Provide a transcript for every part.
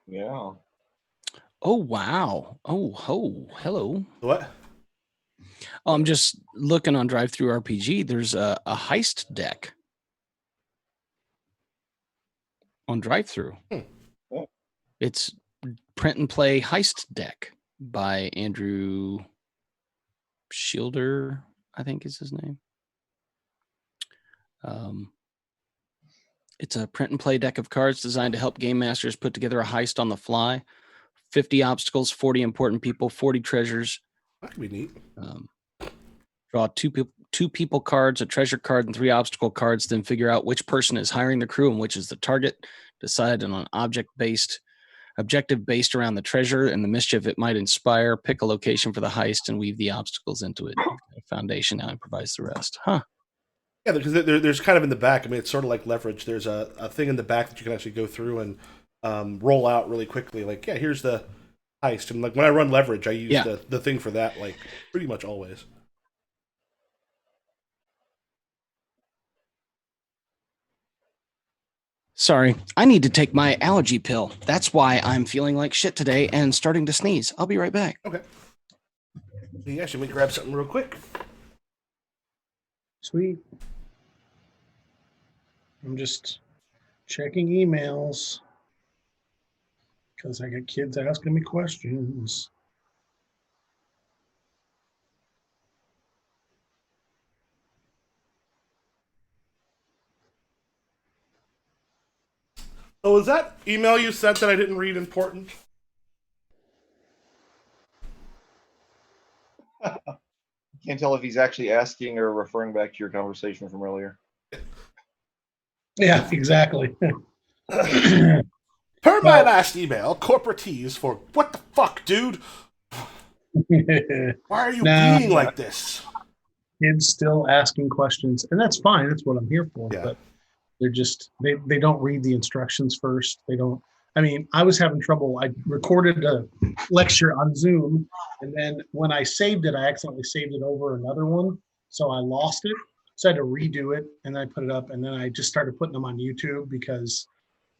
Yeah. Oh, wow. Oh, ho. Hello. What? Oh, I'm just looking on Drive Through RPG. There's a heist deck on Drive Through. Oh. It's print and play heist deck by Andrew Shielder, I think is his name. It's a print and play deck of cards designed to help game masters put together a heist on the fly. 50 obstacles, 40 important people, 40 treasures. That could be neat. Draw two people cards, a treasure card, and 3 obstacle cards. Then figure out which person is hiring the crew and which is the target. Decide on an objective based around the treasure and the mischief it might inspire. Pick a location for the heist and weave the obstacles into it. Foundation now improvises the rest. Huh. Yeah, because there's kind of in the back. I mean, it's sort of like leverage. There's a thing in the back that you can actually go through and roll out really quickly. Like, yeah, here's the heist. And like when I run leverage, I use the thing for that. Like pretty much always. Sorry, I need to take my allergy pill. That's why I'm feeling like shit today and starting to sneeze. I'll be right back. Okay. Yeah, let me grab something real quick. Sweet. I'm just checking emails because I got kids asking me questions. So was that email you sent that I didn't read important? Can't tell if he's actually asking or referring back to your conversation from earlier. Yeah, exactly. Per my last email, corporate tease for what the fuck, dude? Why are you being like this? Kids still asking questions, and that's fine. That's what I'm here for. Yeah. But they're just they don't read the instructions first. They don't. I mean, I was having trouble. I recorded a lecture on Zoom, and then when I saved it, I accidentally saved it over another one, so I lost it. So I had to redo it, and then I put it up, and then I just started putting them on YouTube because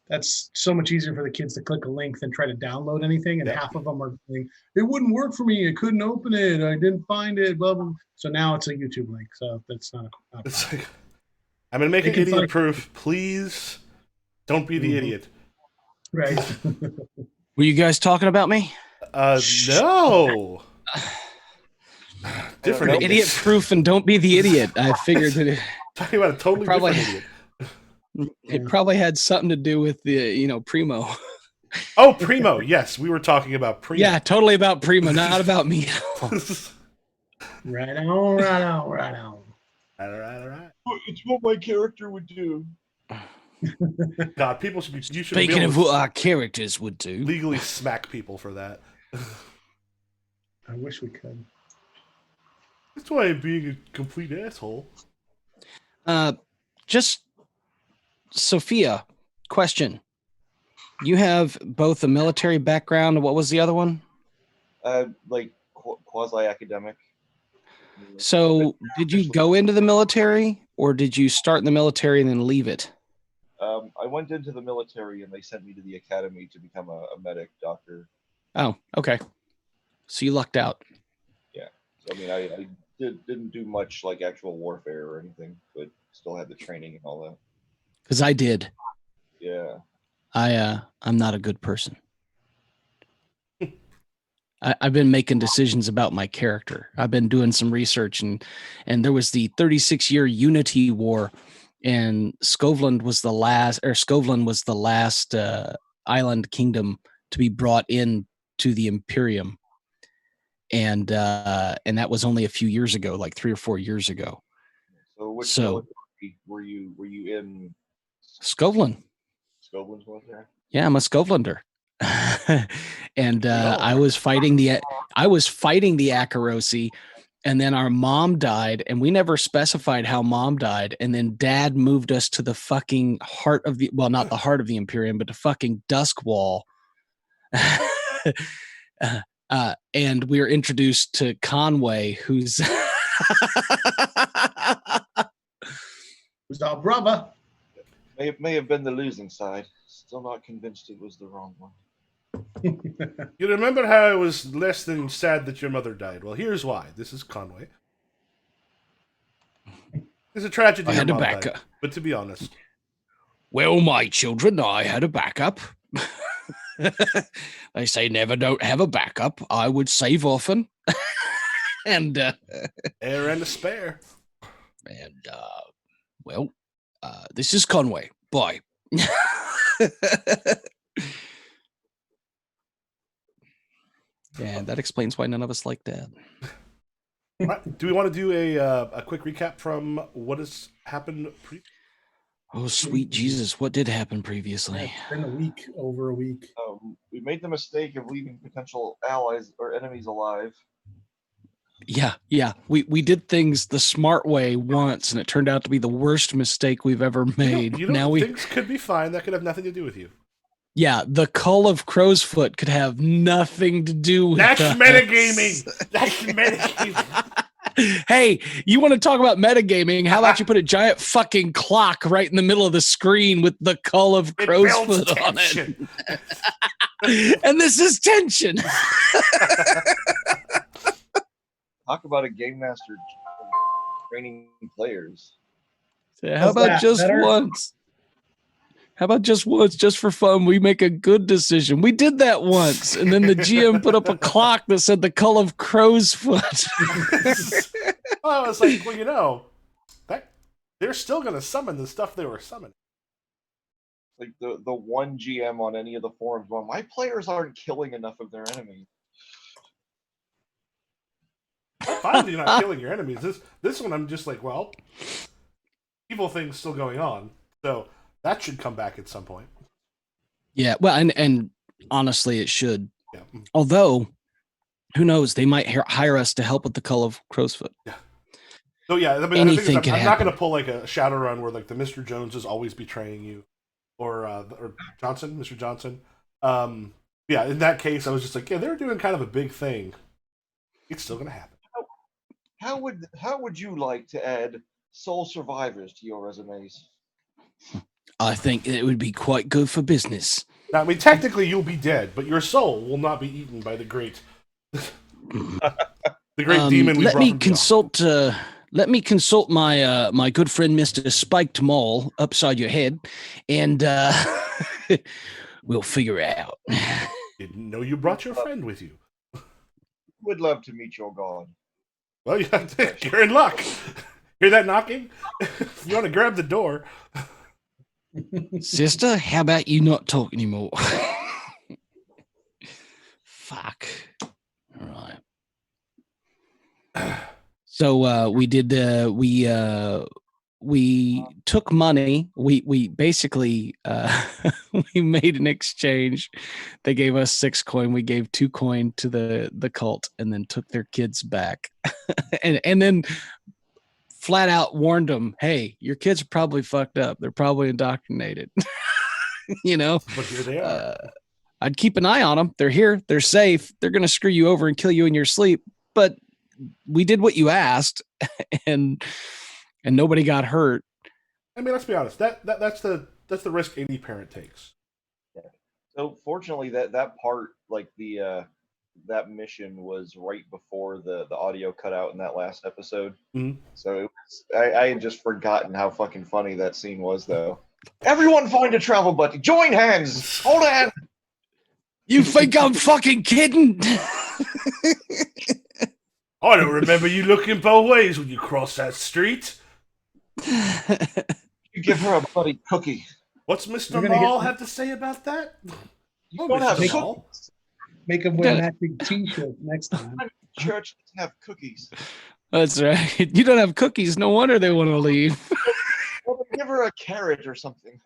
that's so much easier for the kids to click a link than try to download anything. And half of them are saying, it wouldn't work for me. I couldn't open it. I didn't find it. Blah, blah. So now it's a YouTube link. So that's not a like, I'm going to make it idiot proof. Please don't be the idiot. Right. Were you guys talking about me? No. Different idiot proof and don't be the idiot. I figured that it talking about a totally different idiot. It probably had something to do with the, Primo. Oh, Primo. Yes, we were talking about Primo. Yeah, totally about Primo, not about me. Right on, right on, right on. All right. It's what my character would do. God, people should be. You should Speaking of what our characters would do, legally smack people for that. I wish we could. That's why I'm being a complete asshole. Just Sophia, question. You have both a military background. What was the other one? Like quasi-academic. So did you go into the military or did you start in the military and then leave it? I went into the military and they sent me to the academy to become a medic doctor. Oh, okay. So you lucked out. Yeah. So, I mean, I didn't do much like actual warfare or anything, but still had the training and all that. Because I did. Yeah. I'm not a good person. I've been making decisions about my character. I've been doing some research, and there was the 36-year Unity War, and Skovland was the last island kingdom to be brought in to the Imperium, and that was only a few years ago, like 3 or 4 years ago. So which military were you in? Skovland. Skovland's military? Yeah, I'm a Skovlander. And I was fighting the Akarosi, and then our mom died, and we never specified how mom died, and then dad moved us to the fucking heart of the, well, not the heart of the Imperium, but the fucking Dusk Wall. And we were introduced to Conway, who's our brother. May have been the losing side. Still not convinced it was the wrong one. You remember how I was less than sad that your mother died? Well, here's why. This is Conway. It's a tragedy I your had a mom died. backup. But to be honest, Well, my children, I had a backup. They say never don't have a backup. I would save often. and heir and a spare. Well, this is Conway. Bye. And that explains why none of us like Dad. Right. Do we want to do a quick recap from what has happened? Oh, sweet Jesus. What did happen previously? It's been a week, over a week. We made the mistake of leaving potential allies or enemies alive. Yeah. We did things the smart way once, and it turned out to be the worst mistake we've ever made. Things could be fine. That could have nothing to do with you. Yeah, the Cull of Crowsfoot could have nothing to do with That's us. metagaming. That's metagaming. Hey, you want to talk about metagaming? How about you put a giant fucking clock right in the middle of the screen with the Cull of Crowsfoot on it? And this is tension. Talk about a game master training players. How about just once? How about just once, just for fun, we make a good decision? We did that once, and then the GM put up a clock that said the Cull of Crowsfoot. Well, I was like, well, that they're still going to summon the stuff they were summoning. Like the one GM on any of the forums, well, my players aren't killing enough of their enemies. I'm fine with you not killing your enemies. This one, I'm just like, well, evil things still going on, so that should come back at some point. Yeah, well, and honestly, it should. Yeah. Although, who knows? They might hire us to help with the Cull of Crowsfoot. Yeah. So yeah, I mean, anything I'm not going to pull like a Shadowrun where like the Mr. Jones is always betraying you, or Johnson, Mr. Johnson. Yeah, in that case, I was just like, yeah, they're doing kind of a big thing. It's still going to happen. How would you like to add soul survivors to your resumes? I think it would be quite good for business. Now, I mean, technically, you'll be dead, but your soul will not be eaten by the great, demon. Let me consult my my good friend Mr. Spiked Maul upside your head, and we'll figure it out. Didn't know you brought your friend with you. Would love to meet your god. Well, you're in luck. Hear that knocking? You want to grab the door. Sister, how about you not talk anymore? Fuck. All right. So we did. We took money. We basically we made an exchange. They gave us 6 coin. We gave 2 coin to the cult, and then took their kids back, and then flat out warned them, hey, your kids are probably fucked up. They're probably indoctrinated. But here they are. I'd keep an eye on them. They're here. They're safe. They're going to screw you over and kill you in your sleep. But we did what you asked, and nobody got hurt. I mean, let's be honest. That's the risk any parent takes. Yeah. So fortunately, that part, like that mission, was right before the audio cut out in that last episode. Mm-hmm. So I had just forgotten how fucking funny that scene was, though. Everyone find a travel buddy. Join hands. Hold on. You think I'm fucking kidding? I don't remember you looking both ways when you crossed that street. You give her a bloody cookie. What's Mr. Maul have to say about that? You don't have cookies. Make him wear matching t-shirt next time. Church doesn't have cookies. That's right. You don't have cookies. No wonder they want to leave. Well, give her a carrot or something.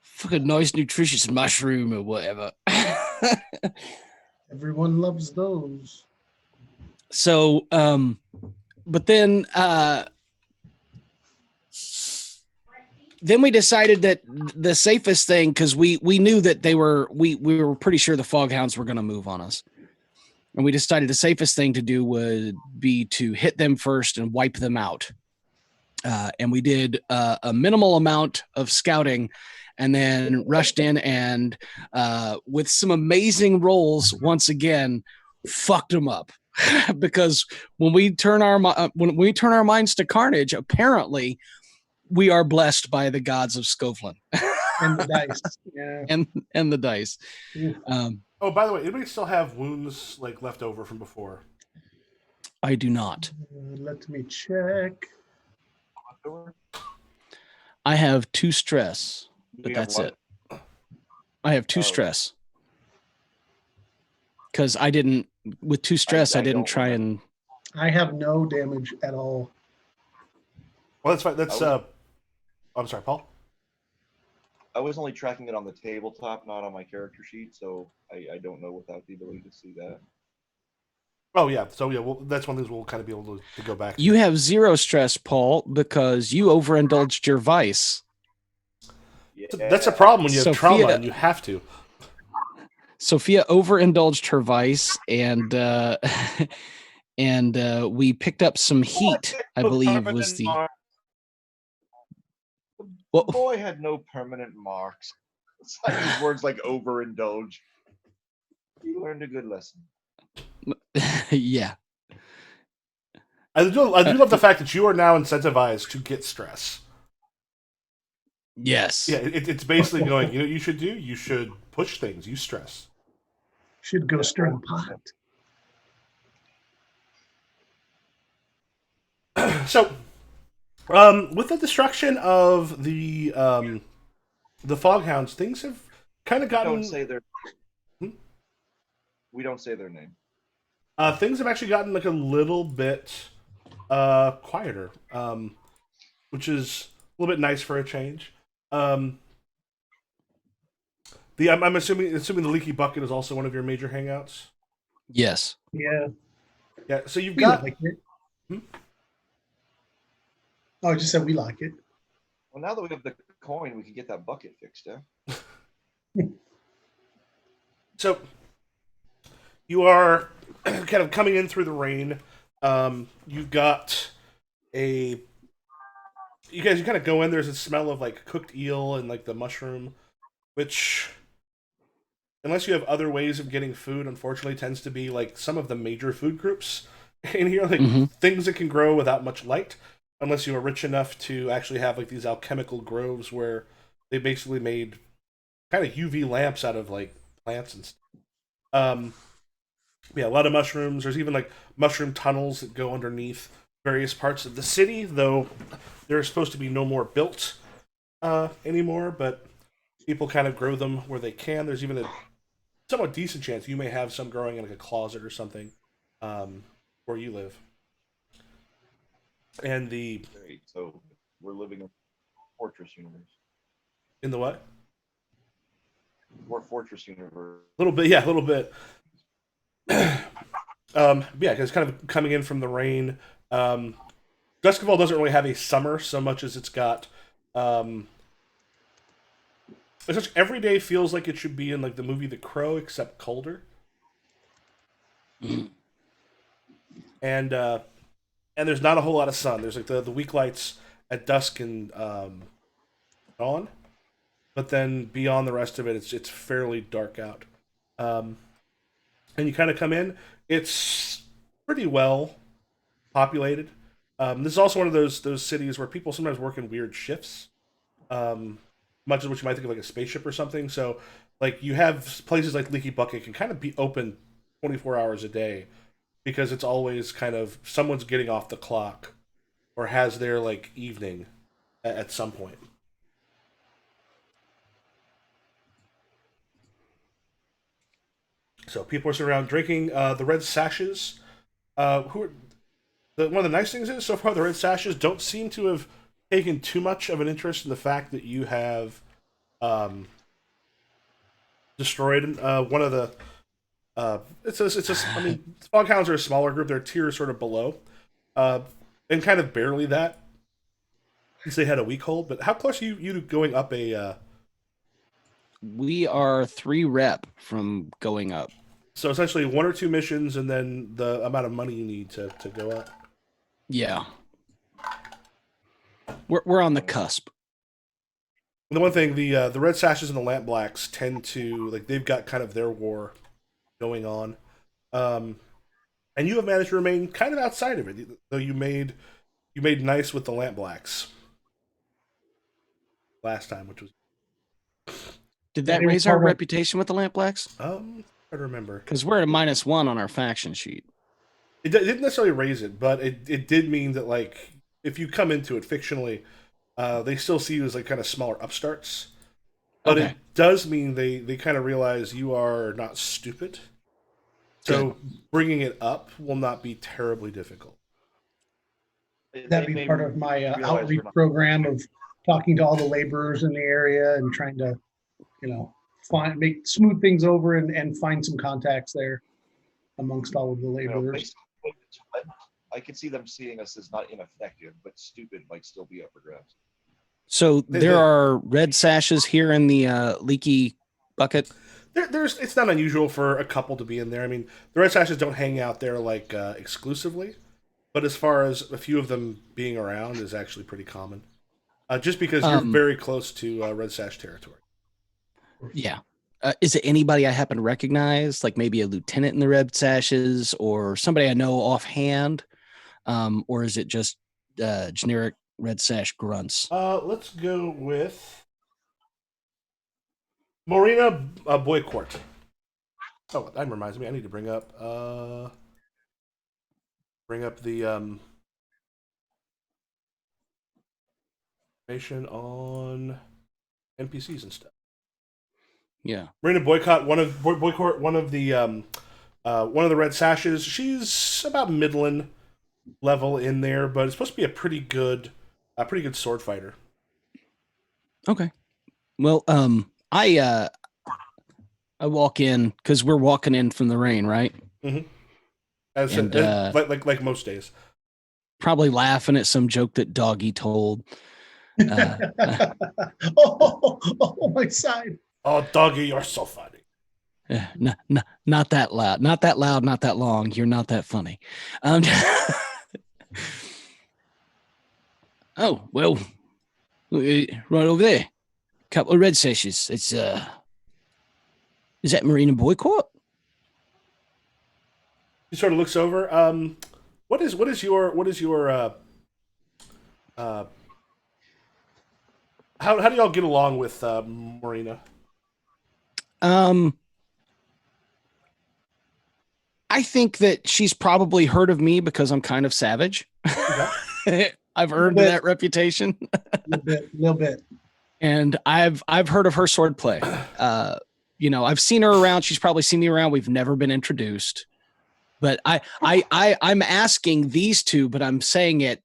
Fucking nice, nutritious mushroom or whatever. Everyone loves those. So, but then we decided that the safest thing, because we knew that we were pretty sure the Foghounds were going to move on us. And we decided the safest thing to do would be to hit them first and wipe them out. And we did a minimal amount of scouting and then rushed in and with some amazing rolls once again fucked them up. Because when we turn our minds to carnage, apparently we are blessed by the gods of Scovlin And the dice. Yeah. and the dice. Oh, by the way, anybody still have wounds like left over from before? I do not. Let me check. I have 2 stress, but that's it. I have 2 stress. Because I didn't, with 2 stress, I didn't try and. I have no damage at all. Well, that's fine. That's I'm sorry, Paul. I was only tracking it on the tabletop, not on my character sheet, so I don't know without the ability to see that. Oh yeah, so yeah, well, that's one of the things we'll kind of be able to go back to. You have 0 stress, Paul, because you overindulged your vice. Yeah. That's a problem when you have Sophia, trauma and you have to. Sophia overindulged her vice, and and we picked up some heat. I believe was the. The boy had no permanent marks. I use words like overindulge. He learned a good lesson. Yeah. I do love the fact that you are now incentivized to get stress. Yes. Yeah, it's basically going, you know what you should do? You should push things. You stress. Should go stir the pot. So, with the destruction of the Foghounds, things have kind of gotten. Don't say their. We don't say their name. Things have actually gotten like a little bit quieter, which is a little bit nice for a change. I'm assuming the Leaky Bucket is also one of your major hangouts. Yes. Yeah. Yeah. So you've We got. like it. Oh, I just said we like it. Well, now that we have the coin, we can get that bucket fixed, eh? So you are kind of coming in through the rain. You've got you kind of go in. There's a smell of like cooked eel and like the mushroom, which, unless you have other ways of getting food, unfortunately tends to be like some of the major food groups in here, like things that can grow without much light, unless you are rich enough to actually have like these alchemical groves where they basically made kind of UV lamps out of like plants and stuff. Yeah, a lot of mushrooms. There's even like mushroom tunnels that go underneath various parts of the city, though there are supposed to be no more built anymore, but people kind of grow them where they can. There's even a somewhat decent chance you may have some growing in like a closet or something where you live. And Great. So we're living in Fortress universe. in the what? More Fortress universe. A little bit, yeah, a little bit. Yeah, because kind of coming in from the rain. Duskfall doesn't really have a summer so much as it's got. Every day feels like it should be in like the movie The Crow, except colder. And there's not a whole lot of sun. There's like the weak lights at dusk and dawn, but then beyond the rest of it, it's fairly dark out. And you kind of come in. It's pretty well populated. This is also one of those cities where people sometimes work in weird shifts, much of which you might think of like a spaceship or something. So, like you have places like Leaky Bucket can kind of be open 24 hours a day because it's always kind of someone's getting off the clock or has their like evening at some point. So people are sitting around drinking. The Red Sashes, one of the nice things is so far the Red Sashes don't seem to have taken too much of an interest in the fact that you have destroyed one of the. I mean, Foghounds are a smaller group. Their tier is sort of below, and kind of barely that. Since they had a weak hold, but how close are you to going up a? We are 3 rep from going up. So essentially 1 or 2 missions, and then the amount of money you need to go up. Yeah. We're on the cusp. The one thing, the Red Sashes and the Lamp Blacks tend to like they've got kind of their war going on, and you have managed to remain kind of outside of it, though you made nice with the Lamp Blacks last time, which was Did Yeah, that they were raise our part of. reputation with the Lamp Blacks? I remember. Because we're at a -1 on our faction sheet. It didn't necessarily raise it, but it did mean that like if you come into it fictionally, they still see you as like kind of smaller upstarts. But Okay, it does mean they kind of realize you are not stupid. good. So bringing it up will not be terribly difficult. That'd They be may part of my realize outreach we're not. program of talking to all the laborers in the area and trying to, make smooth things over and find some contacts there amongst all of the laborers. Basically, I could see them seeing us as not ineffective, but stupid might still be up for grabs. So there are red sashes here in the leaky bucket. There's it's not unusual for a couple to be in there. I mean, the Red Sashes don't hang out there like exclusively, but as far as a few of them being around is actually pretty common. Just because you're very close to Red Sash territory. Yeah. Is it anybody I happen to recognize, like maybe a lieutenant in the red sashes or somebody I know offhand? Or is it just generic red sash grunts? Let's go with Marina Boycourt. Oh, that reminds me. I need to bring up the information on NPCs and stuff. Yeah. Marina Boycott, Boycourt, one of the Red Sashes. She's about Midland level in there, but it's supposed to be a pretty good sword fighter. Okay. Well, I walk in because we're walking in from the rain, right? Mm-hmm. Like most days. Probably laughing at some joke that Doggy told. Oh, my side. Oh, Doggy, you're so funny. Not that loud. Not that loud, not that long. You're not that funny. Oh, well, right over there. Couple of red sashes. It's is that Marina Boycott? He sort of looks over. What is your how do y'all get along with Marina? I think that she's probably heard of me because I'm kind of savage. Okay. I've earned that reputation. Little bit. And I've heard of her swordplay. I've seen her around. She's probably seen me around. We've never been introduced. But I'm asking these two, but I'm saying it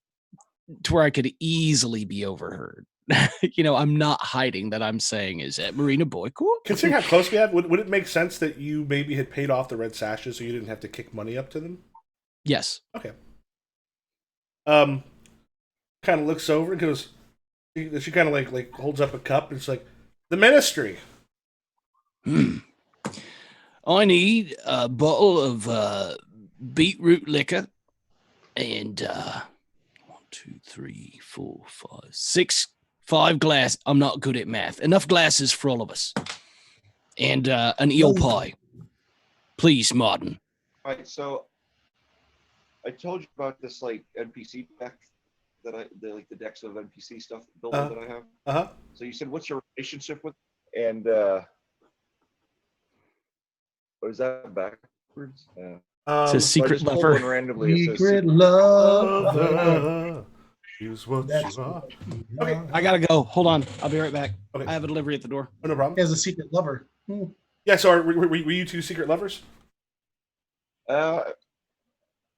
to where I could easily be overheard. I'm not hiding that I'm saying is that Marina Boycourt. Considering how close we have, would it make sense that you maybe had paid off the Red Sashes so you didn't have to kick money up to them? Yes. Okay. Kind of looks over and goes. She kind of like holds up a cup and it's like the ministry. I need a bottle of beetroot liquor and 1, 2, 3, 4, 5, 6, 5 glass. I'm not good at math. Enough glasses for all of us. And an eel pie. Please, Martin. All right, so I told you about this like NPC deck that the decks of NPC stuff built that I have. Uh-huh. So you said, what's your relationship with? And what is that backwards? It's a secret lover. Randomly, secret lover. Use what That's you are. what Okay, I gotta go. Hold on. I'll be right back. Okay. I have a delivery at the door. Oh, no problem. He has a secret lover. Yeah, so were you two secret lovers?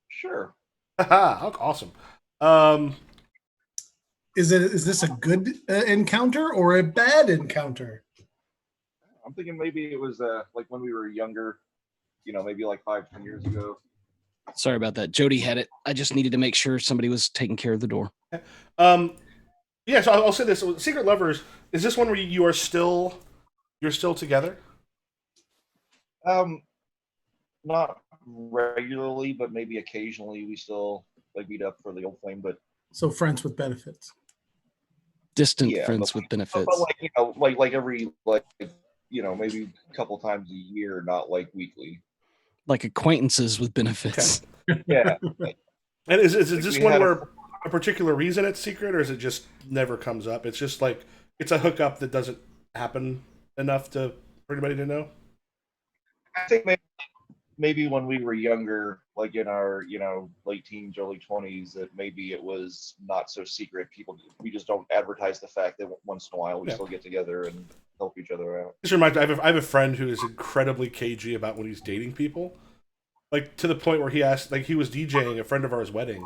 Sure. Haha, awesome. Is this a good encounter or a bad encounter? I'm thinking maybe it was like when we were younger, maybe like 5-10 years ago. Sorry about that. Jody had it. I just needed to make sure somebody was taking care of the door. Yeah, so I'll say this: Secret Lovers, is this one where you're still together? Not regularly, but maybe occasionally we still like meet up for the old flame. But So friends with benefits. Distant Yeah, friends with but benefits. like like every maybe a couple times a year, not like weekly. Like acquaintances with benefits. Yeah. And is it Like just we one had where a particular reason it's secret, or is it just never comes up? It's just like it's a hookup that doesn't happen enough for anybody to know. I think maybe when we were younger, like in our late teens, early 20s, that maybe it was not so secret. We just don't advertise the fact that once in a while we Yeah. still get together and help each other out. This reminds me, I have a friend who is incredibly cagey about when he's dating people, like to the point where he asked, like he was DJing a friend of ours wedding,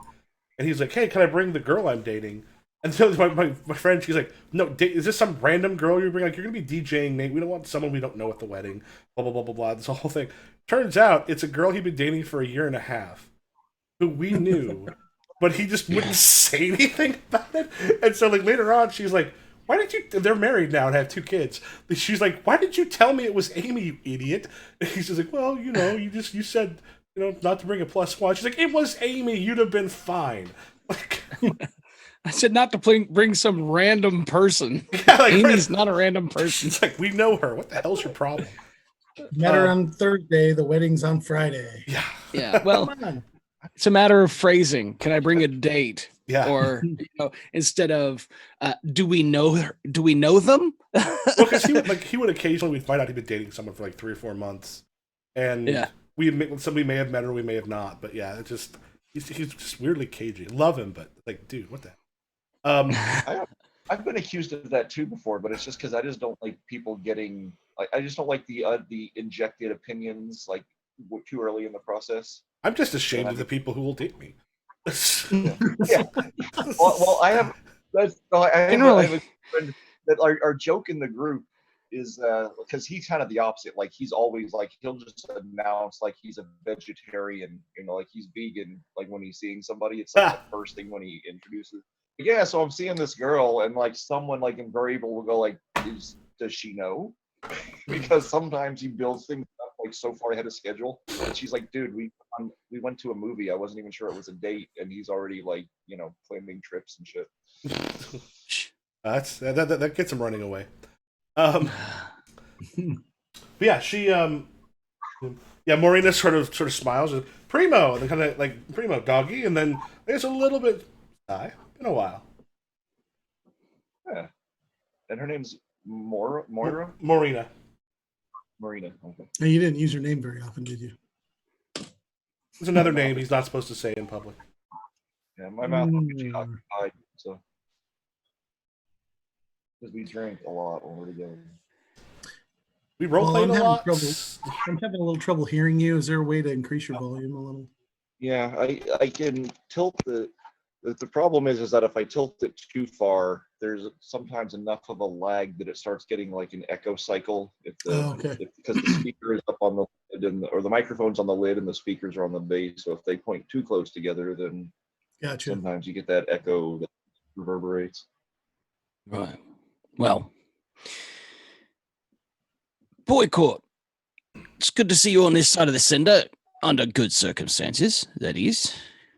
and he's like, "Hey, can I bring the girl I'm dating?" And so my friend, she's like, "No, is this some random girl you're bringing? Like, you're gonna be DJing, Nate. We don't want someone we don't know at the wedding." Blah blah blah blah blah. This whole thing. Turns out it's a girl he'd been dating for a year and a half, who we knew, but he just wouldn't say anything about it. And so like later on, she's like, "Why did you?" They're married now and have 2 kids. She's like, "Why did you tell me it was Amy, you idiot?" And he's just like, "Well, you said." Not to bring a +1. She's like, "It was Amy. You'd have been fine." Like, I said not to bring some random person. yeah, like, Amy's not a random person. It's like, we know her. What the hell's your problem? Met her on Thursday. The wedding's on Friday. Yeah. Yeah. Well, Come on. it's a matter of phrasing. Can I bring a date? Yeah. Or instead of do we know her? Do we know them? Well, because he would occasionally we'd find out he'd been dating someone for like 3 or 4 months, and Yeah. we may have met her, we may have not, but yeah, it's just he's just weirdly cagey. Love him, but like, dude, what the hell? I've been accused of that too before, but it's just because I just don't like people getting. I just don't like the injected opinions like too early in the process. I'm just ashamed of the people who will date me. Yeah. Well, I have. I have a friend that our joke in the group is because he's kind of the opposite. Like he's always like he'll just announce like he's a vegetarian, like he's vegan. Like when he's seeing somebody, it's like the first thing when he introduces. Yeah, so I'm seeing this girl, and like someone like invariable will go like, does she know? Because sometimes he builds things up like so far ahead of schedule, and she's like, dude, we went to a movie. I wasn't even sure it was a date, and he's already like planning trips and shit. That gets him running away. But yeah, she Marina sort of smiles, Primo, and then kind of like Primo doggy, and then there's a little bit shy. Been a while. Yeah, and her name's Moira. Marina. Marina. Okay. And you didn't use her name very often, did you? There's another name he's not supposed to say in public. Yeah, my mouth will get occupied, so because we drink a lot when we're together. We role played a lot. I'm having a little trouble hearing you. Is there a way to increase your volume a little? Yeah, I can tilt the problem is that if I tilt it too far, there's sometimes enough of a lag that it starts getting like an echo cycle. Because the speaker is up on the lid or the microphone's on the lid and the speakers are on the base. So if they point too close together, then Gotcha. sometimes you get that echo that reverberates. Right. Well, Boycott, it's good to see you on this side of the cinder under good circumstances. That is.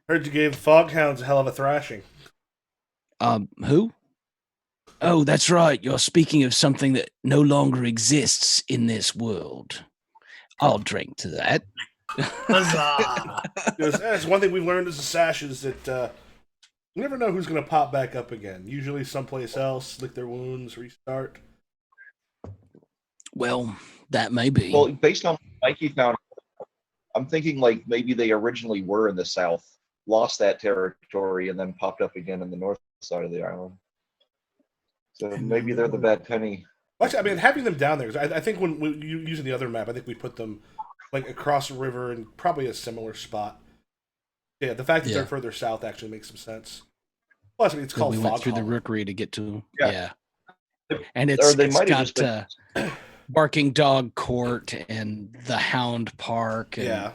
Heard you gave Foghounds a hell of a thrashing. Who? Oh, that's right. You're speaking of something that no longer exists in this world. I'll drink to that. That's one thing we've learned as a Sash is that you never know who's going to pop back up again. Usually someplace else, lick their wounds, restart. Well, that may be. Well, based on what Mikey found, I'm thinking like maybe they originally were in the south, lost that territory, and then popped up again in the north side of the island. So maybe they're the bad penny. Actually, I mean, having them down there, because I think when using the other map, I think we put them like across the river in probably a similar spot. Yeah, the fact that they're further south actually makes some sense. Plus, I mean, it's called we Fog went through the Hollow. Rookery to get to Yeah. And Or they it's might have got Barking Dog Court and the Hound Park. And, Yeah.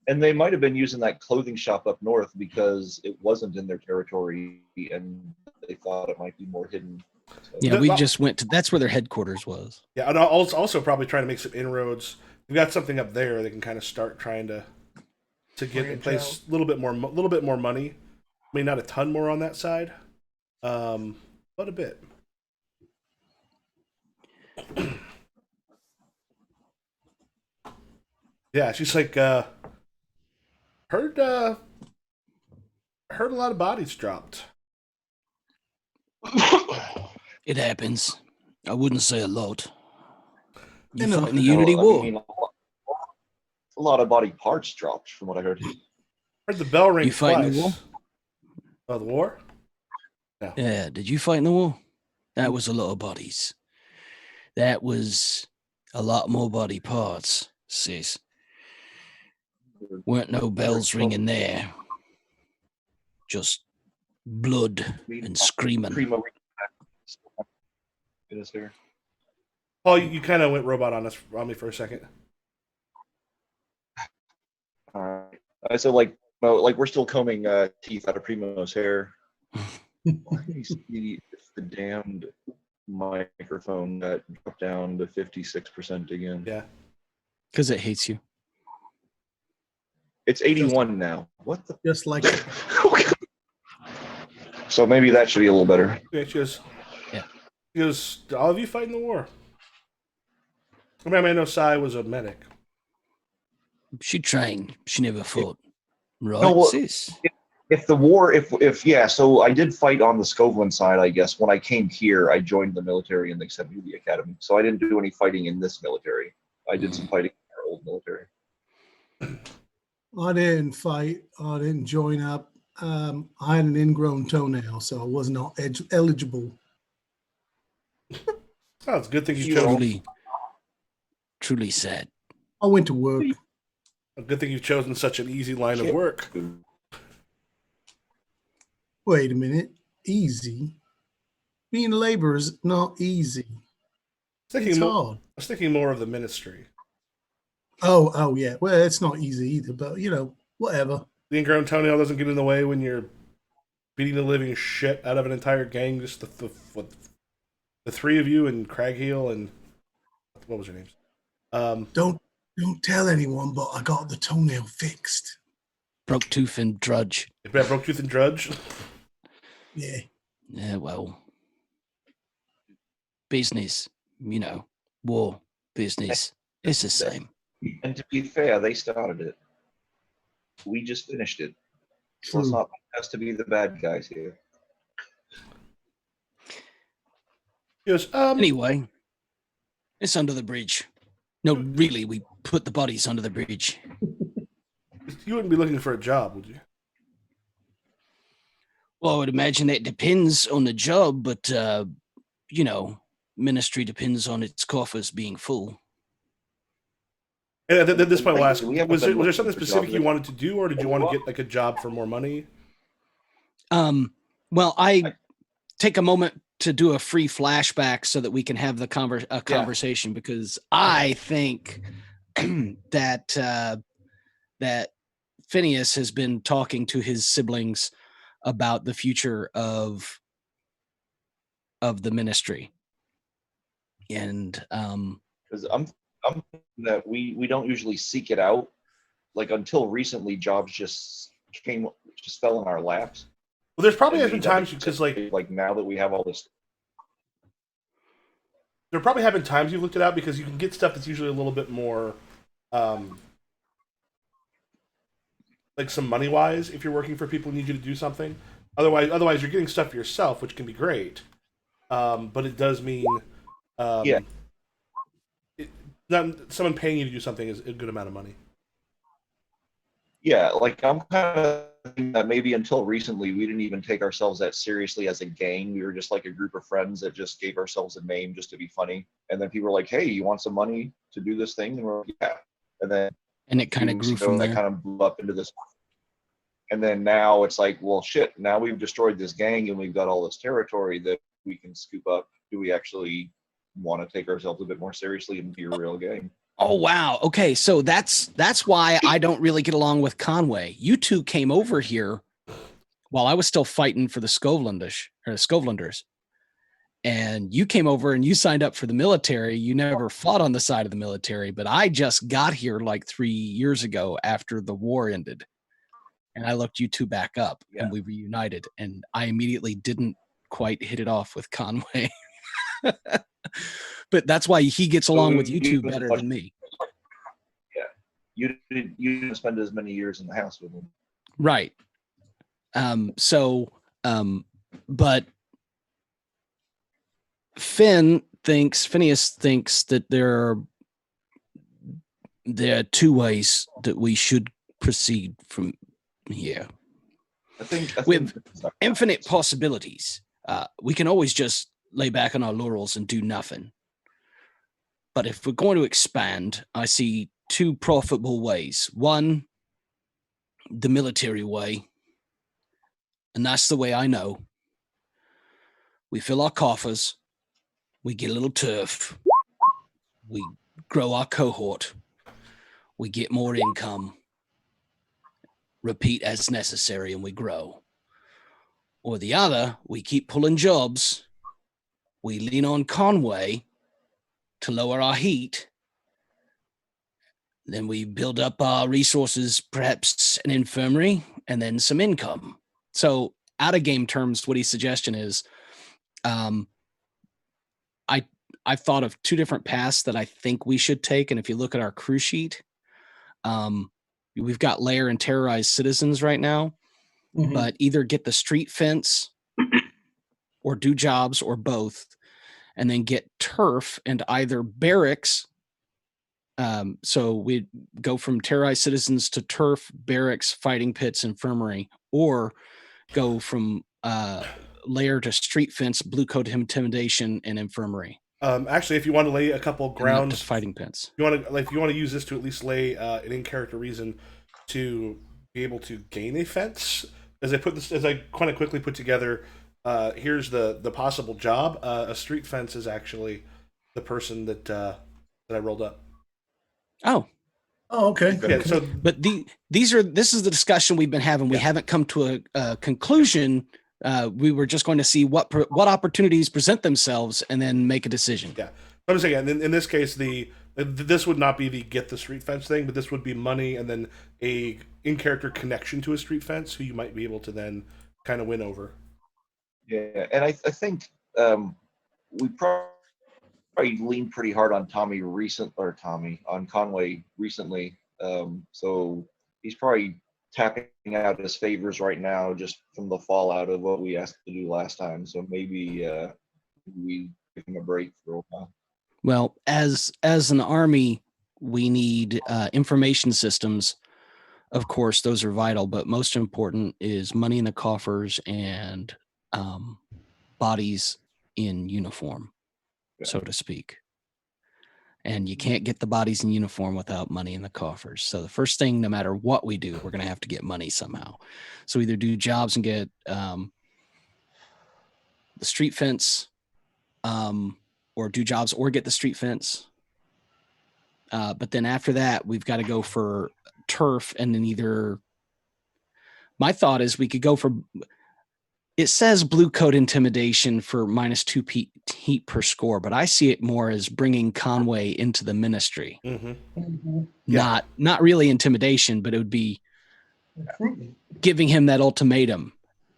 And they might have been using that clothing shop up north because it wasn't in their territory and they thought it might be more hidden. So. Yeah, we just went to, that's where their headquarters was. Yeah, and also probably trying to make some inroads. We've got something up there they can kind of start trying to get in place a little bit more money. I mean, not a ton more on that side. But a bit. Yeah, she's like, heard a lot of bodies dropped. It happens. I wouldn't say a lot. You Enough. fighting the Unity War? I mean, a lot of body parts dropped, from what I heard. Heard the bell ring You fighting the twice. war? Oh, the war? Yeah, did you fight in the war? That was a lot of bodies. That was a lot more body parts, sis. Weren't no bells ringing there. Just blood and screaming. Primo in his hair. Paul, you kind of went robot on me for a second. I said, like we're still combing teeth out of Primo's hair. Why do you see if the damned microphone got dropped down to 56% again? Yeah. Because it hates you. It's 81 now. What the? Just like So maybe that should be a little better. Yeah, she goes, Yeah. She goes, all of you fighting the war. I mean, I know Sai was a medic. She trained. She never fought. Right, No, well, sis? If the war, if yeah, so I did fight on the Skovland side, I guess. When I came here, I joined the military and they sent me to the academy. So I didn't do any fighting in this military. I did some fighting in our old military. I didn't fight. I didn't join up. I had an ingrown toenail, so I was not eligible. Oh, it's a good thing you You chose. Truly sad. I went to work. A good thing you've chosen such an easy line of work. Wait a minute. Easy. Being a laborer is not easy. It's hard. I was thinking more of the ministry. Oh, yeah. Well, it's not easy either, but whatever. The ingrown toenail doesn't get in the way when you're beating the living shit out of an entire gang. Just the three of you and Cragheel and what was your names? Don't tell anyone, but I got the toenail fixed. Broke tooth and drudge. Broke tooth and drudge. Yeah. Yeah, well. Business, war, business. It's the same. And to be fair, they started it. We just finished it. So let's not make us to be the bad guys here. Yes. Anyway, it's under the bridge. No, really, we put the bodies under the bridge. You wouldn't be looking for a job, would you? Well, I would imagine that depends on the job, but, ministry depends on its coffers being full. And at this point, we'll ask, was there looking something for specific jobs you wanted to do, or did you want to get like a job for more money? Well, I take a moment to do a free flashback so that we can have the conversation, because I think that that Phineas has been talking to his siblings about the future of the ministry, and because I'm that we don't usually seek it out. Like until recently, jobs just fell in our laps. Well, there's probably been times because like now that we have all this, there probably have been times you've looked it out because you can get stuff that's usually a little bit more, like some money wise if you're working for people who need you to do something. Otherwise you're getting stuff for yourself, which can be great, but it does mean, someone paying you to do something is a good amount of money. Yeah, like I'm kind of thinking that maybe until recently we didn't even take ourselves that seriously as a gang. We were just like a group of friends that just gave ourselves a name just to be funny. And then people were like, "Hey, you want some money to do this thing?" And we're like, "Yeah." And it kind of grew from there. That kind of blew up into this. And then now it's like, well, shit. Now we've destroyed this gang and we've got all this territory that we can scoop up. Do we actually want to take ourselves a bit more seriously and be a real gang? Oh, wow. Okay. So that's why I don't really get along with Conway. You two came over here while I was still fighting for the Skovlanders. And you came over and you signed up for the military. You never fought on the side of the military, but I just got here like 3 years ago after the war ended. And I looked you two back up and we reunited. And I immediately didn't quite hit it off with Conway. But that's why he gets along with you two better than me. Yeah, you didn't spend as many years in the house with him, right? But Phineas thinks that there are two ways that we should proceed from here. I think With infinite possibilities, we can always just lay back on our laurels and do nothing. But if we're going to expand, I see two profitable ways. One, the military way, and that's the way I know. We fill our coffers, we get a little turf, we grow our cohort, we get more income, repeat as necessary, and we grow. Or the other, we keep pulling jobs, we lean on Conway to lower our heat, then we build up our resources, perhaps an infirmary, and then some income. So out of game terms, what his suggestion is, I've thought of two different paths that I think we should take. And if you look at our crew sheet, we've got lair and terrorized citizens right now, but either get the street fence or do jobs or both, and then get turf and either barracks. So we go from terrorized citizens to turf, barracks, fighting pits, infirmary, or go from lair to street fence, blue coat intimidation, and infirmary. Actually, if you want to lay a couple grounds, fighting pits. You want to, if you want to use this to at least lay an in-character reason to be able to gain a fence. As I kind of quickly put together, here's the possible job. A street fence is actually the person that I rolled up. Oh, okay. Yeah, so, but this is the discussion we've been having. We haven't come to a conclusion. We were just going to see what opportunities present themselves and then make a decision. Yeah, I'm saying in this case, this would not be the get the street fence thing, but this would be money and then a in-character connection to a street fence who you might be able to then kind of win over. Yeah, and I think we probably leaned pretty hard on Conway recently. So he's probably tapping out his favors right now just from the fallout of what we asked to do last time. So maybe we give him a break for a while. Well, as an army, we need information systems. Of course, those are vital, but most important is money in the coffers and bodies in uniform, so to speak. And you can't get the bodies in uniform without money in the coffers. So the first thing, no matter what we do, we're going to have to get money somehow. So either do jobs and get the street fence, or do jobs or get the street fence. But then after that, we've got to go for turf, and then either. My thought is we could go for. It says blue coat intimidation for -2 heat per score, but I see it more as bringing Conway into the ministry. Not really intimidation, but it would be giving him that ultimatum.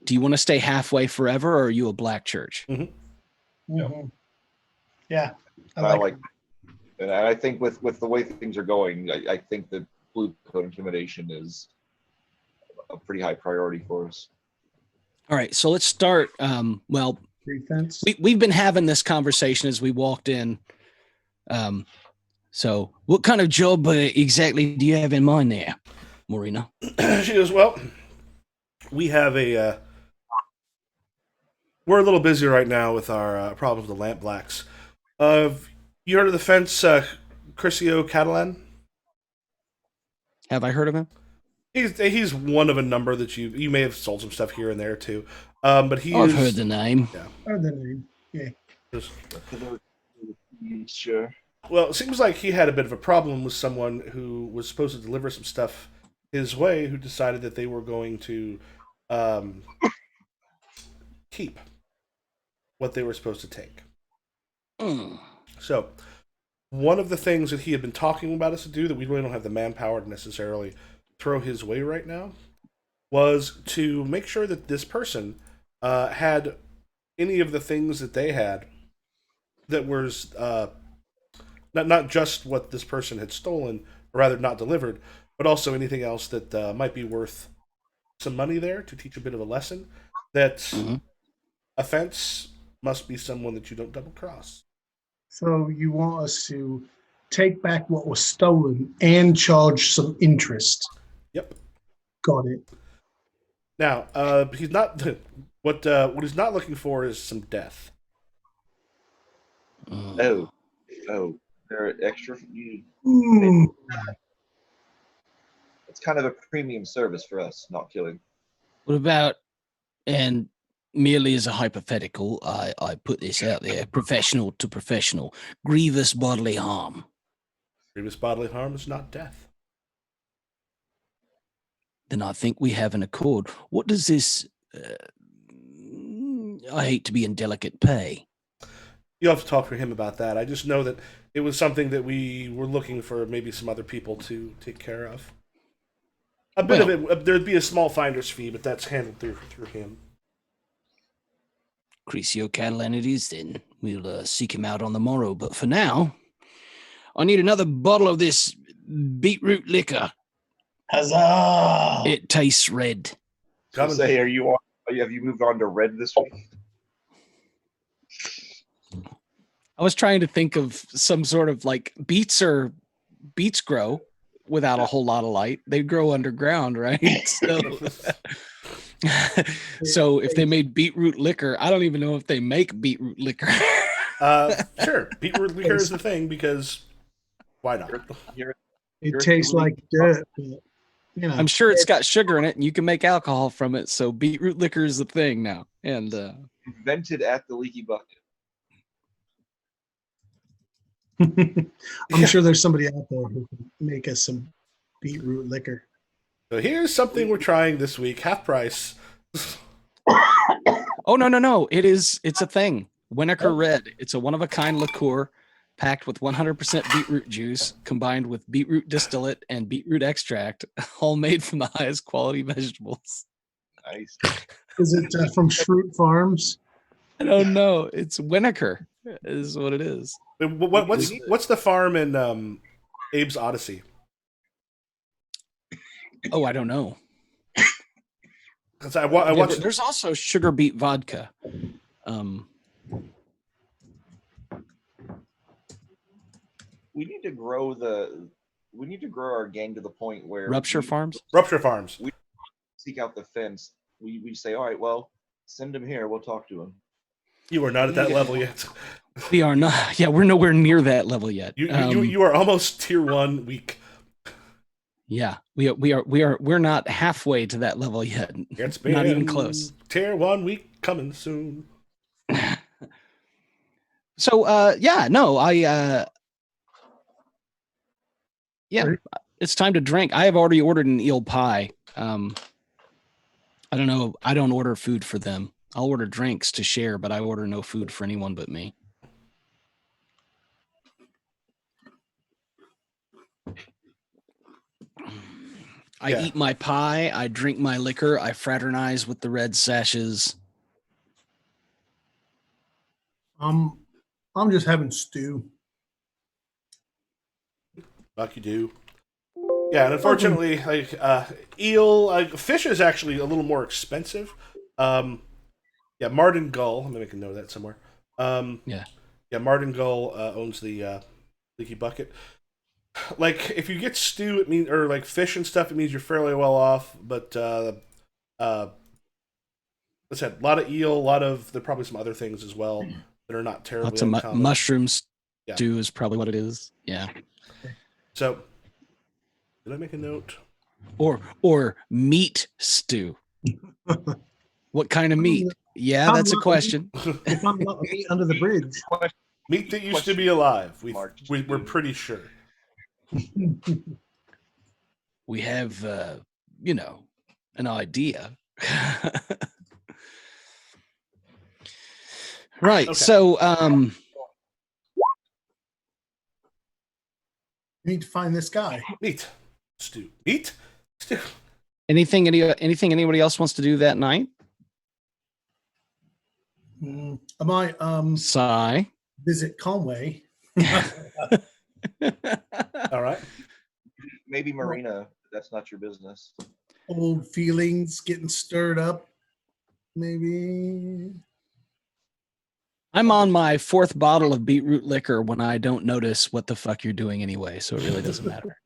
Do you want to stay halfway forever, or are you a black church? Yeah, I like and I think with the way things are going, I think that blue coat intimidation is a pretty high priority for us. All right, so let's start. We've been having this conversation as we walked in. So what kind of job exactly do you have in mind there, Marina? She goes, well, we have we're a little busy right now with our problems with the lamp blacks. You heard of the fence, Crisio Catalan? Have I heard of him? He's one of a number that you may have sold some stuff here and there too. But I've heard the name. Yeah. Heard the name. Yeah. Sure. Well, it seems like he had a bit of a problem with someone who was supposed to deliver some stuff his way, who decided that they were going to keep what they were supposed to take. So, one of the things that he had been talking about us to do that we really don't have the manpower to necessarily throw his way right now was to make sure that this person had any of the things that they had that was not just what this person had stolen, or rather not delivered, but also anything else that might be worth some money there to teach a bit of a lesson. That offense must be someone that you don't double cross. So you want us to take back what was stolen and charge some interest? Yep. Got it. Now, he's not what he's not looking for is some death. Oh, they're extra. It's kind of a premium service for us, not killing. What about, and merely as a hypothetical, I put this out there, professional to professional, grievous bodily harm. Grievous bodily harm is not death. Then I think we have an accord. What does this, I hate to be indelicate, pay? You'll have to talk to him about that. I just know that it was something that we were looking for maybe some other people to take care of. A bit of it, there'd be a small finder's fee, but that's handled through him. Crescio Catalan it is then. We'll seek him out on the morrow. But for now, I need another bottle of this beetroot liquor. Huzzah! It tastes red. So say, have you moved on to red this week? I was trying to think of some sort of like beets grow without a whole lot of light. They grow underground, right? So if they made beetroot liquor, I don't even know if they make beetroot liquor. Sure, beetroot liquor is the thing because why not? It tastes like dirt. But, I'm sure it's got sugar in it, and you can make alcohol from it. So beetroot liquor is the thing now, and invented at the Leaky Bucket. I'm sure there's somebody out there who can make us some beetroot liquor. So here's something we're trying this week, half price. Oh no! It's a thing. Winnaker Red. It's a one-of-a-kind liqueur packed with 100% beetroot juice combined with beetroot distillate and beetroot extract, all made from the highest quality vegetables. Nice. Is it from Fruit Farms? I don't know. It's Winnaker is what it is. What's the farm in Abe's Odyssey? Oh, I don't know. I watched. There's also sugar beet vodka. We need to grow our gang to the point where Rupture Farms. We seek out the fence. We say, all right, well, send him here. We'll talk to him. You are not at that level yet. We are not. Yeah, we're nowhere near that level yet. You are almost tier 1 weak. Yeah, we're not halfway to that level yet. It's not even close. Tier 1 week coming soon. So it's time to drink. I have already ordered an eel pie. I don't know. I don't order food for them. I'll order drinks to share, but I order no food for anyone but me. I eat my pie, I drink my liquor, I fraternize with the Red Sashes. I'm just having stew. Like you do. Yeah, and unfortunately, fish is actually a little more expensive. Martin Gull. Let me make a note of that somewhere. Martin Gull owns the Leaky Bucket. Like, if you get stew, it means, or like fish and stuff, it means you're fairly well off. But let's say a lot of eel, there are probably some other things as well that are not terribly lots of uncommon. Mushrooms stew is probably what it is. Yeah. So, did I make a note? Or meat stew. What kind of meat? Yeah, that's a question. If I'm not meat under the bridge. Meat that used to be alive. We're pretty sure. We have, an idea. Right. Okay. So, you need to find this guy. Meat stew. Anything anybody else wants to do that night? I might Sigh. visit Conway. All right. Maybe Marina. That's not your business. Old feelings getting stirred up. Maybe. I'm on my 4th bottle of beetroot liquor when I don't notice what the fuck you're doing anyway, so it really doesn't matter.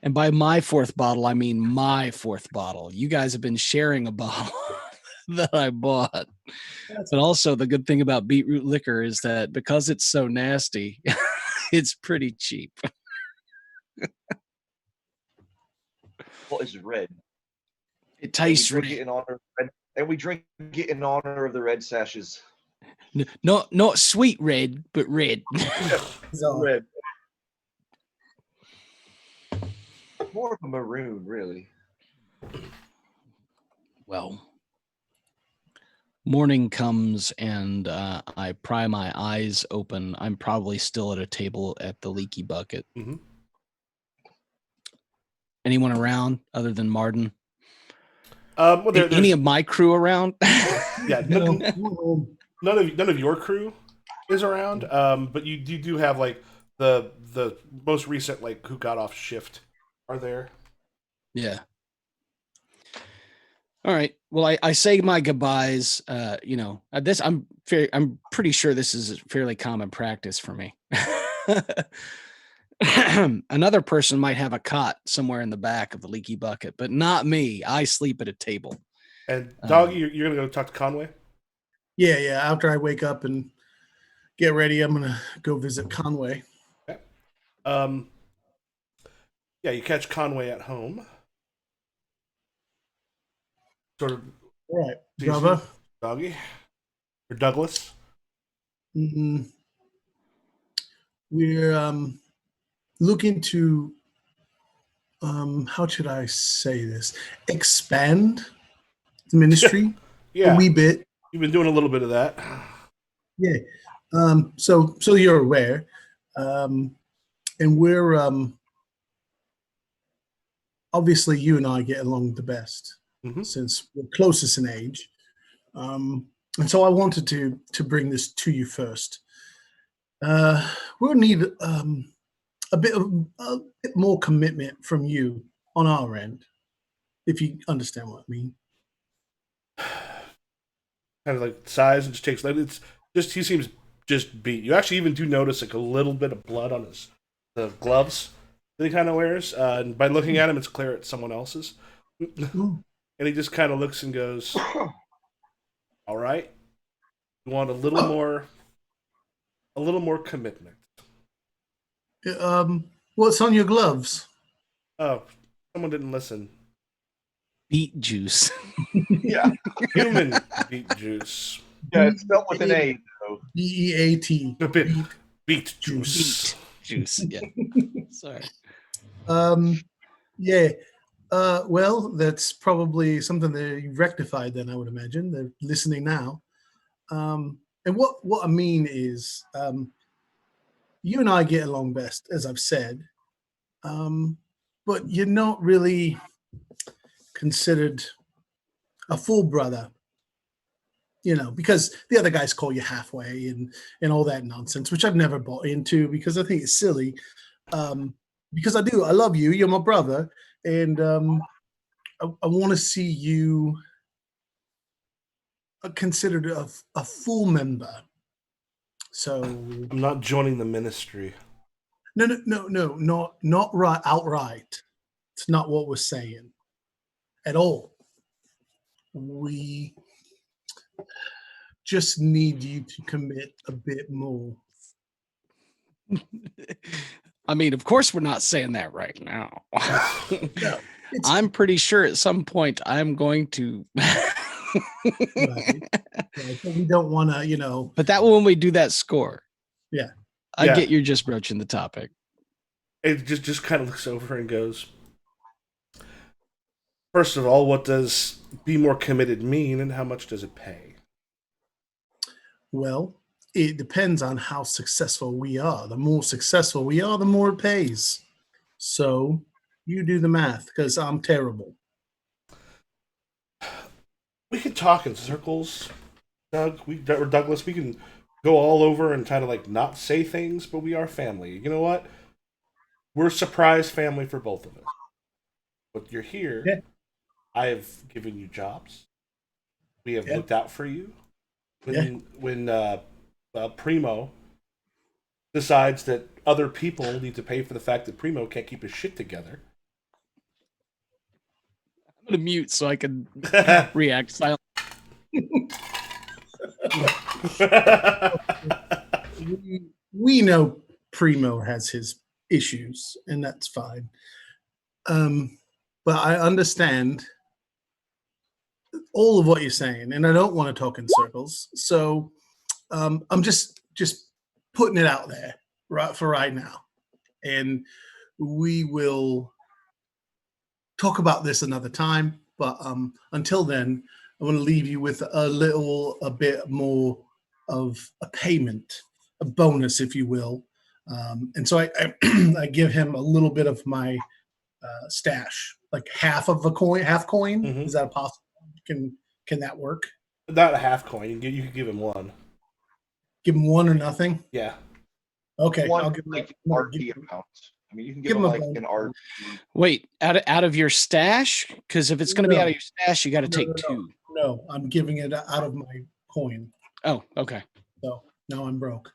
And by my 4th bottle, I mean my 4th bottle. You guys have been sharing a bottle that I bought. But also the good thing about beetroot liquor is that because it's so nasty, it's pretty cheap. Well, it's red. It tastes and we drink red. it in honor of red, and we drink it in honor of the Red Sashes. Not sweet red, but red. Red. More of a maroon, really. Well, morning comes and I pry my eyes open. I'm probably still at a table at the Leaky Bucket. Mm-hmm. Anyone around other than Martin? Well, Any of my crew around? Yeah, none of your crew is around. But you do have like the most recent, like, who got off shift are there. Yeah. All right. Well, I say my goodbyes. This I'm pretty sure this is fairly common practice for me. Another person might have a cot somewhere in the back of the Leaky Bucket, but not me. I sleep at a table. And Doggy, you're gonna go talk to Conway? Yeah. After I wake up and get ready, I'm gonna go visit Conway. Okay. Yeah, you catch Conway at home. Sort of. All right, brother. Doggy or Douglas. Mm-hmm. We're looking to how should I say this? Expand the ministry Yeah. a wee bit. You've been doing a little bit of that. Yeah. So you're aware, and we're obviously you and I get along the best since we're closest in age, and so I wanted to bring this to you first. We'll need a bit more commitment from you on our end, if you understand what I mean. Kind of like size and just takes, like, it's just, he seems just beat. You actually even do notice like a little bit of blood on the gloves that he kind of wears. And by looking at him, it's clear it's someone else's. And he just kind of looks and goes, "All right, you want a little more commitment." What's on your gloves? Oh, someone didn't listen. Beet juice. Yeah. Human beet juice. Yeah, it's spelled with an A, though. BEAT. Beet juice. Beet juice. Yeah. Sorry. Yeah. Well, that's probably something that you've rectified then, I would imagine. They're listening now. And what I mean is, you and I get along best, as I've said. But you're not really considered a full brother, because the other guys call you halfway and all that nonsense, which I've never bought into because I think it's silly. Because I love you. You're my brother, and I want to see you considered a full member. So I'm not joining the ministry. No, not right outright. It's not what we're saying at all. We just need you to commit a bit more. I mean, of course, we're not saying that right now. No, I'm pretty sure at some point I'm going to. right. But we don't want to, But that when we do that score, yeah, I get you're just broaching the topic. It just kind of looks over and goes, first of all, what does be more committed mean, and how much does it pay? Well, it depends on how successful we are. The more successful we are, the more it pays. So you do the math, because I'm terrible. We can talk in circles, Doug. Or Douglas. We can go all over and kind of like not say things, but we are family. You know what? We're a surprise family for both of us. But you're here. Yeah. I have given you jobs. We have Yeah. looked out for you. When Primo decides that other people need to pay for the fact that Primo can't keep his shit together. I'm gonna mute so I can react silently. We know Primo has his issues, and that's fine. But I understand all of what you're saying, and I don't want to talk in circles. So I'm just putting it out there right for right now, and we will talk about this another time. But until then, I want to leave you with a bit more of a payment, a bonus, if you will. And so I give him a little bit of my stash, like half of a coin, half coin. Mhm. Is that possible? Can that work? Not a half coin. You can give him one. Give him one or nothing. Yeah. Okay, One I'll give like him, RP amount. I mean, you can give give him them a like bonus. an RP. Wait, out of your stash? Because if it's going to be No. out of your stash, you got to take No. two. No, I'm giving it out of my coin. Oh, okay. So now I'm broke.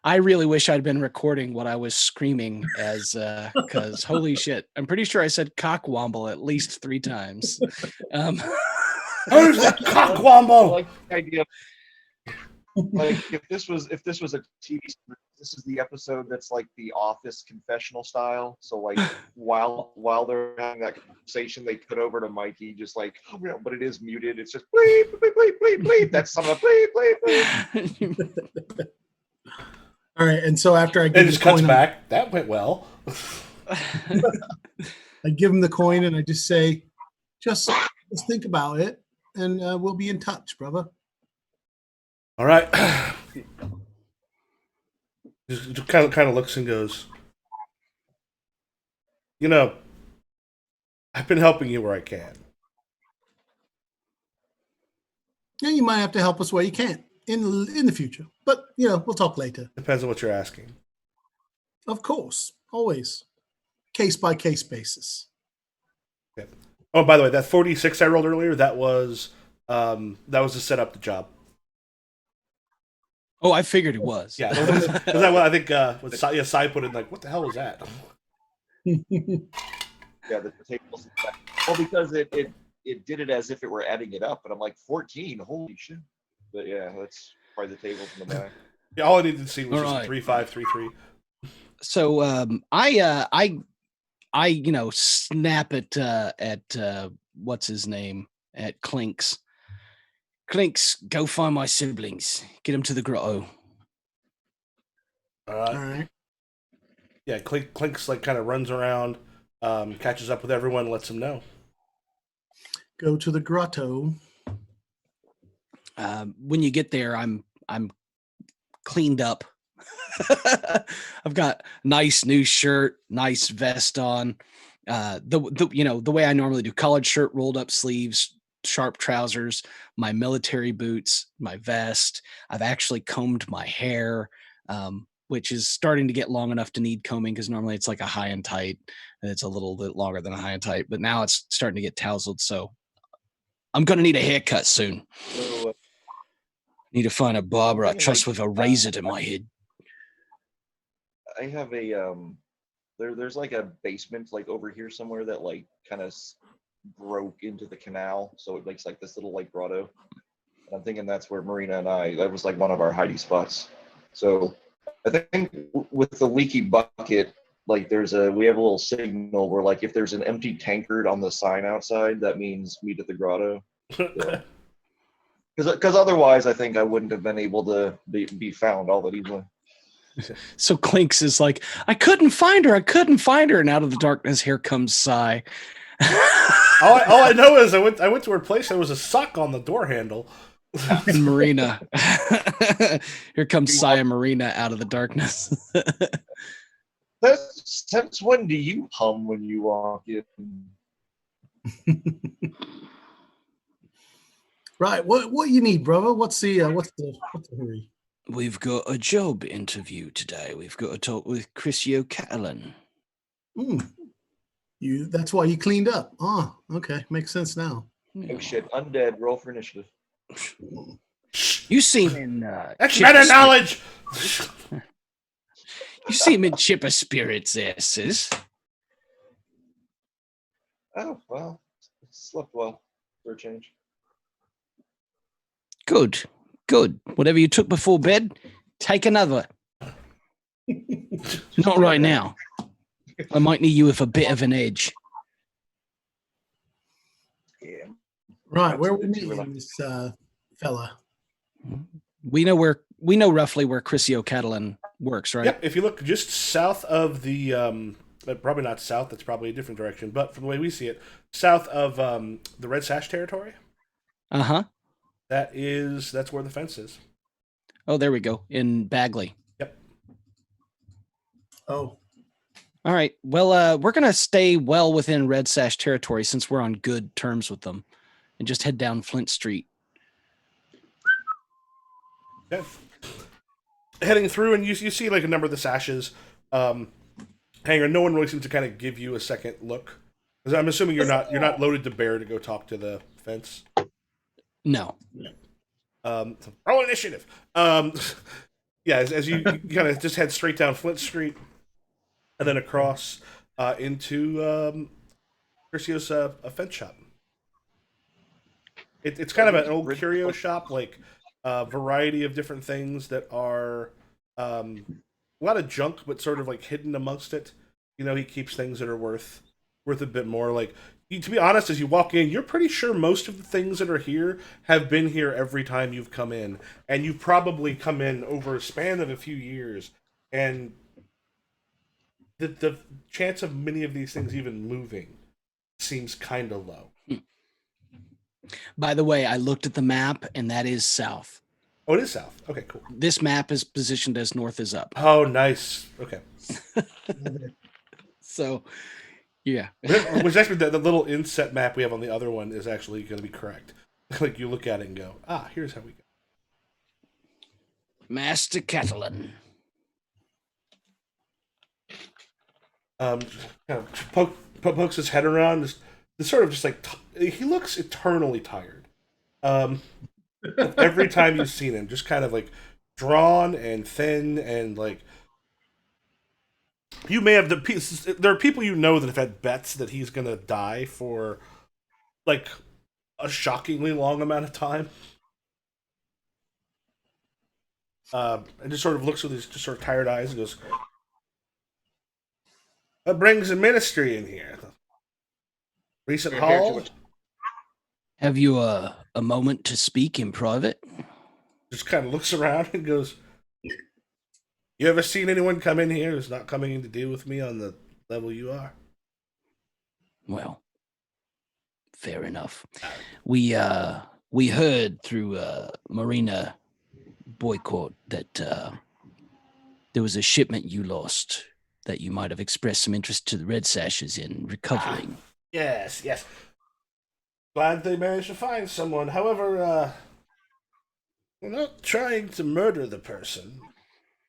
I really wish I'd been recording what I was screaming as, because holy shit, I'm pretty sure I said cockwomble at least 3 times. Who's that I cockwomble? like the idea. Like if this was a TV, this is the episode that's like the Office confessional style. So like while they're having that conversation, they cut over to Mikey, just like, oh, yeah, but it is muted. It's just bleep bleep bleep bleep bleep. That's some of the bleep bleep bleep. All right, and so after I It give just the cuts coin, back. That went well. I give him the coin and I just say, just think about it, and we'll be in touch, brother. All right. Just kind of looks and goes, you know, I've been helping you where I can. Yeah, you might have to help us where you can't in the future, but we'll talk later. Depends on what you're asking. Of course, always case by case basis. Okay. Oh, by the way, that 46 I rolled earlier, that was to set up the job. Oh, I figured it was. Yeah, is that what I think? Sai put in like, what the hell was that? Yeah, the tables. Well, because it did it as if it were adding it up, and I'm like 14. Holy shit! But yeah, that's probably the tables in the back. Yeah, all I needed to see was just Right. 3533. So I snap at what's his name, at Clinks. Clinks, go find my siblings. Get them to the grotto. All right. Yeah, Clinks like kind of runs around, catches up with everyone, lets them know. Go to the grotto. When you get there, I'm cleaned up. I've got nice new shirt, nice vest on. The way I normally do: collared shirt, rolled up sleeves, sharp trousers, my military boots, my vest. I've actually combed my hair, which is starting to get long enough to need combing, because normally it's like a high and tight, and it's a little bit longer than a high and tight, but now it's starting to get tousled. So I'm gonna need a haircut soon. So, Need to find a barber I trust with a razor to my head. I have a there's like a basement like over here somewhere that like kind of broke into the canal, so it makes like this little like grotto. And I'm thinking that's where Marina and that was like one of our hiding spots. So I think with the leaky bucket, like we have a little signal where like if there's an empty tankard on the sign outside, that means meet at the grotto. Because otherwise, I think I wouldn't have been able to be found all that easily. So Clinks is like, I couldn't find her, and out of the darkness, here comes Sai. all I know is I went to her place. There was a sock on the door handle. And Marina, here comes Sai and Marina out of the darkness. Since when do you hum when you walk in? Right. What you need, brother? What's the hurry? We've got a job interview today. We've got to talk with Chrisio Catalan. That's why you cleaned up. Oh, okay. Makes sense now. Oh shit, undead, roll for initiative. You see him in that's meta knowledge. You see him in Chipper Spirits there, sis. Oh well, slept well for a change. Good. Whatever you took before bed, take another. Not right now. I might need you with a bit of an edge. Yeah. Right. Where we meeting this fella? We know roughly where Chrisio Catalan works, right? Yep. If you look just south of the probably not south, that's probably a different direction, but from the way we see it, south of the Red Sash territory. Uh-huh. That's where the fence is. Oh, there we go. In Bagley. Yep. Oh. All right. Well, we're going to stay well within Red Sash territory since we're on good terms with them and just head down Flint Street. Okay. Heading through, and you see like a number of the sashes hangar. No one really seems to kind of give you a second look. Because I'm assuming you're not loaded to bear to go talk to the fence. No. Roll initiative. Yeah, as you kind of just head straight down Flint Street, and then across into Curcio's a fence shop. It's kind of an old curio shop, like a variety of different things that are a lot of junk, but sort of like hidden amongst it. You know, he keeps things that are worth a bit more. Like, to be honest, as you walk in, you're pretty sure most of the things that are here have been here every time you've come in, and you've probably come in over a span of a few years, and the chance of many of these things even moving seems kind of low. By the way, I looked at the map, and that is south. Oh, it is south. Okay, cool. This map is positioned as north is up. Oh, nice. Okay. So, yeah. Which actually, the little inset map we have on the other one is actually going to be correct. Like, you look at it and go, here's how we go. Master Catalan. Kind of pokes his head around. Just sort of just like he looks eternally tired. Every time you've seen him, just kind of like drawn and thin, and like you may have there are people you know that have had bets that he's gonna die for like a shockingly long amount of time. And just sort of looks with his just sort of tired eyes and goes, "What brings the ministry in here? Recent haul?" Have you a moment to speak in private? Just kind of looks around and goes, "You ever seen anyone come in here who's not coming in to deal with me on the level you are?" Well, fair enough. We heard through Marina Boycott that there was a shipment you lost that you might have expressed some interest to the Red Sashes in recovering. Yes. Glad they managed to find someone. However, we're not trying to murder the person.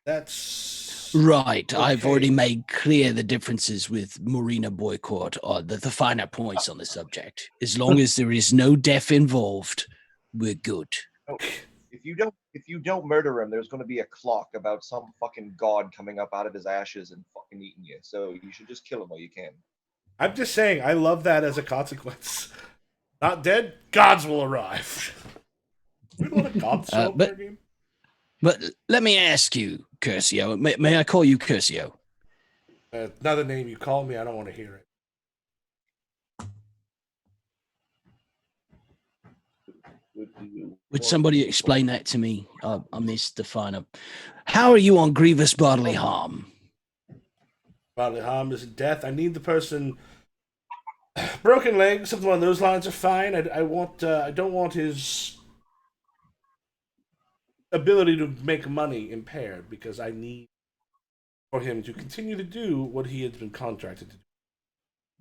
That's right. Okay. I've already made clear the differences with Marina Boycott, or the finer points on the subject. As long as there is no death involved, we're good. Oh, if you don't murder him, there's going to be a clock about some fucking god coming up out of his ashes and fucking eating you. So you should just kill him while you can. I'm just saying, I love that as a consequence. Not dead, gods will arrive. We don't want a god soul game. But let me ask you, Curcio. May I call you Curcio? Another name you call me, I don't want to hear it. Would somebody explain that to me? I missed the final. How are you on grievous bodily harm? Bodily harm is death. I need the person. Broken legs, something along those lines are fine. I don't want his ability to make money impaired, because I need for him to continue to do what he has been contracted to do.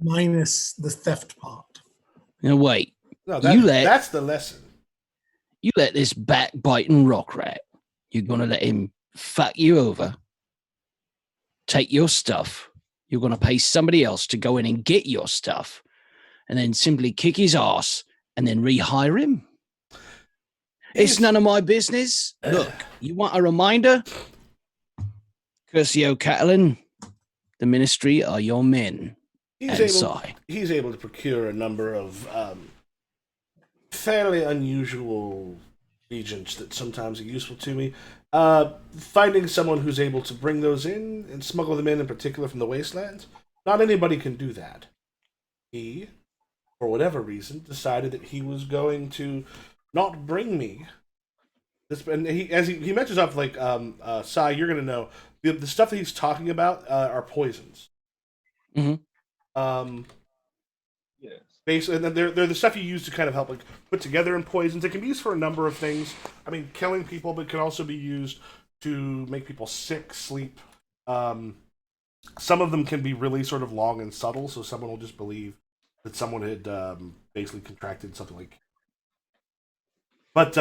Minus the theft part. Now wait. No, that's the lesson. You let this backbiting rock rat, you're going to let him fuck you over, take your stuff. You're going to pay somebody else to go in and get your stuff and then simply kick his ass and then rehire him. It's none of my business. Look, you want a reminder? Curcio Catalan, the ministry are your men. He's able to procure a number of fairly unusual agents that sometimes are useful to me. Finding someone who's able to bring those in and smuggle them in particular from the wastelands, not anybody can do that. He, for whatever reason, decided that he was going to not bring me this. And he mentions up like, Sai, you're going to know the stuff that he's talking about are poisons. Mm-hmm. Yes. Basically, and they're the stuff you use to kind of help like put together in poisons. It can be used for a number of things. I mean, killing people, but it can also be used to make people sick, sleep. Some of them can be really sort of long and subtle, so someone will just believe that someone had basically contracted something like. But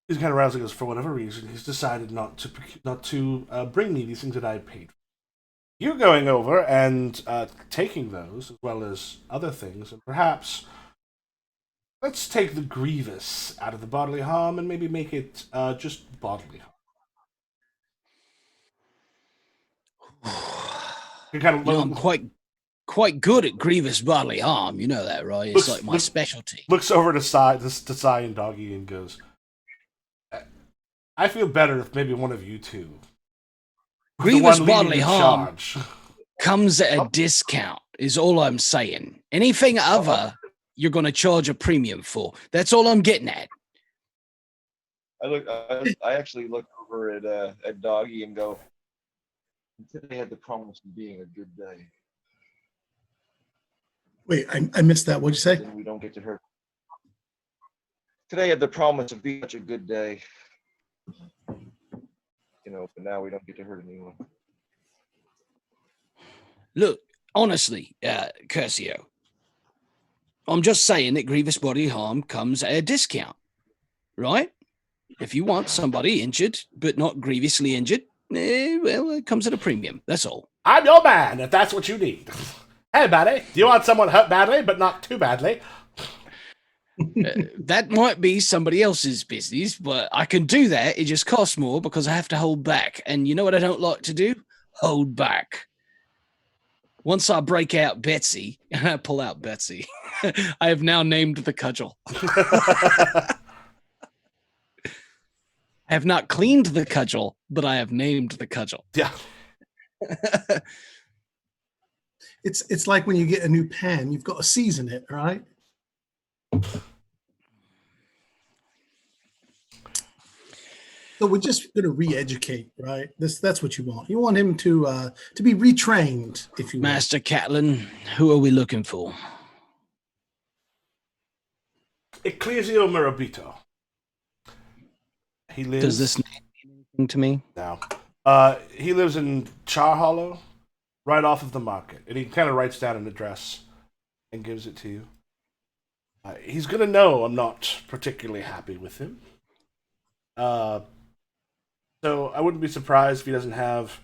he's kind of rousing us for whatever reason. He's decided not to bring me these things that I had paid for. You going over and taking those, as well as other things, and perhaps let's take the grievous out of the bodily harm and maybe make it just bodily harm. I'm quite good at grievous bodily harm. You know that, right? It's like my specialty. Looks over to Sai and Doggy and goes, I feel better if maybe one of you two. Grievous bodily harm comes at a discount, is all I'm saying. Anything other, you're going to charge a premium for. That's all I'm getting at. I actually look over at Doggy and go, today had the promise of being a good day. Wait, I missed that. What'd you say? Then we don't get to hurt. Today had the promise of being such a good day. But now we don't get to hurt anyone. Look, honestly, Curcio, I'm just saying that grievous bodily harm comes at a discount, right? If you want somebody injured, but not grievously injured, well, it comes at a premium. That's all. I'm your man, if that's what you need. Hey, buddy, do you want someone hurt badly, but not too badly? That might be somebody else's business, but I can do that. It just costs more because I have to hold back. And you know what I don't like to do? Hold back. Once I break out Betsy, and I pull out Betsy, I have now named the cudgel. I have not cleaned the cudgel, but I have named the cudgel. Yeah. It's like when you get a new pan, you've got to season it, right? So we're just going to re-educate, right? That's what you want. You want him to be retrained, if you will. Master Catalan, who are we looking for? Ecclesio Mirabito. He lives. Does this name mean anything to me? No. He lives in Char Hollow, right off of the market, and he kind of writes down an address and gives it to you. He's gonna know I'm not particularly happy with him. So I wouldn't be surprised if he doesn't have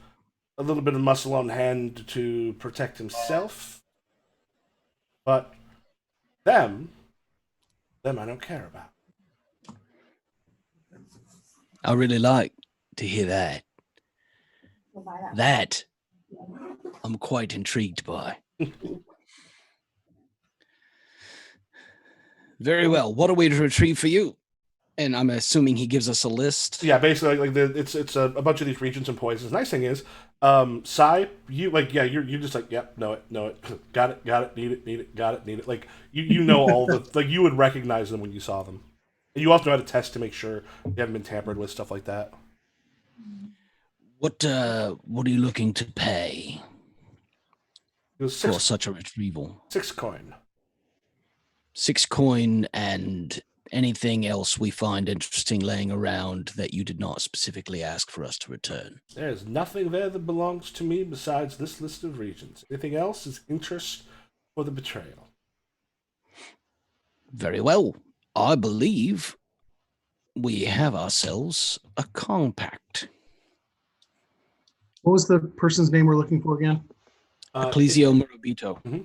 a little bit of muscle on hand to protect himself. But them I don't care about. I really like to hear that. That I'm quite intrigued by. Very well. What are we to retrieve for you? And I'm assuming he gives us a list. Yeah, basically, it's a bunch of these regions and poisons. Nice thing is, Sai, you're just like, yep, know it, got it, need it, got it, need it. Like you know all the like you would recognize them when you saw them. And you also know how to test to make sure they haven't been tampered with, stuff like that. What are you looking to pay It was for such a retrieval? 6 coin. 6 coin and anything else we find interesting laying around that you did not specifically ask for us to return. There is nothing there that belongs to me besides this list of regions. Anything else is interest for the betrayal. Very well. I believe we have ourselves a compact. What was the person's name we're looking for again? Ecclesio Morabito. Mm-hmm.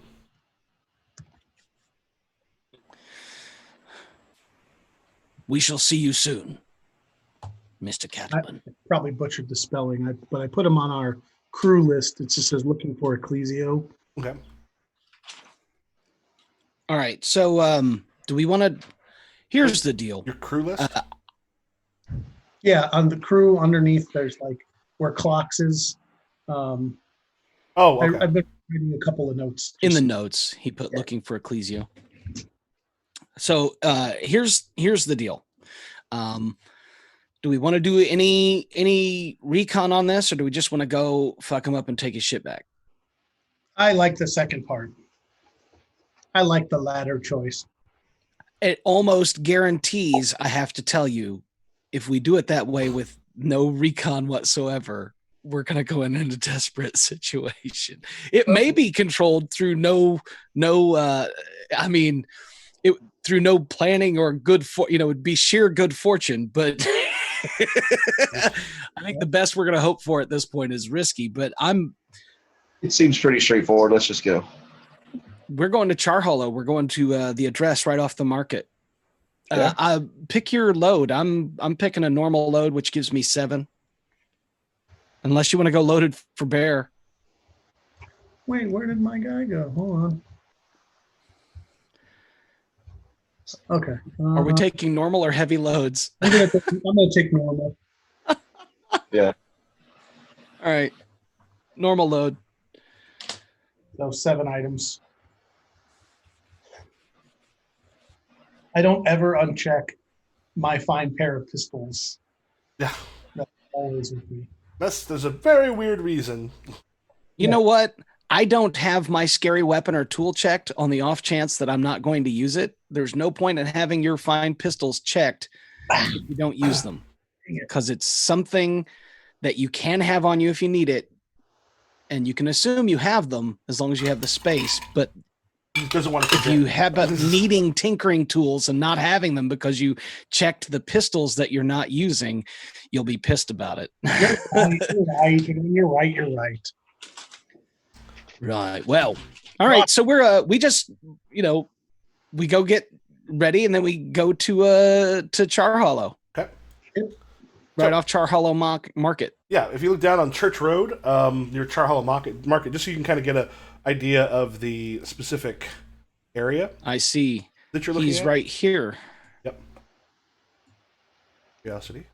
We shall see you soon, Mr. Cattleman. I probably butchered the spelling, but I put him on our crew list. It just says looking for Ecclesio. Okay. All right. So, do we want to? Here's the deal. Your crew list. Yeah, on the crew underneath, there's like where clocks is. Oh, okay. I've been reading a couple of notes. In the notes, he put looking for Ecclesio. So here's the deal. Do we want to do any recon on this, or do we just want to go fuck him up and take his shit back? I like the second part. I like the latter choice. It almost guarantees, I have to tell you, if we do it that way with no recon whatsoever, we're going to go in a desperate situation. It may be controlled through through no planning or it'd be sheer good fortune, but I think the best we're going to hope for at this point is risky, but It seems pretty straightforward. Let's just go. We're going to Char Hollow. We're going to the address right off the market. Yeah. Pick your load. I'm picking a normal load, which gives me 7. Unless you want to go loaded for bear. Wait, where did my guy go? Hold on. Okay. Are we taking normal or heavy loads? I'm gonna take normal. Yeah. All right. Normal load. So 7 items. I don't ever uncheck my fine pair of pistols. Yeah. That's always with me. There's a very weird reason. You know what? I don't have my scary weapon or tool checked on the off chance that I'm not going to use it. There's no point in having your fine pistols checked if you don't use them, because it's something that you can have on you if you need it, and you can assume you have them as long as you have the space. But He doesn't want to. if you have needing tinkering tools and not having them because you checked the pistols that you're not using, you'll be pissed about it. You're right. Right. Well, all right. So we just, we go get ready and then we go to Char Hollow. Okay. Right off Char Hollow Market. Yeah, if you look down on Church Road, near Char Hollow Market, just so you can kind of get an idea of the specific area. I see. That you're looking He's at. right here. Yep. Curiosity.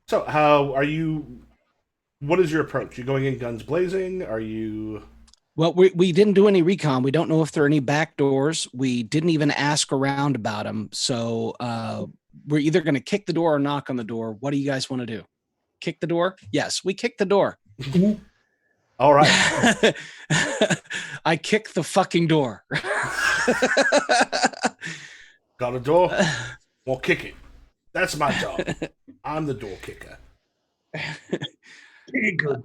So, how are you? What is your approach? You going in guns blazing? Are you? Well, we didn't do any recon. We don't know if there are any back doors. We didn't even ask around about them. So we're either going to kick the door or knock on the door. What do you guys want to do? Kick the door? Yes, we kick the door. All right. I kick the fucking door. Got a door? Well, kick it. That's my job. I'm the door kicker. Good.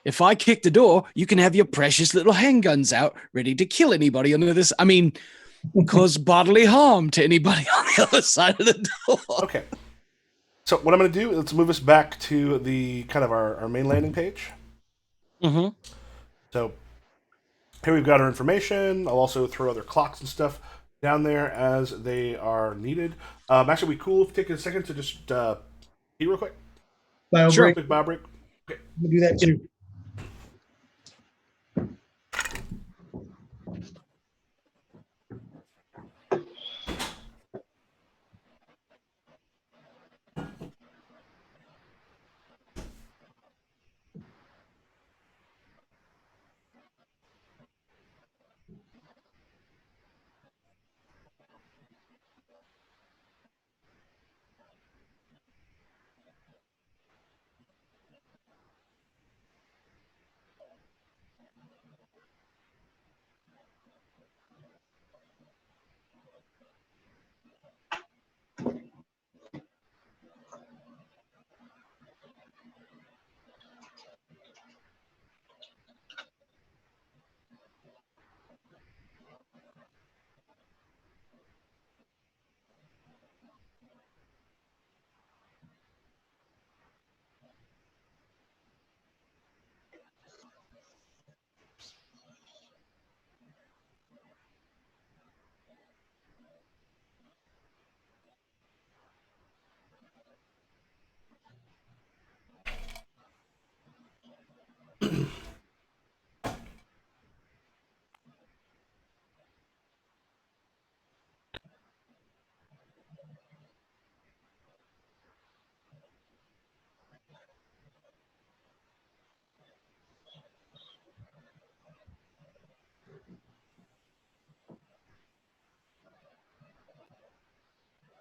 If I kick the door, you can have your precious little handguns out, ready to kill anybody under this. I mean, cause bodily harm to anybody on the other side of the door. Okay. So what I'm going to do, let's move us back to the kind of our main landing page. Mm-hmm. So here we've got our information. I'll also throw other clocks and stuff down there as they are needed. Actually, it'd be cool if you take a second to just eat real quick. Bio Sure. break. Quick bio break. Okay. We'll do that too.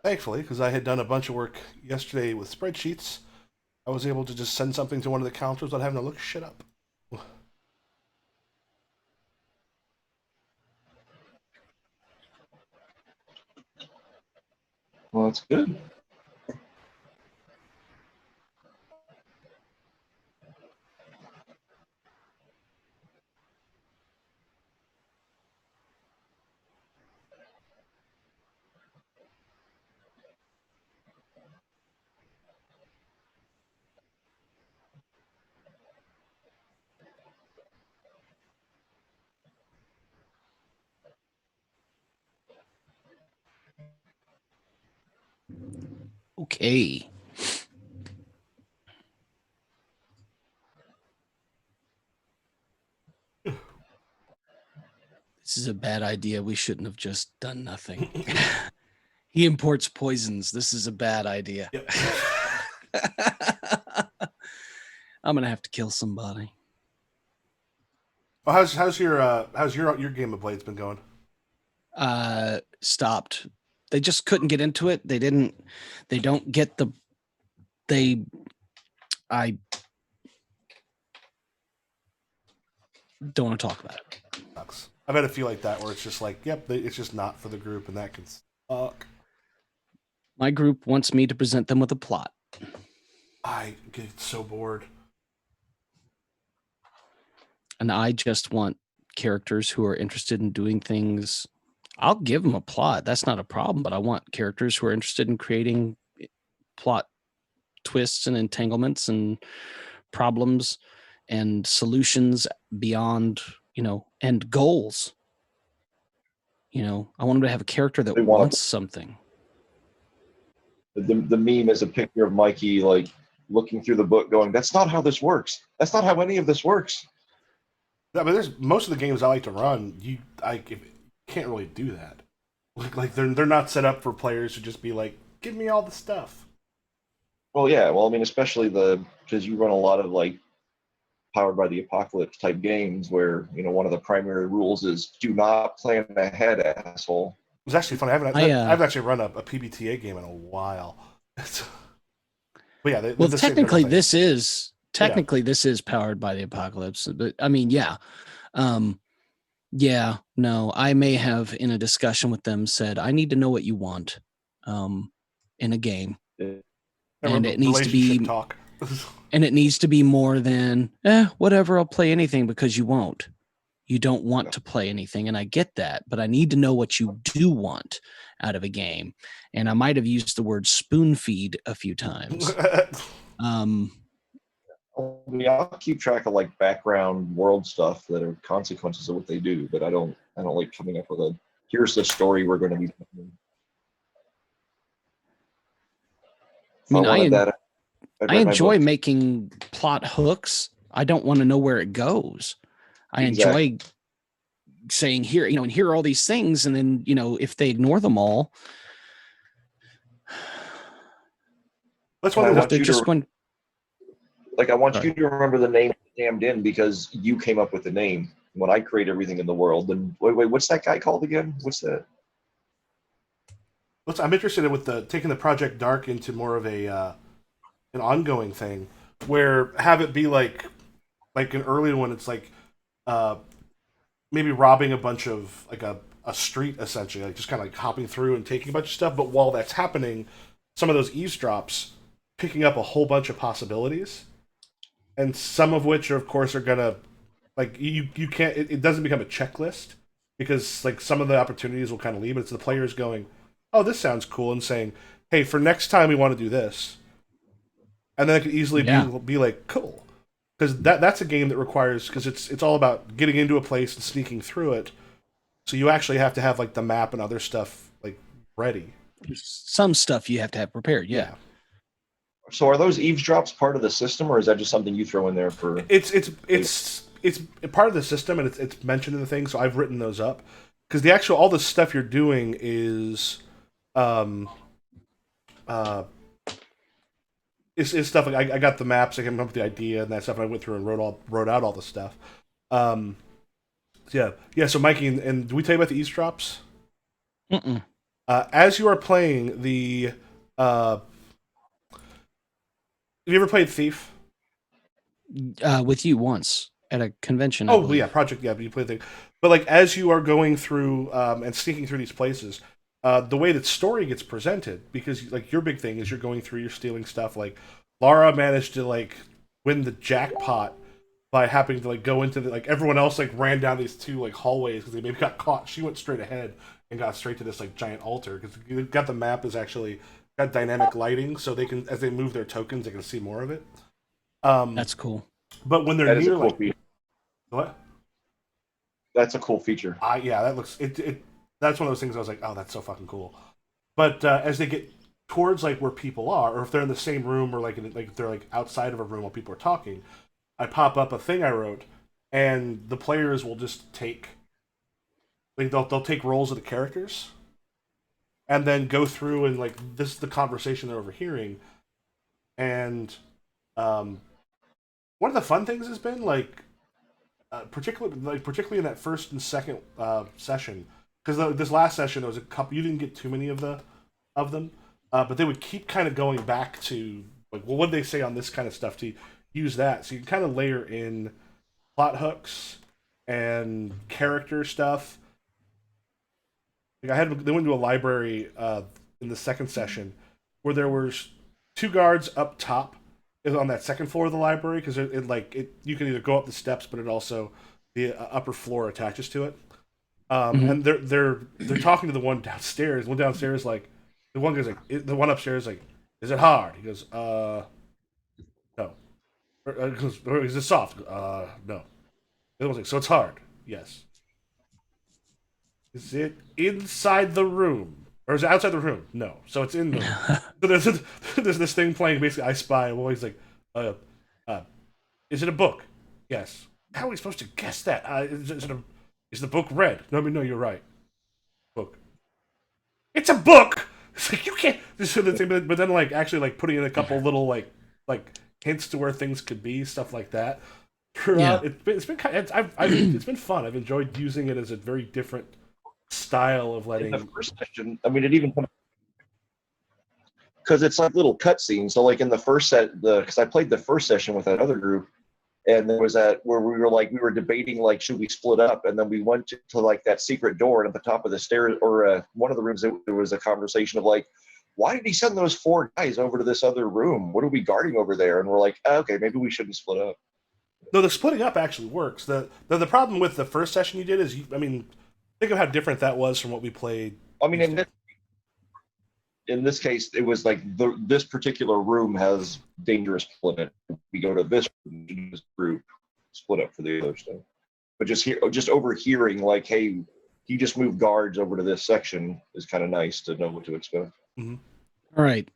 Thankfully, because I had done a bunch of work yesterday with spreadsheets, I was able to just send something to one of the counters without having to look shit up. Well, that's good. Okay. This is a bad idea. We shouldn't have just done nothing. He imports poisons. This is a bad idea. Yep. I'm gonna have to kill somebody. Well, how's your game of Blades been going? Stopped. They just couldn't get into it. They don't get the I don't want to talk about it. Sucks. I've had a feel like that where it's just like, yep, it's just not for the group, and that can suck. My group wants me to present them with a plot. I get so bored. And I just want characters who are interested in doing things. I'll give them a plot. That's not a problem, but I want characters who are interested in creating plot twists and entanglements and problems and solutions beyond, and goals. I want them to have a character that wants something. The meme is a picture of Mikey like looking through the book going, that's not how this works. That's not how any of this works. Yeah, but there's most of the games I like to run, you can't really do that. Like they're not set up for players to just be like, give me all the stuff. Well, yeah. Well, I mean, especially because you run a lot of like powered by the apocalypse type games where, one of the primary rules is do not plan ahead, asshole. It was actually funny. I haven't actually run a PBTA game in a while. But yeah. Technically this is powered by the apocalypse, but I mean, yeah. No, I may have in a discussion with them said, I need to know what you want in a game. And it needs to be talk. And it needs to be more than, whatever, I'll play anything, because you won't. You don't want to play anything, and I get that, but I need to know what you do want out of a game. And I might have used the word spoon feed a few times. I'll keep track of like background world stuff that are consequences of what they do, but I don't like coming up with here's the story we're going to be telling. I enjoy making plot hooks. I don't want to know where it goes. I enjoy saying here, and here are all these things, and then if they ignore them all, that's why I want you to. Like, I want you to remember the name Damned In because you came up with the name. When I create everything in the world, then wait, what's that guy called again? What's that? I'm interested in taking the Project Dark into more of an ongoing thing, where have it be like an early one. It's like maybe robbing a bunch of like a street, essentially, like just kind of like hopping through and taking a bunch of stuff. But while that's happening, some of those eavesdrops picking up a whole bunch of possibilities, and some of which, of course, are gonna like you can't. It doesn't become a checklist because like some of the opportunities will kind of leave. It's the players going, "Oh, this sounds cool," and saying, "Hey, for next time we want to do this," and then it could easily be like, "Cool." Because that's a game that requires, because it's all about getting into a place and sneaking through it, so you actually have to have like the map and other stuff like ready. Some stuff you have to have prepared. Yeah. So are those eavesdrops part of the system, or is that just something you throw in there for? It's part of the system, and it's mentioned in the thing. So I've written those up because all the stuff you're doing is It's stuff like I got the maps, I came up with the idea and that stuff, and I went through and wrote out all the stuff. So Mikey, and did we tell you about the eavesdrops? Mm-mm. As you are playing the, have you ever played Thief? With you once at a convention. Oh, yeah, Project. Yeah, you play the. But like as you are going through and sneaking through these places, the way that story gets presented, because like your big thing is you're going through, you're stealing stuff. Like Lara managed to like win the jackpot by happening to like go into the, like everyone else like ran down these two like hallways because they maybe got caught. She went straight ahead and got straight to this like giant altar because you got the map is actually got dynamic lighting, so they can as they move their tokens, they can see more of it. That's cool. But when they're That is near a cool like feature. what? That's a cool feature. Yeah, that looks it. That's one of those things I was like, oh, that's so fucking cool. But as they get towards like where people are, or if they're in the same room, or like if they're like outside of a room while people are talking, I pop up a thing I wrote, and the players will just take like they'll take roles of the characters, and then go through and like this is the conversation they're overhearing, and one of the fun things has been like particularly in that first and second session, because this last session there was a couple. You didn't get too many of them, but they would keep kind of going back to like, well, what did they say on this kind of stuff to use that, so you can kind of layer in plot hooks and character stuff. Like they went to a library in the second session where there was two guards up top on that second floor of the library because you can either go up the steps, but it also the upper floor attaches to it. And they're talking to the one downstairs. One downstairs like the one guy's like the one upstairs like, is it hard? He goes, no. Or is it soft? No. The other one's like, so it's hard. Yes. Is it inside the room? Or is it outside the room? No. So it's in the room. So there's this thing playing, basically, I Spy, and always like, is it a book? Yes. How are we supposed to guess that? Is the book red? No, you're right. Book. It's a book! It's like, you can't... But then, like, actually, like, putting in a couple little, like hints to where things could be, stuff like that. Yeah. It's been fun. I've enjoyed using it as a very different style of letting. In the first session, I mean, it even because it's like little cutscenes. So, like in the first because I played the first session with that other group, and there was that where we were debating like, should we split up? And then we went to like that secret door, and at the top of the stairs or one of the rooms, there was a conversation of like, why did he send those 4 guys over to this other room? What are we guarding over there? And we're like, okay, maybe we shouldn't split up. No, the splitting up actually works. The problem with the first session you did is, think of how different that was from what we played. I mean, in this case, it was like this particular room has dangerous people in it. We go to this group, split up for the other stuff. But just overhearing like, hey, he just moved guards over to this section is kind of nice to know what to expect. Mm-hmm. All right.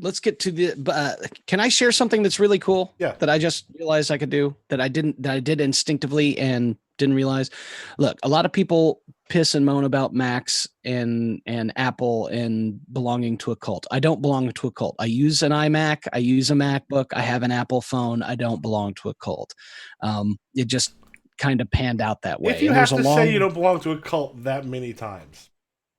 Let's get to the. Can I share something that's really cool? Yeah. That I just realized I could do that I did instinctively and didn't realize. Look, a lot of people piss and moan about Macs and Apple and belonging to a cult. I don't belong to a cult. I use an iMac. I use a MacBook. I have an Apple phone. I don't belong to a cult. It just kind of panned out that way. If you have to say you don't belong to a cult that many times.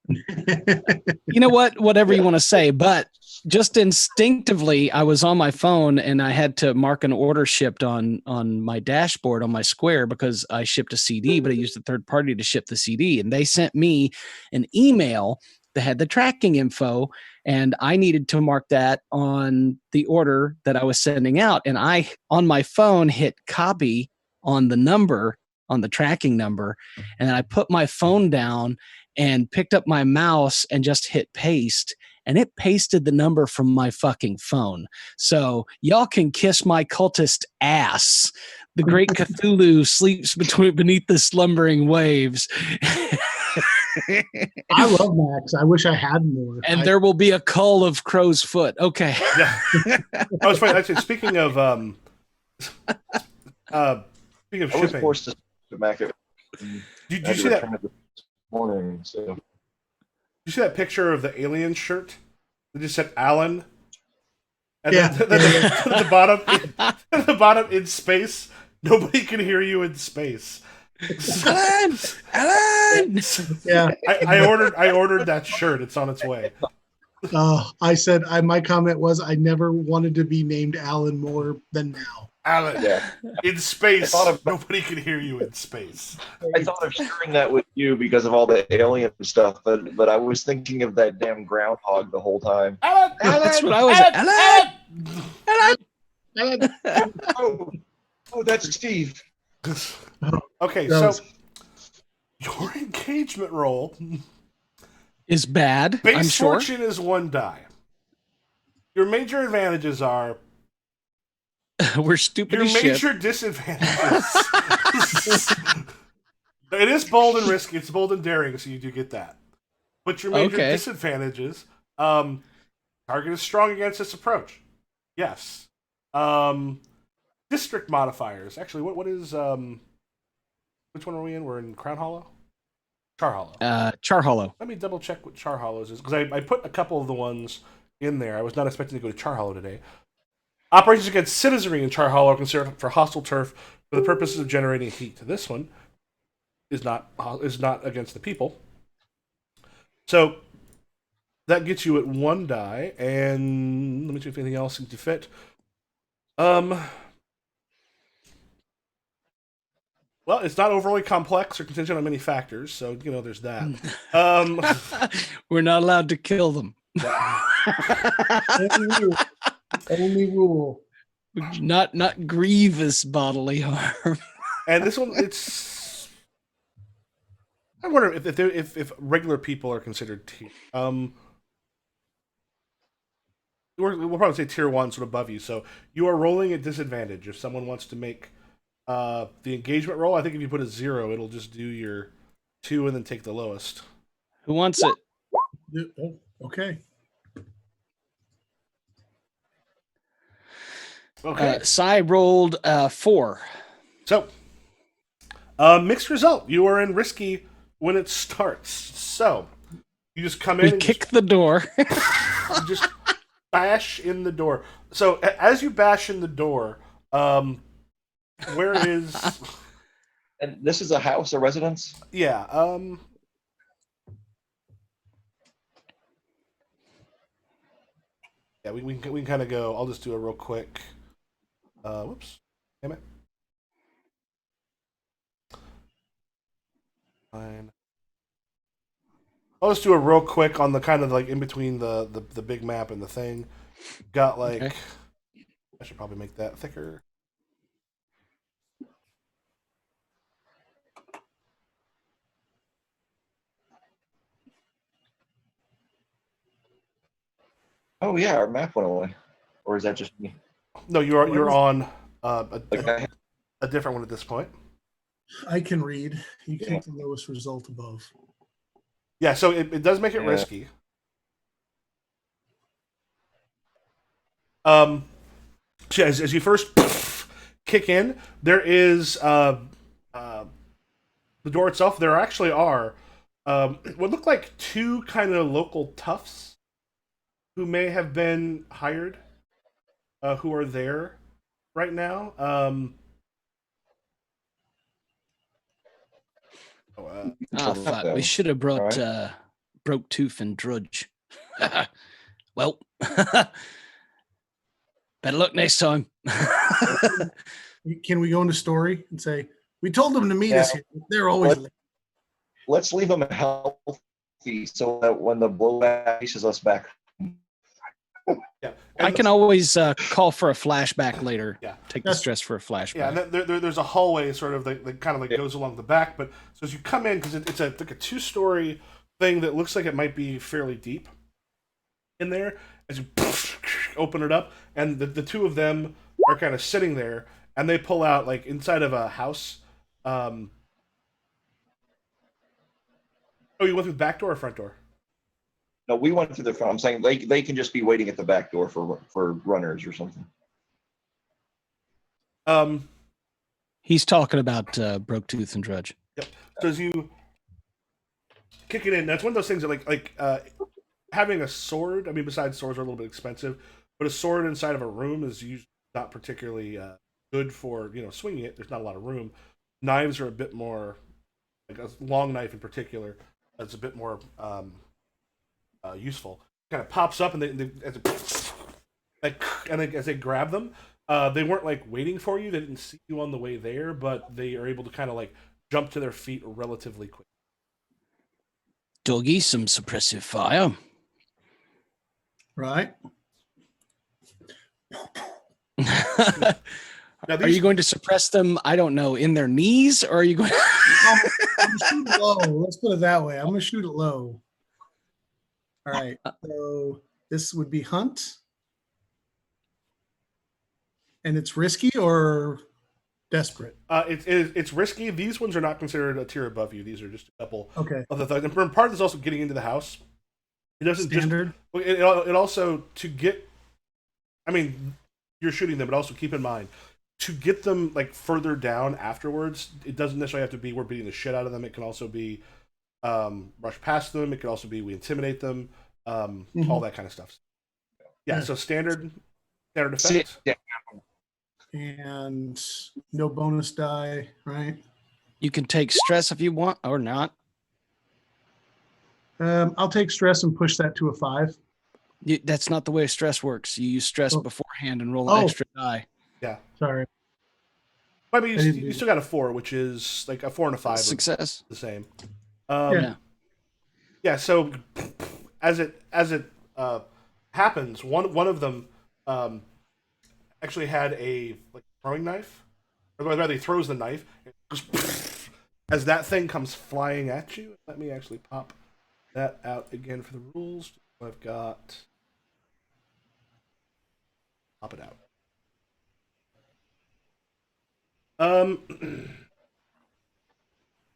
You know what? Whatever you want to say, but just instinctively, I was on my phone and I had to mark an order shipped on my dashboard on my Square because I shipped a CD, but I used a third party to ship the CD, and they sent me an email that had the tracking info, and I needed to mark that on the order that I was sending out, and I on my phone hit copy on the number, on the tracking number, and then I put my phone down and picked up my mouse and just hit paste, and it pasted the number from my fucking phone. So y'all can kiss my cultist ass. The great Cthulhu sleeps beneath the slumbering waves. I love Macs. I wish I had more. And there will be a cull of crow's foot. Okay. Yeah. I was funny. Actually, speaking of shipping. I was forced to Mac it. Did you see that? Morning, so. Did you see that picture of the alien shirt? They just said Alan, and then at the bottom in space, nobody can hear you in space. Alan! Alan! Yeah. I ordered that shirt. It's on its way. I said my comment was I never wanted to be named Alan more than now. Alan, Yeah. in space, about- nobody can hear you in space. I thought of sharing that with you because of all the alien stuff, but I was thinking of that damn groundhog the whole time. Alan! That's what I was. Alan! Oh, that's Steve. Okay, so your engagement roll Is bad, base I'm sure. fortune is 1 die. Your major advantages are We're stupid your as major shit. disadvantages. It is bold and risky. It's bold and daring, so you do get that. But your major disadvantages, target is strong against this approach. Yes. District modifiers. Actually, what is which one are we in? We're in Crown Hollow? Char Hollow. Char Hollow. Let me double check what Char Hollows is, because I put a couple of the ones in there. I was not expecting to go to Char Hollow today. Operations against citizenry in Char Hollow are considered for hostile turf for the purposes of generating heat. This one is not against the people. So that gets you at 1 die, and let me see if anything else seems to fit. Well, it's not overly complex or contingent on many factors, so there's that. We're not allowed to kill them. Only rule. Not grievous bodily harm. And this one, it's. I wonder if regular people are considered tier. We'll probably say tier 1, sort of above you. So you are rolling at disadvantage if someone wants to make the engagement roll. I think if you put a 0, it'll just do your 2 and then take the lowest. Who wants it? Oh, okay. Okay. Sai rolled 4. So, mixed result. You are in risky when it starts. So, you just come in We and kick the door. you just bash in the door. So, as you bash in the door, where is... And this is a house, a residence? Yeah, yeah, we can kind of go. I'll just do a real quick... whoops. Damn it. Fine. I'll just do a real quick on the kind of like in between the big map and the thing. Got like... Okay. I should probably make that thicker. Oh yeah, our map went away. Or is that just me? No, you're on a Like different one at this point. I can read. You take the lowest result above. Yeah, so it does make it risky. So as you first kick in, there is the door itself. There actually are what look like 2 kind of local toughs who may have been hired, who are there right now. Fuck. We should have brought Broke Tooth and Drudge. Well, better luck next time. Can we go into story and say, we told them to meet us here. They're always late. Let's leave them healthy so that when the blowback chases us back. Yeah, I can always call for a flashback later. Yeah, take the stress for a flashback. Yeah, and there's a hallway sort of that kind of like goes along the back. But so as you come in, because it's like a 2-story thing that looks like it might be fairly deep in there. As you open it up, and the 2 of them are kind of sitting there, and they pull out like inside of a house. Oh, you went through the back door or front door? No, we went through the front. I'm saying they can just be waiting at the back door for runners or something. He's talking about Broke Tooth and Drudge. Yep. So as you kick it in, that's one of those things that like having a sword. I mean, besides swords are a little bit expensive, but a sword inside of a room is usually not particularly good for swinging it. There's not a lot of room. knives are a bit more, like a long knife in particular, that's a bit more useful. Kind of pops up and they as it, like and then as they grab them, they weren't like waiting for you. They didn't see you on the way there, but they are able to kind of like jump to their feet relatively quick. Doggy, some suppressive fire. Right. Now Are you going to suppress them? I don't know, in their knees, or are you going? I'm gonna shoot it low. Let's put it that way. I'm gonna shoot it low. All right. So this would be hunt, and it's risky or desperate. It's risky. These ones are not considered a tier above you. These are just a couple Okay. of the thugs. And part of this is also getting into the house. It doesn't Standard. just it also to get. I mean, you're shooting them, but also keep in mind to get them like further down afterwards. It doesn't necessarily have to be we're beating the shit out of them. It can also be rush past them. It could also be we intimidate them. All that kind of stuff. Yeah. So standard effect. Yeah. And no bonus die, right? You can take stress if you want, or not. I'll take stress and push that to a 5. That's not the way stress works. You use stress Oh. beforehand and roll an extra die. Yeah. Sorry. I mean, you still got a 4, which is like a 4 and a 5. Success. The same. Yeah. Yeah. So as it happens, one of them actually had a like throwing knife, or rather, he throws the knife. As that thing comes flying at you, let me actually pop that out again for the rules. I've got pop it out.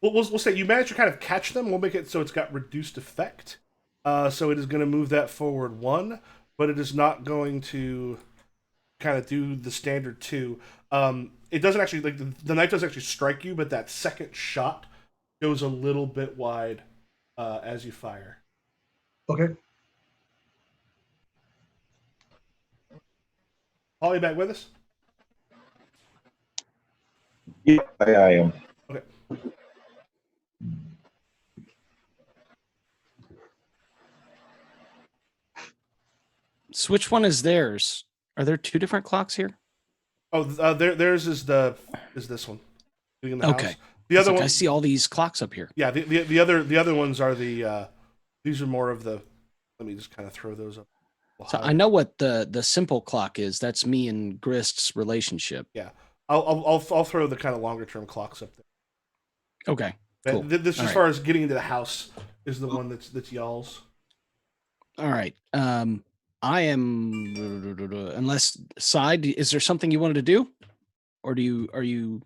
We'll say you manage to kind of catch them. We'll make it so it's got reduced effect. So it is going to move that forward 1, but it is not going to kind of do the standard 2. It doesn't actually like the knife doesn't actually strike you, but that second shot goes a little bit wide as you fire. Okay. Paul, you back with us? Yeah, I am. Okay. So which one is theirs? Are there 2 different clocks here? Oh, theirs is this one. In the Okay. house. The other one, I see all these clocks up here. yeah. The other ones are the. These are more of the. Let me just kind of throw those up. So I know what the simple clock is. That's me and Grist's relationship. Yeah, I'll throw the kind of longer term clocks up there. Okay. Cool. This, as far as getting into the house, is the one that's y'all's. All right. I am unless side. Is there something you wanted to do, or are you?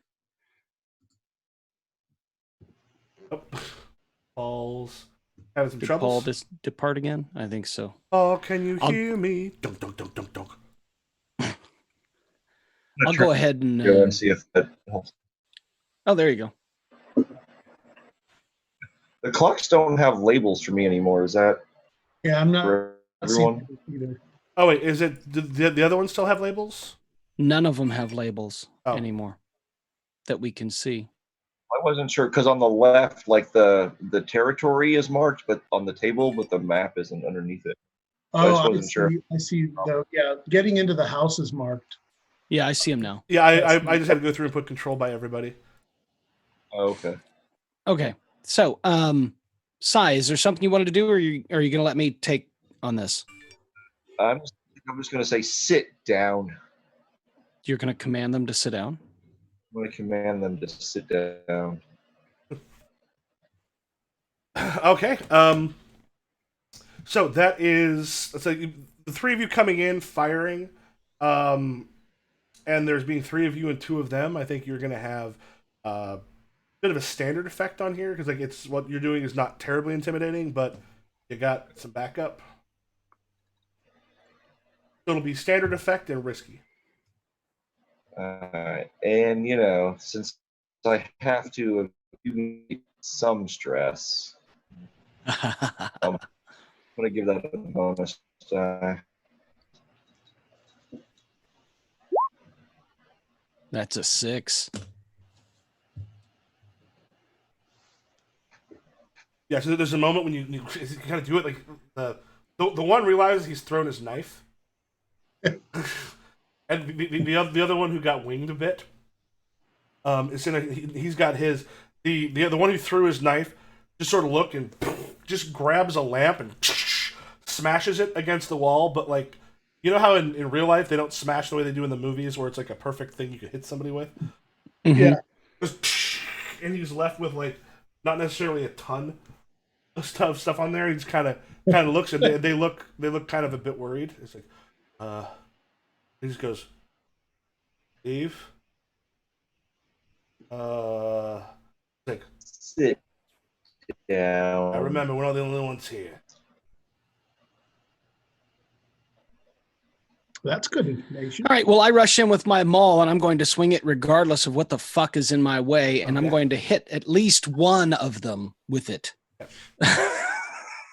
Oh. Paul's having some Did trouble. Paul depart again? I think so. Oh, can you hear me? Dunk, dunk, dunk, dunk, dunk. I'll go ahead and Go and see if that helps. Oh, there you go. The clocks don't have labels for me anymore. Is that? Yeah, I'm not. For everyone? Either. Oh wait, is it the other ones still have labels? None of them have labels anymore that we can see. I wasn't sure because on the left, like the territory is marked, but on the table, but the map isn't underneath it. So I just wasn't sure. I see. Getting into the house is marked. Yeah, I see them now. Yeah, I just had to go through and put control by everybody. Oh, okay. Okay. So, Sai, is there something you wanted to do, or are you going to let me take on this? I'm just going to say sit down. You're going to command them to sit down? I'm going to command them to sit down. Okay. So that is so the 3 of you coming in, firing, and there's being 3 of you and 2 of them. I think you're going to have a bit of a standard effect on here because like it's what you're doing is not terribly intimidating, but you got some backup. So it'll be standard effect and risky. And since I have to accumulate some stress, I'm going to give that a bonus. That's a 6. Yeah, so there's a moment when you kind of do it like the one realizes he's thrown his knife, and the other one who got winged a bit, is in he's got his the one who threw his knife just sort of look and just grabs a lamp and smashes it against the wall, but like you know how in real life they don't smash the way they do in the movies where it's like a perfect thing you could hit somebody with. Mm-hmm. Yeah. And he's left with like not necessarily a ton of stuff on there. He's kind of looks and they look kind of a bit worried. It's like, he just goes, Steve, like, Sit down. I remember we're not the only ones here. That's good information. All right. Well, I rush in with my maul and I'm going to swing it regardless of what the fuck is in my way. And I'm going to hit at least one of them with it.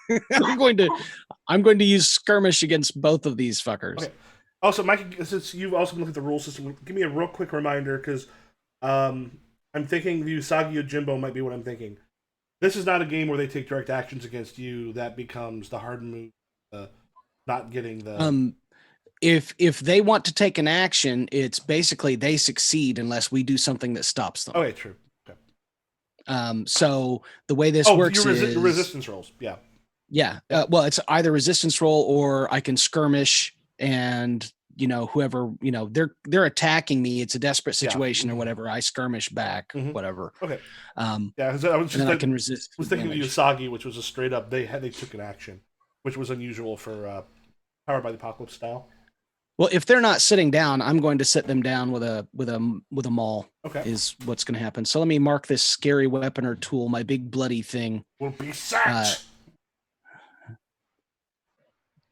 I'm going to use skirmish against both of these fuckers. Okay. Also, Mike, since you've also been looking at the rule system, give me a real quick reminder because I'm thinking the Usagi Yojimbo might be what I'm thinking. This is not a game where they take direct actions against you. That becomes the hard move, not getting the... If they want to take an action, it's basically they succeed unless we do something that stops them. Okay, true. Okay. So the way this works is resistance rolls. Yeah. Yeah. Well, it's either resistance roll or I can skirmish and whoever, they're attacking me. It's a desperate situation or whatever. I skirmish back, whatever. Okay. Yeah. I was just I can resist. I was thinking of Usagi, which was a straight up, they took an action, which was unusual for Powered by the Apocalypse style. Well, if they're not sitting down, I'm going to sit them down with a maul. Okay. Is what's going to happen. So let me mark this scary weapon or tool, my big bloody thing. Will be sacked.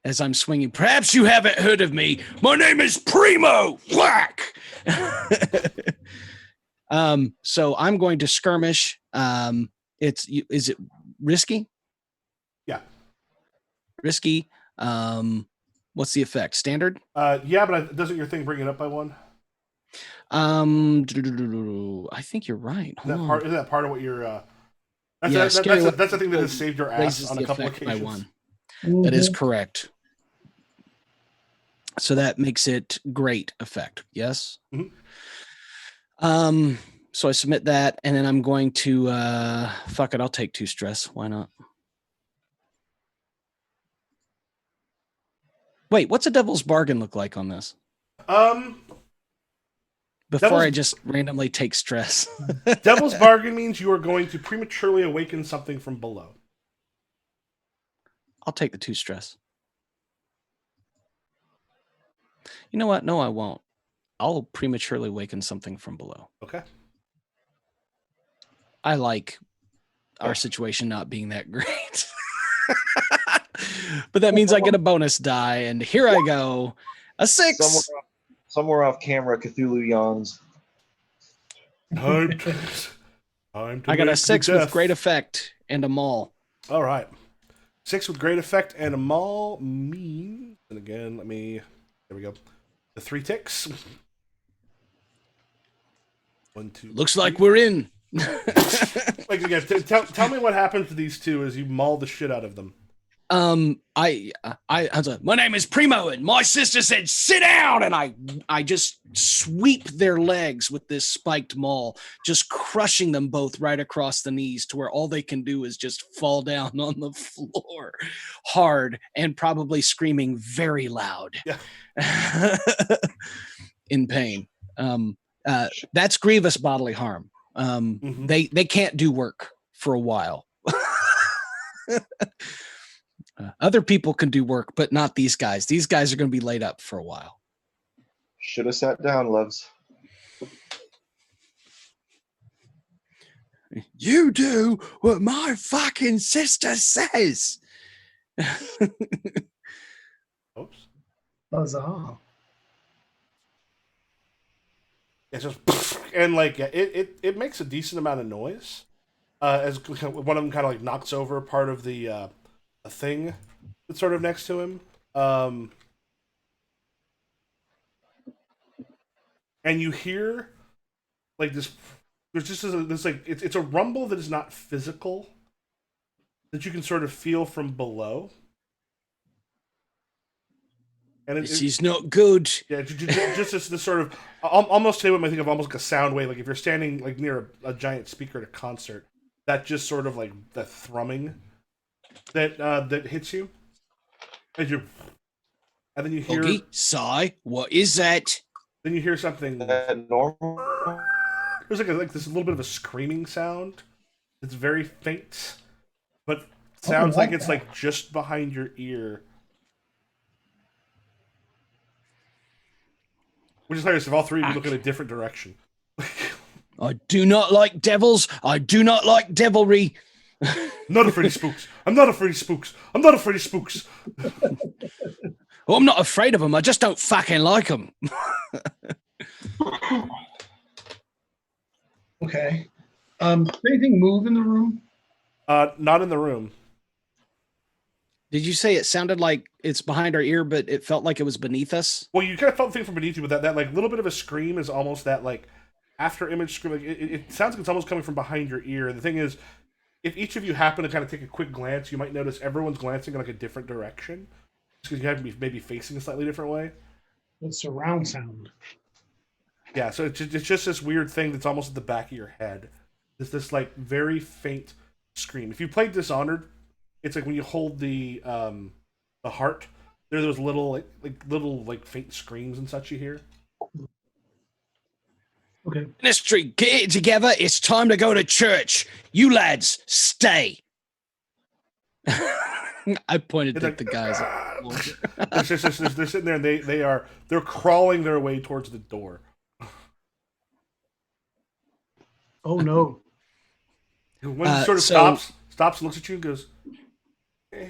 As I'm swinging, perhaps you haven't heard of me. My name is Primo. Whack. So I'm going to skirmish. Is it risky? Yeah. Risky. What's the effect? Standard? Yeah, but doesn't your thing bring it up by one? I think you're right. Isn't that part of what you're? That's the thing that has saved your ass on a couple occasions. By one. That is correct. So that makes it great effect. Yes. Mm-hmm. So I submit that, and then I'm going to fuck it. I'll take 2 stress. Why not? Wait, what's a devil's bargain look like on this? Before I just randomly take stress. Devil's bargain means you are going to prematurely awaken something from below. I'll take the 2 stress. You know what? No, I won't. I'll prematurely awaken something from below. Okay. I like our situation not being that great. But that means I get a bonus die, and here I go. A 6. Somewhere off camera, Cthulhu yawns. I got a 6 with great effect and a maul. All right. 6 with great effect and a maul means, and again, there we go. The 3 ticks. 1, 2. Looks like we're in. Like again, tell me what happens to these two as you maul the shit out of them. I was like, my name is Primo, and my sister said, sit down. And I just sweep their legs with this spiked maul, just crushing them both right across the knees to where all they can do is just fall down on the floor hard and probably screaming very loud. Yeah. In pain. That's grievous bodily harm. They can't do work for a while. Other people can do work, but not these guys. These guys are going to be laid up for a while. Should have sat down, loves. You do what my fucking sister says. Oops. Huzzah. It's just and like it makes a decent amount of noise. As one of them kind of like knocks over part of the a thing that's sort of next to him. And you hear like this. There's just this like it's a rumble that is not physical, that you can sort of feel from below. And this is not good. Yeah, just this sort of almost say what I think of almost like a sound wave. Like if you're standing like near a giant speaker at a concert, that just sort of like the thrumming that hits you as you, and then you hear Oggy, sigh. What is that? Then you hear something. Normal. There's like this little bit of a screaming sound. It's very faint, but sounds like it's like just behind your ear. Which is hilarious if all three of you look in a different direction. I do not like devils. I do not like devilry. Not afraid of spooks. I'm not afraid of spooks. I'm not afraid of spooks. Well, I'm not afraid of them. I just don't fucking like them. Okay. Does anything move in the room? Not in the room. Did you say it sounded like it's behind our ear, but it felt like it was beneath us? Well, you kind of felt the thing from beneath you, but that like little bit of a scream is almost that like after image scream. Like it sounds like it's almost coming from behind your ear. And the thing is, if each of you happen to kind of take a quick glance, you might notice everyone's glancing in like a different direction, just because you have to be maybe facing a slightly different way. It's surround sound. Yeah, so it's just this weird thing that's almost at the back of your head. It's this like very faint scream. If you played Dishonored, it's like when you hold the heart, there are those little like faint screams and such you hear. Okay. Ministry, get it together. It's time to go to church. You lads, stay. I pointed at the guys. They're sitting there and they're crawling their way towards the door. Oh no. When he sort of stops and looks at you and goes, eh.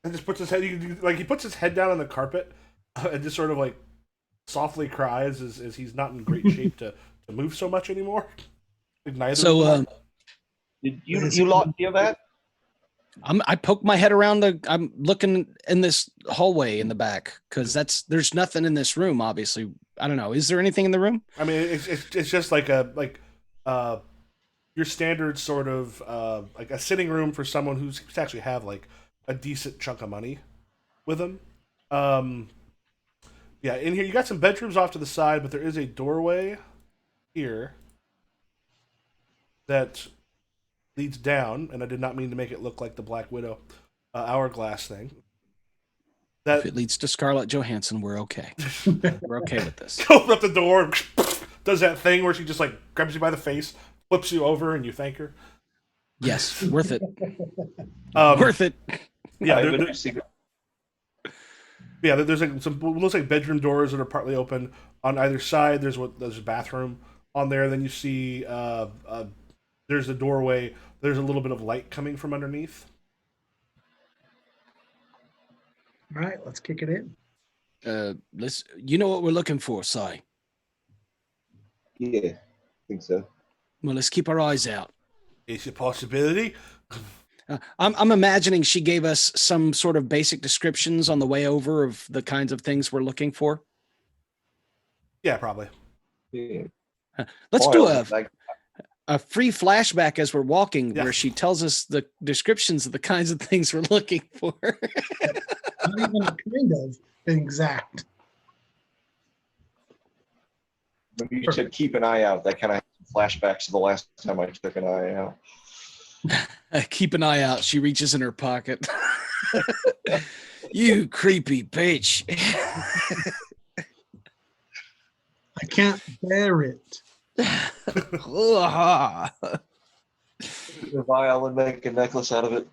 And just puts his head, he puts his head down on the carpet and just sort of like softly cries as he's not in great shape to move so much anymore. Did you hear that? I poked my head around I'm looking in this hallway in the back because there's nothing in this room. Obviously, I don't know. Is there anything in the room? I mean, it's just like your standard sort of like a sitting room for someone who's to actually have like a decent chunk of money with them. Yeah, in here you got some bedrooms off to the side, but there is a doorway here that leads down, and I did not mean to make it look like the Black Widow hourglass thing. If it leads to Scarlett Johansson, we're okay. We're okay with this. Open up the door, does that thing where she just like grabs you by the face, flips you over, and you thank her. Yes, worth it. Worth it. Yeah, there's like some looks like bedroom doors that are partly open on either side. There's a bathroom on there. Then you see there's a doorway. There's a little bit of light coming from underneath. All right, let's kick it in. You know what we're looking for, Si? Yeah, I think so. Well, let's keep our eyes out. It's a possibility. I'm imagining she gave us some sort of basic descriptions on the way over of the kinds of things we're looking for. Yeah, probably. Yeah. Let's do a free flashback as we're walking where she tells us the descriptions of the kinds of things we're looking for. Not even kind of exact. When you said keep an eye out, that kind of flashbacks to the last time I took an eye out. Keep an eye out. She reaches in her pocket. You creepy bitch. I can't bear it. The vial and make a necklace out of it.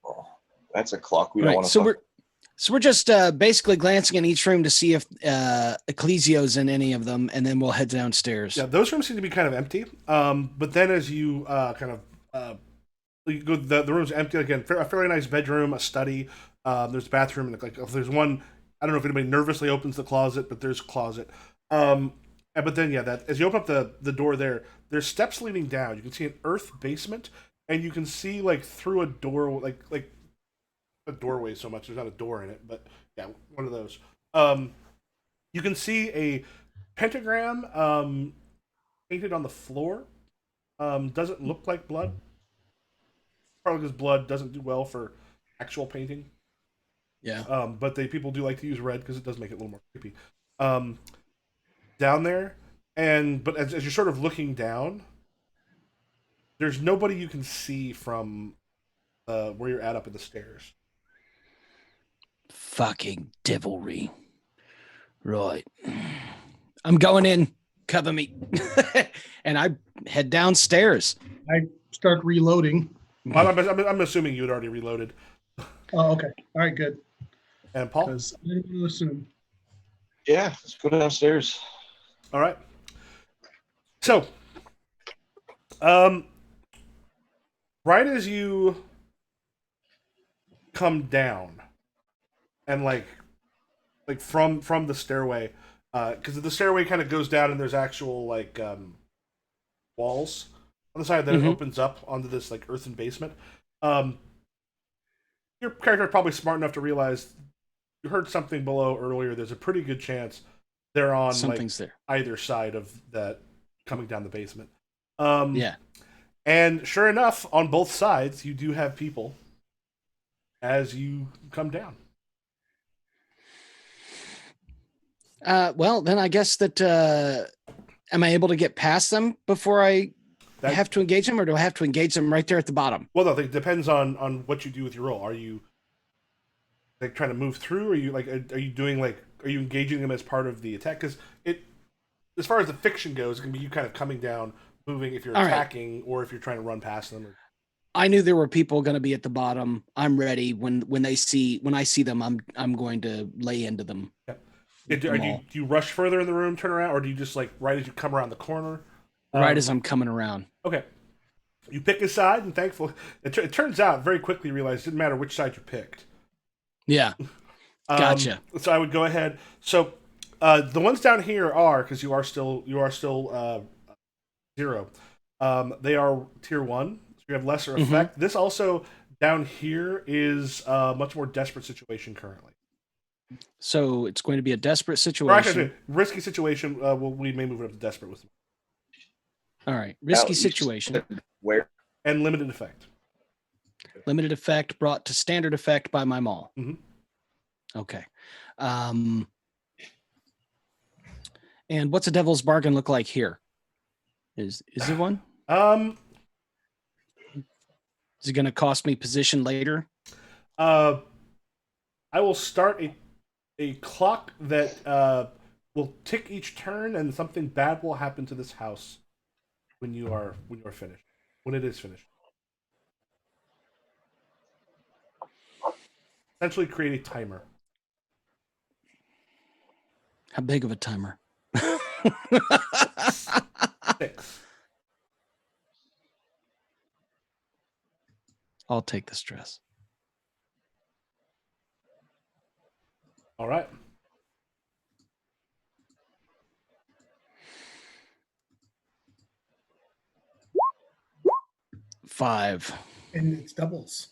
Oh, that's a clock we don't want to. So we're just basically glancing in each room to see if Ecclesio's in any of them, and then we'll head downstairs. Yeah, those rooms seem to be kind of empty. But then as you you go, the room's empty again. A fairly nice bedroom, a study. There's a bathroom, and like there's one. I don't know if anybody nervously opens the closet, but there's a closet. But then that as you open up the door there's steps leading down. You can see an earth basement, and you can see like through a door like a doorway so much. There's not a door in it, but yeah, one of those. You can see a pentagram painted on the floor. Doesn't look like blood. Probably because blood doesn't do well for actual painting. Yeah. But people do like to use red because it does make it a little more creepy. Um, down there, but as you're sort of looking down, there's nobody you can see from where you're at up in the stairs. Fucking devilry. Right. I'm going in. Cover me. And I head downstairs. I start reloading. Well, I'm assuming you had already reloaded. Oh, okay. All right, good. And Paul? Because I didn't assume. Yeah, let's go downstairs. All right. So, right as you come down, and like from the stairway, because the stairway kind of goes down, and there's actual like walls on the side that it opens up onto this like earthen basement. Your character is probably smart enough to realize you heard something below earlier. There's a pretty good chance they're on something's there. Either side of that coming down the basement. Yeah. And sure enough, on both sides, you do have people as you come down. Well, then I guess that am I able to get past them before I have to engage them, or do I have to engage them right there at the bottom? Well, no, it depends on what you do with your roll. Are you like trying to move through? Or are you are you engaging them as part of the attack? Because as far as the fiction goes, it can be you kind of coming down, moving if you're attacking, or if you're trying to run past them. I knew there were people going to be at the bottom. I'm ready when I see them. I'm going to lay into them. Yeah. Do you rush further in the room, turn around, or do you just like right as you come around the corner? Right as I'm coming around. Okay. You pick a side, and thankfully, it turns out very quickly you realize it didn't matter which side you picked. Yeah. Gotcha. So I would go ahead. So the ones down here are, because you are still 0. They are tier 1, so you have lesser effect. This also down here is a much more desperate situation currently. So it's going to be a desperate situation. Actually, risky situation. We may move it up to desperate with. All right, risky situation. Where? And limited effect. Limited effect brought to standard effect by my maul. Okay. And what's a devil's bargain look like here? Is there one? Is it going to cost me position later? I will start a clock that will tick each turn, and something bad will happen to this house when you are finished. When it is finished. Essentially create a timer. How big of a timer? 6. I'll take the stress. All right. Five. And it's doubles.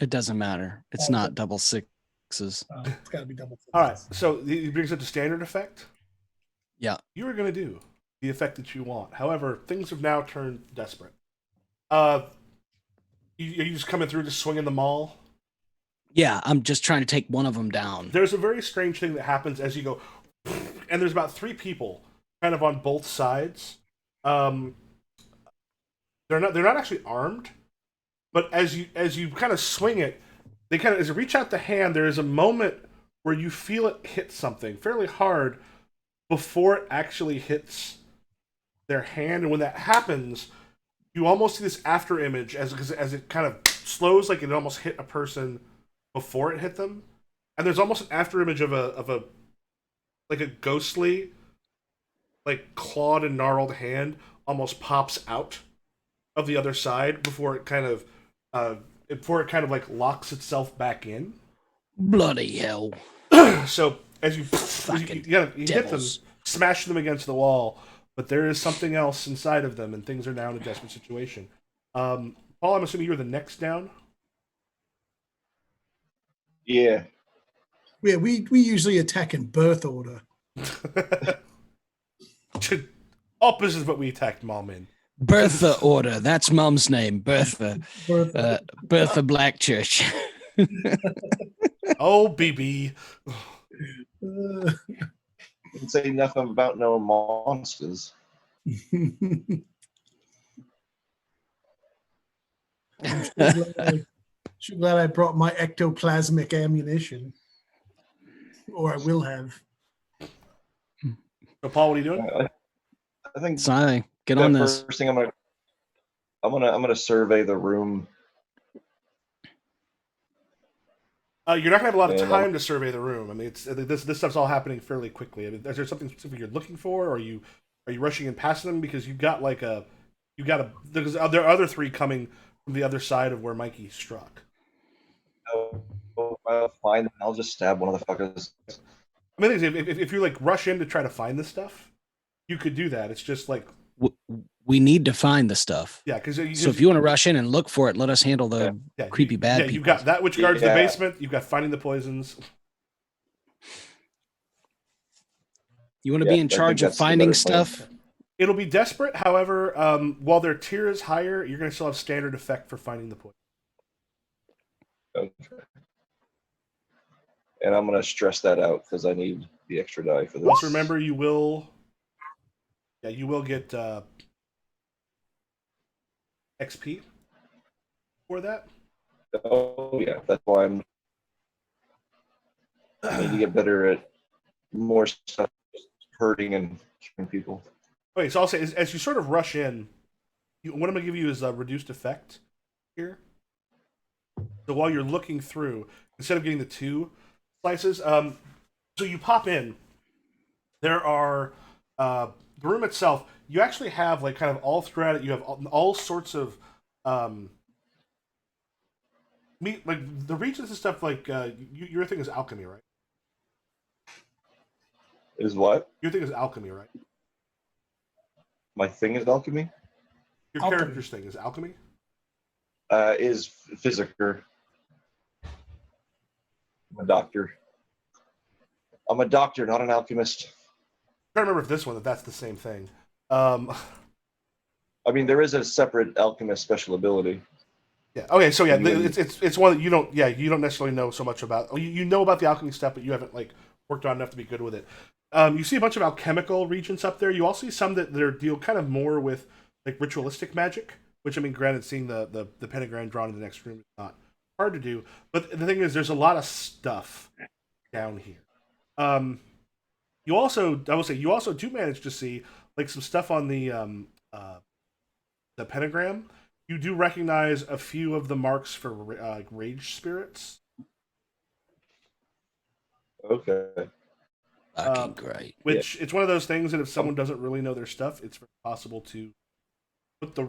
It doesn't matter. It's not double sixes. It's got to be double sixes. All right. So it brings up the standard effect. Yeah. You are going to do the effect that you want. However, things have now turned desperate. Are you just coming through, just swinging the maul? Yeah, I'm just trying to take one of them down. There's a very strange thing that happens as you go, and there's about 3 people kind of on both sides. They're not actually armed, but as you kind of swing it, as you reach out the hand, there is a moment where you feel it hit something fairly hard before it actually hits their hand, and when that happens, you almost see this after image as it kind of slows, like it almost hit a person before it hit them, and there's almost an after image of a like a ghostly, like clawed and gnarled hand almost pops out of the other side before it kind of like locks itself back in. Bloody hell! So as you hit them, smash them against the wall, but there is something else inside of them, and things are now in a desperate situation. Paul, I'm assuming you're the next down. Yeah. Yeah, we usually attack in birth order. Opposite what we attacked Mom in. Bertha order. That's Mom's name. Bertha. Bertha. Bertha Blackchurch. Oh, BB. Didn't say nothing about no monsters. I'm sure glad I brought my ectoplasmic ammunition, or I will have. So, Paul, what are you doing? I think Sai, get on this. First thing I'm gonna survey the room. You're not gonna have a lot of time to survey the room. I mean, this stuff's all happening fairly quickly. I mean, is there something specific you're looking for? Or are you rushing and passing them because there are other three coming from the other side of where Mikey struck. I'll find them. I'll just stab one of the fuckers. I mean, if you like rush in to try to find this stuff, you could do that. It's just like we need to find the stuff. Yeah, because so if you want to rush in and look for it, let us handle the creepy bad people. You've got that which guards the basement. You've got finding the poisons. You want to be in charge of finding stuff? It'll be desperate. However, while their tier is higher, you're going to still have standard effect for finding the poison. Okay. And I'm going to stress that out because I need the extra die for this. Also, remember, you will get XP for that. Oh yeah, that's why I need to get better at more stuff, hurting and killing people. Okay, so I'll say as you sort of rush in, what I'm going to give you is a reduced effect here. So while you're looking through, instead of getting the 2 slices, so you pop in. There are the room itself. You actually have like kind of all throughout it. You have all sorts of like the regions and stuff. Like your thing is alchemy, right? Is what? Your thing is alchemy, right? My thing is alchemy. Your character's thing is alchemy. Is physicker. I'm a doctor. I'm a doctor, not an alchemist. I can't remember if this one that's the same thing. I mean, there is a separate alchemist special ability. Yeah. Okay. So yeah, it's one that you don't necessarily know so much about. You know about the alchemy stuff, but you haven't like worked on enough to be good with it. You see a bunch of alchemical regions up there. You also see some that deal kind of more with like ritualistic magic. Which, I mean, granted, seeing the pentagram drawn in the next room is not hard to do. But the thing is, there's a lot of stuff down here. You also do manage to see like some stuff on the pentagram. You do recognize a few of the marks for rage spirits. Okay. Fucking great. Which it's one of those things that if someone doesn't really know their stuff, it's possible to put the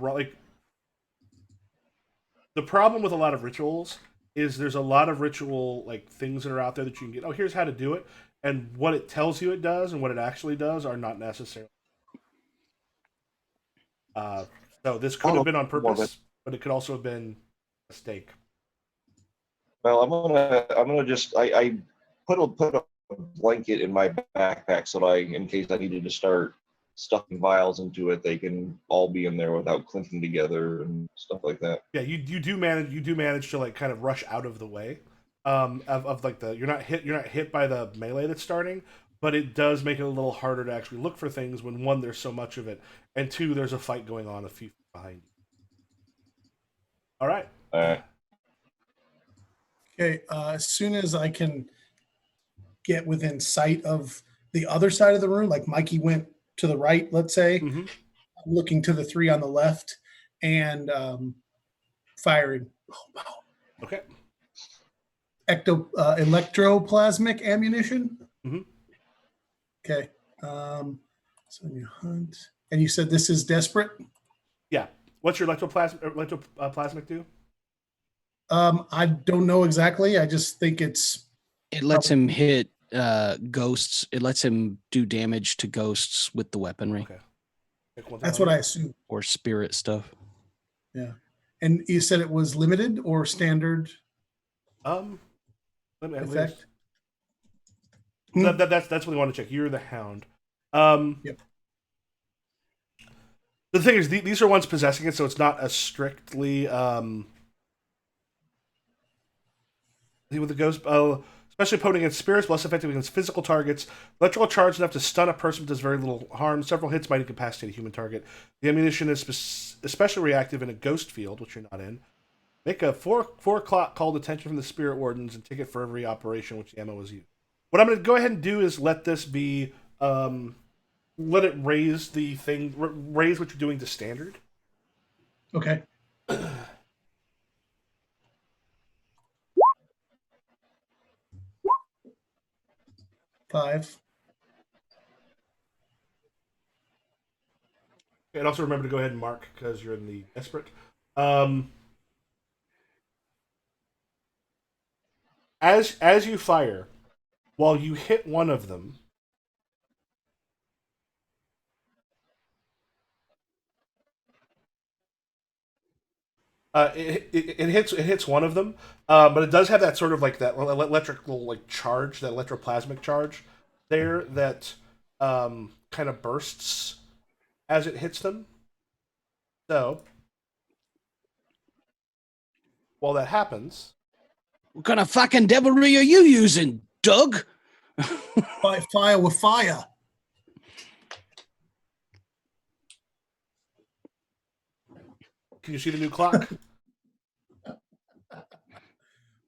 problem with a lot of rituals is there's a lot of ritual like things that are out there that you can get. Oh, here's how to do it, and what it tells you it does and what it actually does are not necessarily. So this could have been on purpose, but it could also have been a mistake. Well, I'm gonna just I put a blanket in my backpack so that in case I needed to start stuffing vials into it, they can all be in there without clinking together and stuff like that. Yeah, you do manage to like kind of rush out of the way of like you're not hit by the melee that's starting, but it does make it a little harder to actually look for things when 1, there's so much of it, and 2, there's a fight going on a few feet behind you. All right. Okay, as soon as I can get within sight of the other side of the room, like Mikey went to the right, let's say, I'm looking to the 3 on the left and firing. Okay. Electroplasmic ammunition. Okay. So you hunt, and you said this is desperate. Yeah. What's your electroplasmic do? I don't know exactly. I just think it lets him hit ghosts. It lets him do damage to ghosts with the weaponry. Okay. That's what I assume. Or spirit stuff. Yeah. And you said it was limited or standard? Effect? That's what we want to check. You're the hound. Yep. The thing is, these are ones possessing it, so it's not a strictly with the ghost. Oh, especially potent against spirits, less effective against physical targets. Electrical charge enough to stun a person does very little harm. Several hits might incapacitate a human target. The ammunition is especially reactive in a ghost field, which you're not in. Make a 4 o'clock call to attention from the spirit wardens and ticket for every operation which the ammo was used. What I'm going to go ahead and do is let this be. Let it raise the thing, raise what you're doing to standard. Okay. 5. And also remember to go ahead and mark because you're in the desperate. As you fire, while you hit one of them, it hits one of them, but it does have that sort of like that electrical like charge, that electroplasmic charge there that kind of bursts as it hits them. So while that happens, what kind of fucking devilry are you using, Doug? Fight fire with fire. can you see the new clock?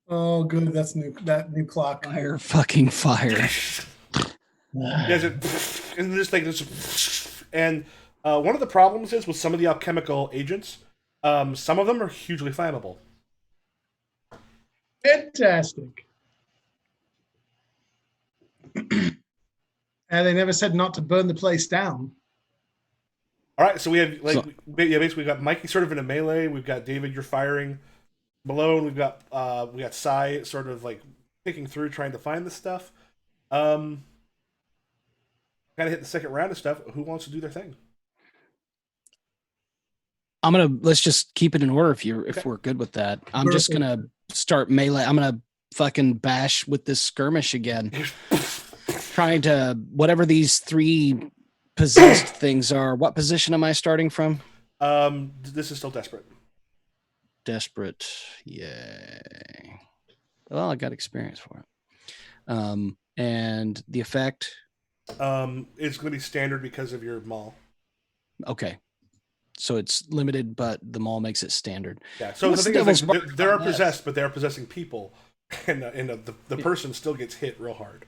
Oh, good. That's new. That new clock. Fire, fucking fire. Yes, and this thing is, and one of the problems is with some of the alchemical agents, some of them are hugely flammable. Fantastic. And they never said not to burn the place down. All right, so we have basically we've got Mikey sort of in a melee. We've got David, you're firing. Malone, we got Sai sort of like picking through, trying to find the stuff. Kind of hit the second round of stuff. Who wants to do their thing? Let's just keep it in order if we're good with that. I'm just gonna start melee. I'm gonna fucking bash with this skirmish again. Trying to whatever these 3 possessed things are. What position am I starting from? This is still desperate. Desperate. Yay. Well, I got experience for it. And the effect? It's going to be standard because of your maul. Okay. So it's limited, but the maul makes it standard. Yeah. So the thing is, like, they are possessed, but they are possessing people, and the person still gets hit real hard.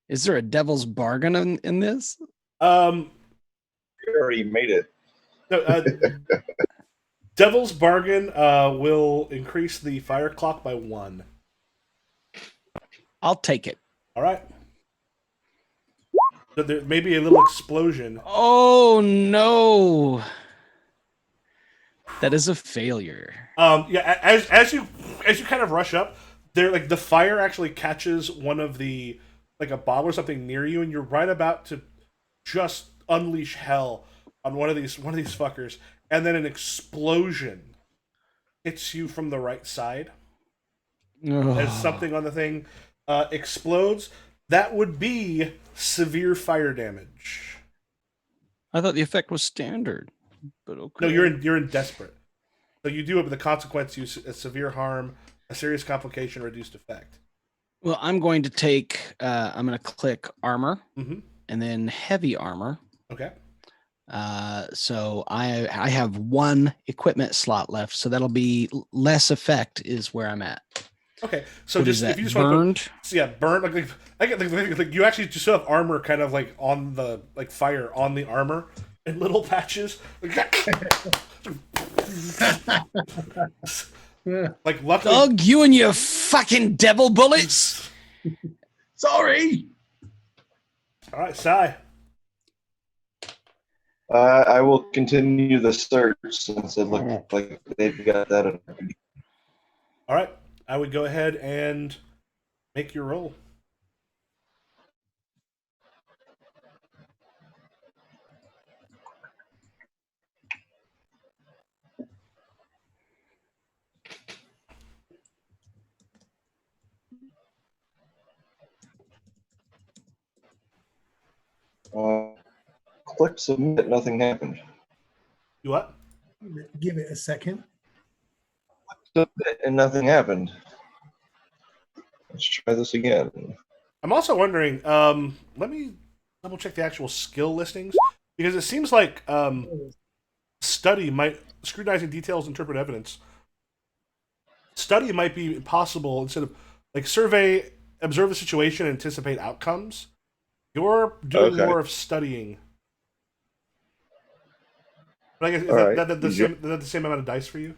Is there a devil's bargain in this? You already made it. No, Devil's Bargain will increase the fire clock by 1. I'll take it. All right. So there may be a little explosion. Oh no. That is a failure. Yeah, as you kind of rush up, there like the fire actually catches one of the like a bottle or something near you, and you're right about to just unleash hell on one of these fuckers, and then an explosion hits you from the right side. As something on the thing explodes. That would be severe fire damage. I thought the effect was standard, but okay. No, you're in desperate. So you do it, but the consequence: you severe harm, a serious complication, reduced effect. Well, I'm going to take. I'm going to click armor, mm-hmm. and then heavy armor. Okay. So I have 1 equipment slot left, so that'll be less effect is where I'm at. Okay, so what just if you just burned? Want to burn. Like you actually just have armor kind of like on the like fire on the armor in little patches. Like luckily, Doug, you and your fucking devil bullets. Sorry. All right, Sai. I will continue the search since it looks like they've got that. All right, I would go ahead and make your roll. Click submit, nothing happened. You what? Give it a second. And nothing happened. Let's try this again. I'm also wondering. Let me double check the actual skill listings because it seems like study might scrutinizing details, interpret evidence. Study might be possible instead of like survey, observe the situation, anticipate outcomes. You're doing more of studying. But I guess is that the same amount of dice for you?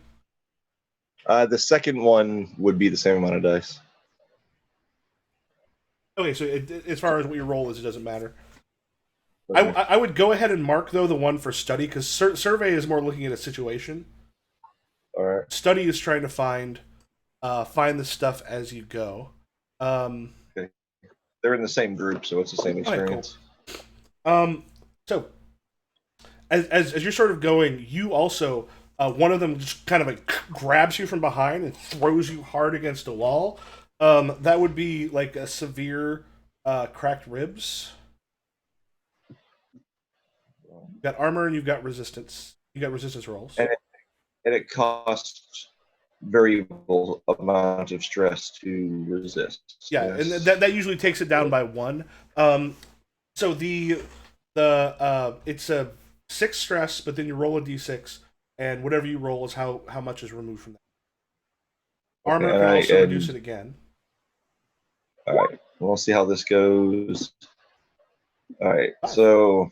The second one would be the same amount of dice. Okay, so as far as what your role is, it doesn't matter. Okay. I would go ahead and mark, though, the one for study, because survey is more looking at a situation. All right. Study is trying to find the stuff as you go. Okay. They're in the same group, so it's the same experience. Okay, cool. So, as you're sort of going, you also, one of them just kind of like grabs you from behind and throws you hard against a wall. That would be like a severe cracked ribs. You've got armor and you've got resistance. You got resistance rolls. And it costs variable amount of stress to resist. Yeah, yes. And that usually takes it down by 1. So the it's a 6 stress, but then you roll a d6, and whatever you roll is how much is removed from that. Armor can also reduce it again. All right, we'll see how this goes. All right, so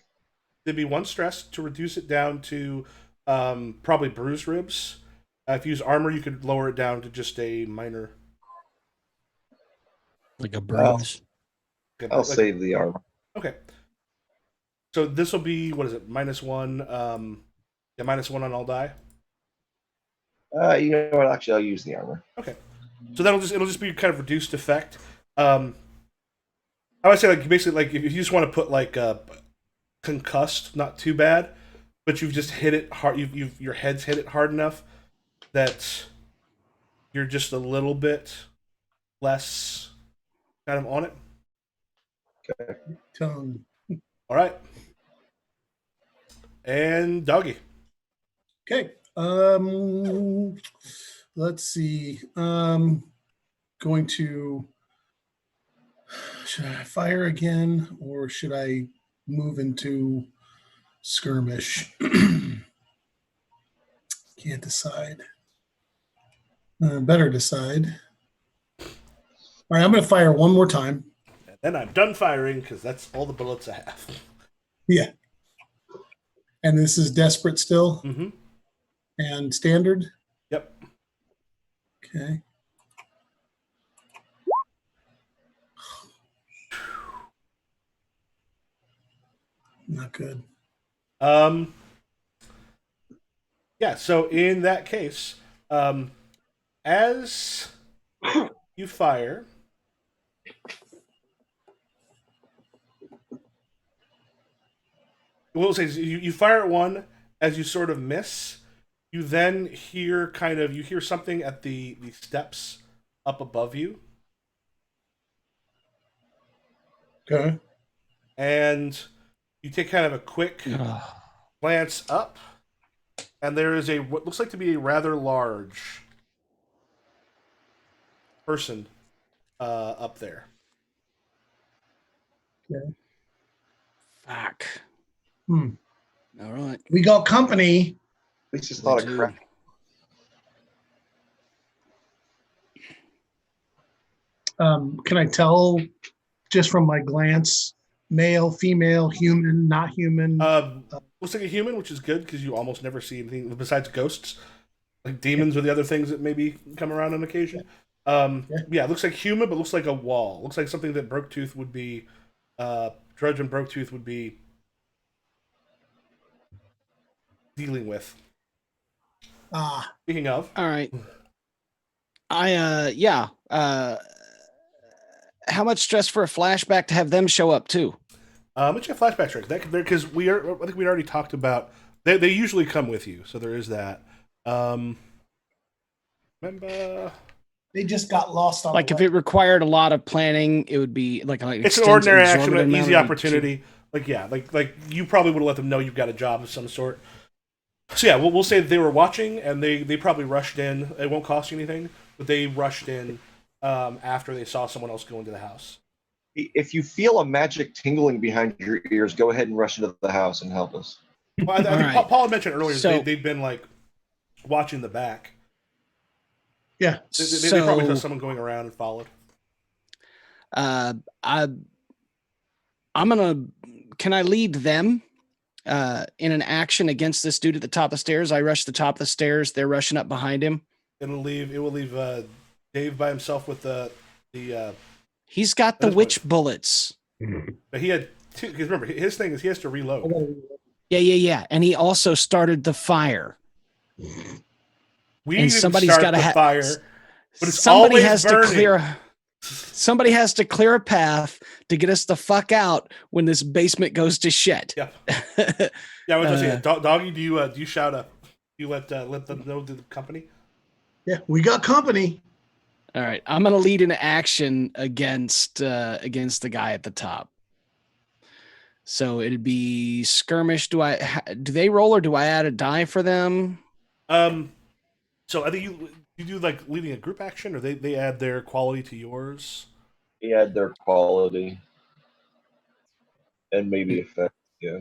there'd be 1 stress to reduce it down to probably bruised ribs. If you use armor, you could lower it down to just a minor, like a bruise. I'll save the armor. Okay. So this will be, what is it? -1. Yeah, -1 on all die. You know what? Actually, I'll use the armor. Okay. So it'll just be kind of reduced effect. I would say like basically like if you just want to put like concussed, not too bad, but you've just hit it hard. Your head's hit it hard enough that you're just a little bit less kind of on it. Okay. Tongue. All right. And Doggy. Okay. Let's see. Going to. Should I fire again, or should I move into skirmish? Can't decide. Better decide. All right, I'm going to fire one more time. And then I'm done firing because that's all the bullets I have. Yeah. And this is desperate still? Mm-hmm. And standard? Yep. Okay. Not good. Yeah, so in that case, as you fire, we'll say you fire at one, as you sort of miss, you then hear something at the steps up above you. Okay. And you take kind of a quick glance up, and there is what looks like to be a rather large person up there. Okay. Fuck. All right. We got company. At least it's not a crap. Can I tell just from my glance, male, female, human, not human? Looks like a human, which is good because you almost never see anything besides ghosts, like demons or the other things that maybe come around on occasion. Yeah, it looks like human, but looks like a wall. Looks like something that Broketooth would be, Drudge and Broketooth would be dealing with. Speaking of, all right. How much stress for a flashback to have them show up too? Much of flashback stress that because I think we already talked about they usually come with you, so there is that. Remember, they just got lost on. Like if it required a lot of planning, it would be like it's an ordinary action, an easy opportunity. Like you probably would have let them know you've got a job of some sort. So yeah, we'll say that they were watching, and they probably rushed in. It won't cost you anything, but they rushed in after they saw someone else go into the house. If you feel a magic tingling behind your ears, go ahead and rush into the house and help us. Well, I think right. Paul had mentioned earlier So, they've been like watching the back. Yeah. They probably saw someone going around and followed. I'm gonna. Can I lead them in an action against this dude at the top of the stairs? I rush the top of the stairs. They're rushing up behind him. It will leave Dave by himself with the. He's got the witch bullets. But he had two. Because remember, his thing is he has to reload. Yeah. And he also started the fire. And somebody's got to fire. But it's somebody has burning. to clear. Somebody has to clear a path to get us the fuck out when this basement goes to shit. Yeah. Yeah. I was saying, Doggy, do you shout up? You let them know the company. Yeah, we got company. All right, I'm gonna lead an action against the guy at the top. So it'd be skirmish. Do they roll or do I add a die for them? So I think you do like leading a group action, or they add their quality to yours. They add their quality and maybe effect. Yeah,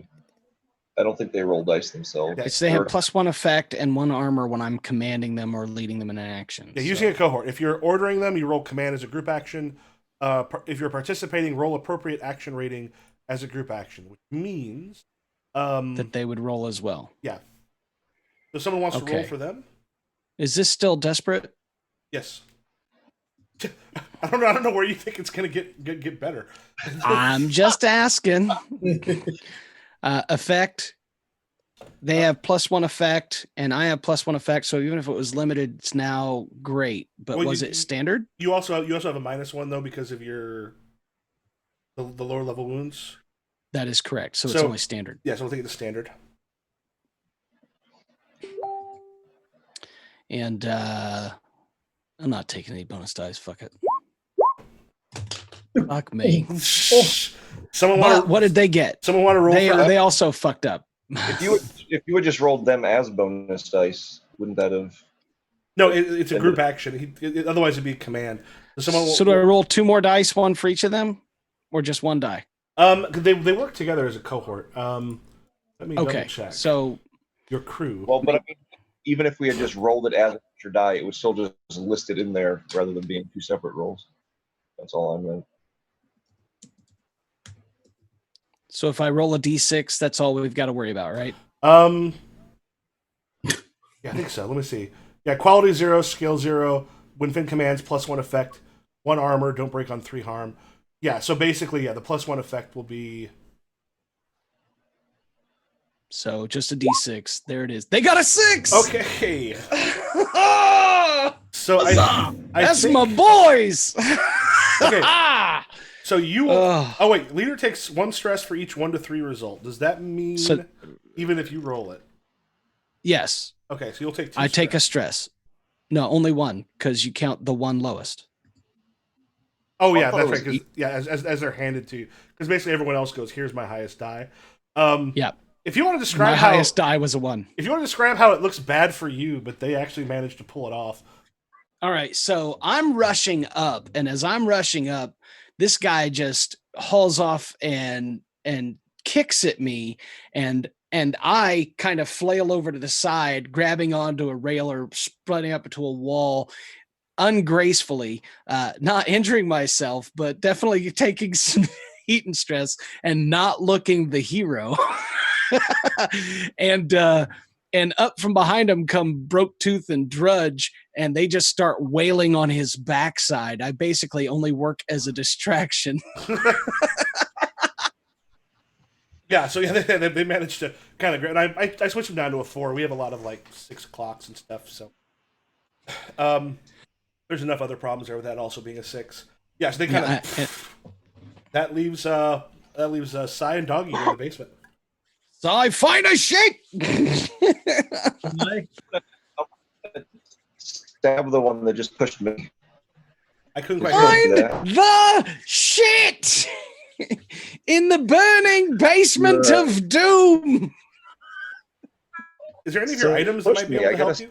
I don't think they roll dice themselves. It's they have +1 effect and 1 armor when I'm commanding them or leading them in an action. Yeah, using a cohort. If you're ordering them, you roll command as a group action. If you're participating, roll appropriate action rating as a group action, which means that they would roll as well. Yeah. So someone wants to roll for them. Is this still desperate? Yes. I don't know where you think it's gonna get better. I'm just asking. Effect. They have +1 effect, and I have +1 effect. So even if it was limited, it's now great. But was it standard? You also have a -1 though because of your the lower level wounds. That is correct. So it's only standard. Yeah, so we'll take the standard. And I'm not taking any bonus dice. Fuck it. Fuck me. What did they get? Someone want to roll? They also fucked up. If you had just rolled them as bonus dice, wouldn't that have? No, it's a group action. Otherwise, it'd be command. So do I roll 2 more dice, 1 for each of them, or just 1 die? They work together as a cohort. Let me double check. So your crew. Well, but I mean, even if we had just rolled it as an extra die, it would still just list it in there rather than being 2 separate rolls. That's all I meant. So if I roll a d6, that's all we've got to worry about, right? Yeah, I think so. Let me see. Yeah, quality 0, skill 0, when Finn commands +1 effect, 1 armor, don't break on 3 harm. Yeah, so basically, the +1 effect will be. So just a d6. There it is. They got a 6. Okay. So that's think... my boys. Okay. So you will. Oh wait, leader takes 1 stress for each 1 to 3 result. Does that mean even if you roll it? Yes. Okay, so you'll take 2. I take a stress. No, only 1 because you count the 1 lowest. Oh yeah, that's right. As they're handed to you, because basically everyone else goes, "Here's my highest die." Yeah. If you want to describe my highest die was a 1. If you want to describe how it looks bad for you, but they actually managed to pull it off. All right, so I'm rushing up, and as I'm rushing up, this guy just hauls off and kicks at me, and I kind of flail over to the side, grabbing onto a rail or spreading up into a wall, ungracefully, not injuring myself, but definitely taking some heat and stress and not looking the hero. And up from behind him come Broke Tooth and Drudge, and they just start wailing on his backside. I basically only work as a distraction. Yeah, so they managed to kind of. And I switched them down to a 4. We have a lot of like 6 o'clocks and stuff, so there's enough other problems there with that also being a 6. Yeah, so they kind of. That leaves Cy and Doggy in the basement. So I find a shake. Stab the one that just pushed me. I couldn't quite find the shit in the burning basement of doom. Is there any of your items that might be able to help you?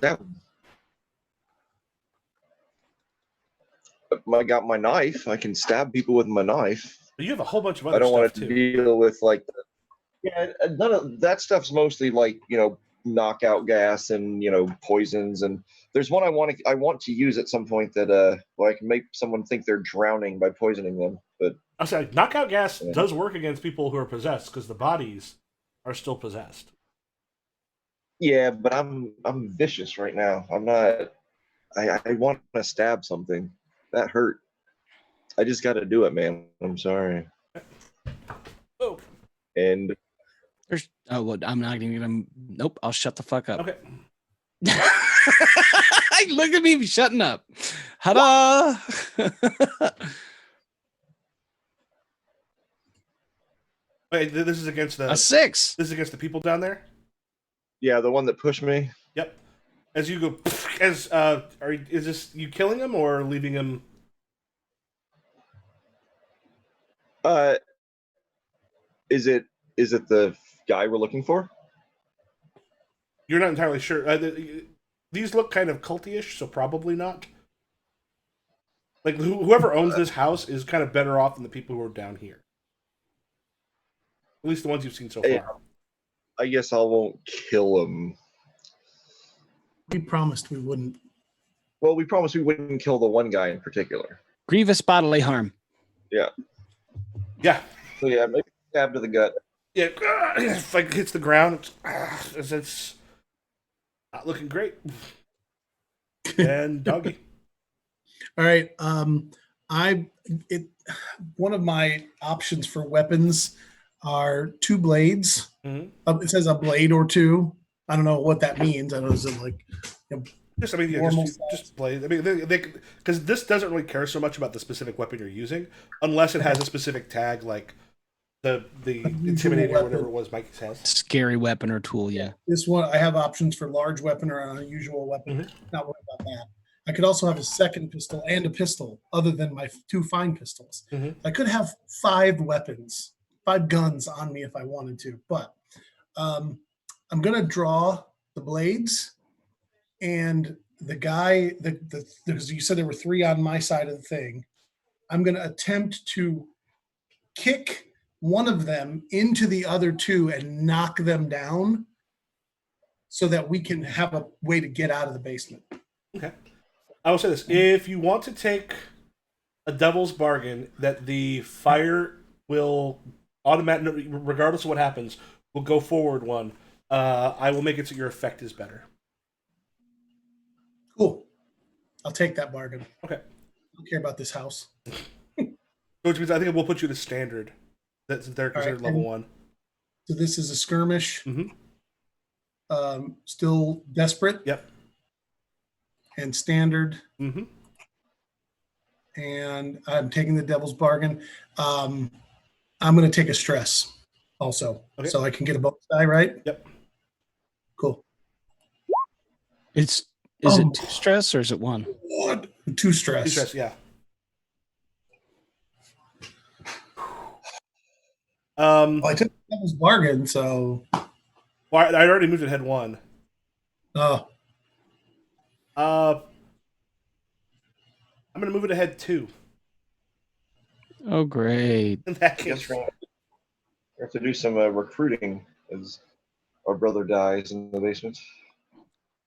I got my knife. I can stab people with my knife. But you have a whole bunch of other stuff. I don't want to deal with like, none of that stuff's mostly like knockout gas and poisons. And there's one I want to use at some point that where I can make someone think they're drowning by poisoning them. But I'm sorry, knockout gas does work against people who are possessed because the bodies are still possessed. Yeah, but I'm vicious right now. I'm not. I want to stab something. That hurt. I just got to do it, man. I'm sorry. Oh. And I'm not even gonna. Nope. I'll shut the fuck up. Okay. Look at me shutting up. Ta-da! Wait, this is against a 6. This is against the people down there. Yeah, the one that pushed me. Yep. As you go, is this you killing him or leaving him? Is it the guy we're looking for? You're not entirely sure. These look kind of culty-ish, so probably not. Like whoever owns this house is kind of better off than the people who are down here. At least the ones you've seen so far. I guess I won't kill him. We promised we wouldn't. Well, we promised we wouldn't kill the one guy in particular. Grievous bodily harm. Yeah. Yeah. So yeah, maybe stab to the gut. Yeah, if like hits the ground, it's not looking great. And doggy. All right. One of my options for weapons are 2 blades. Mm-hmm. It says a blade or 2. I don't know what that means. I don't know. Is it like just blade? I mean, because this doesn't really care so much about the specific weapon you're using, unless it has a specific tag like the intimidating or whatever it was Mikey says. Scary weapon or tool, yeah. This one I have options for large weapon or an unusual weapon. Mm-hmm. Not worried about that. I could also have a second pistol and a pistol other than my 2 fine pistols. Mm-hmm. I could have 5 weapons, 5 guns on me if I wanted to, but I'm going to draw the blades and the guy because you said there were 3 on my side of the thing. I'm going to attempt to kick one of them into the other 2 and knock them down so that we can have a way to get out of the basement. Okay. I will say this. If you want to take a devil's bargain that the fire will automatically, regardless of what happens, will go forward one, I will make it so your effect is better. Cool. I'll take that bargain. Okay. I don't care about this house. Which means I think we'll put you to standard. That's they're considered level 1. So this is a skirmish. Mm-hmm. Still desperate. Yep. And standard. Mm-hmm. And I'm taking the devil's bargain. I'm going to take a stress also. Okay. So I can get a bonus die, right? Yep. Cool. Is it 2 stress or is it 1? 2 stress. 2 stress, yeah. Well, I took the devil's bargain, so. Well, I already moved it head 1. Oh. I'm going to move it ahead 2. Oh, great. In that case. We have to do some recruiting as our brother dies in the basement.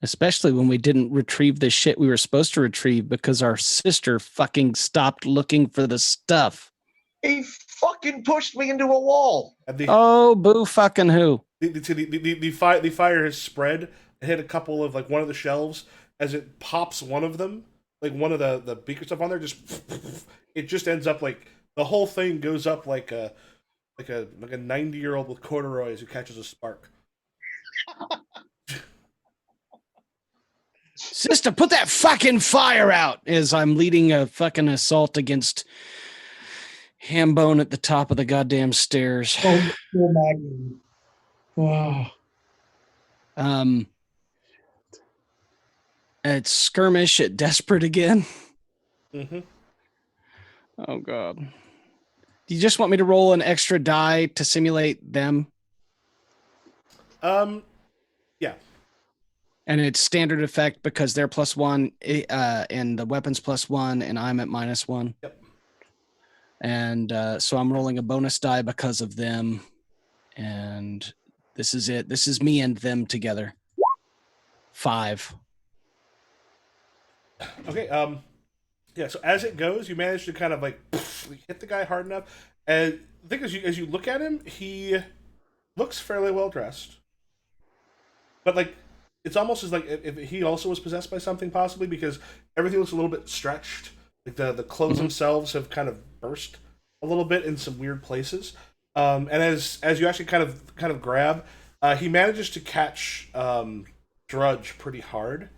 Especially when we didn't retrieve the shit we were supposed to retrieve because our sister fucking stopped looking for the stuff. He fucking pushed me into a wall. Oh, boo fucking who. The fire has spread and hit a couple of, like, one of the shelves. As it pops one of them, like one of the beaker stuff on there, it just ends up like the whole thing goes up like a 90-year-old with corduroys who catches a spark. Sister, put that fucking fire out as I'm leading a fucking assault against Hambone at the top of the goddamn stairs. Oh, Magnum. Wow. It's skirmish at desperate again. Mm-hmm. Oh god. Do you just want me to roll an extra die to simulate them? Yeah. And it's standard effect because they're +1, and the weapon's +1, and I'm at -1. Yep. And so I'm rolling a bonus die because of them. And this is it. This is me and them together. 5. Okay. Yeah. So as it goes, you manage to kind of like hit the guy hard enough, and I think as you look at him, he looks fairly well dressed, but like it's almost as like if he also was possessed by something possibly, because everything looks a little bit stretched. Like the clothes themselves have kind of burst a little bit in some weird places. And as you actually kind of grab, he manages to catch Drudge pretty hard,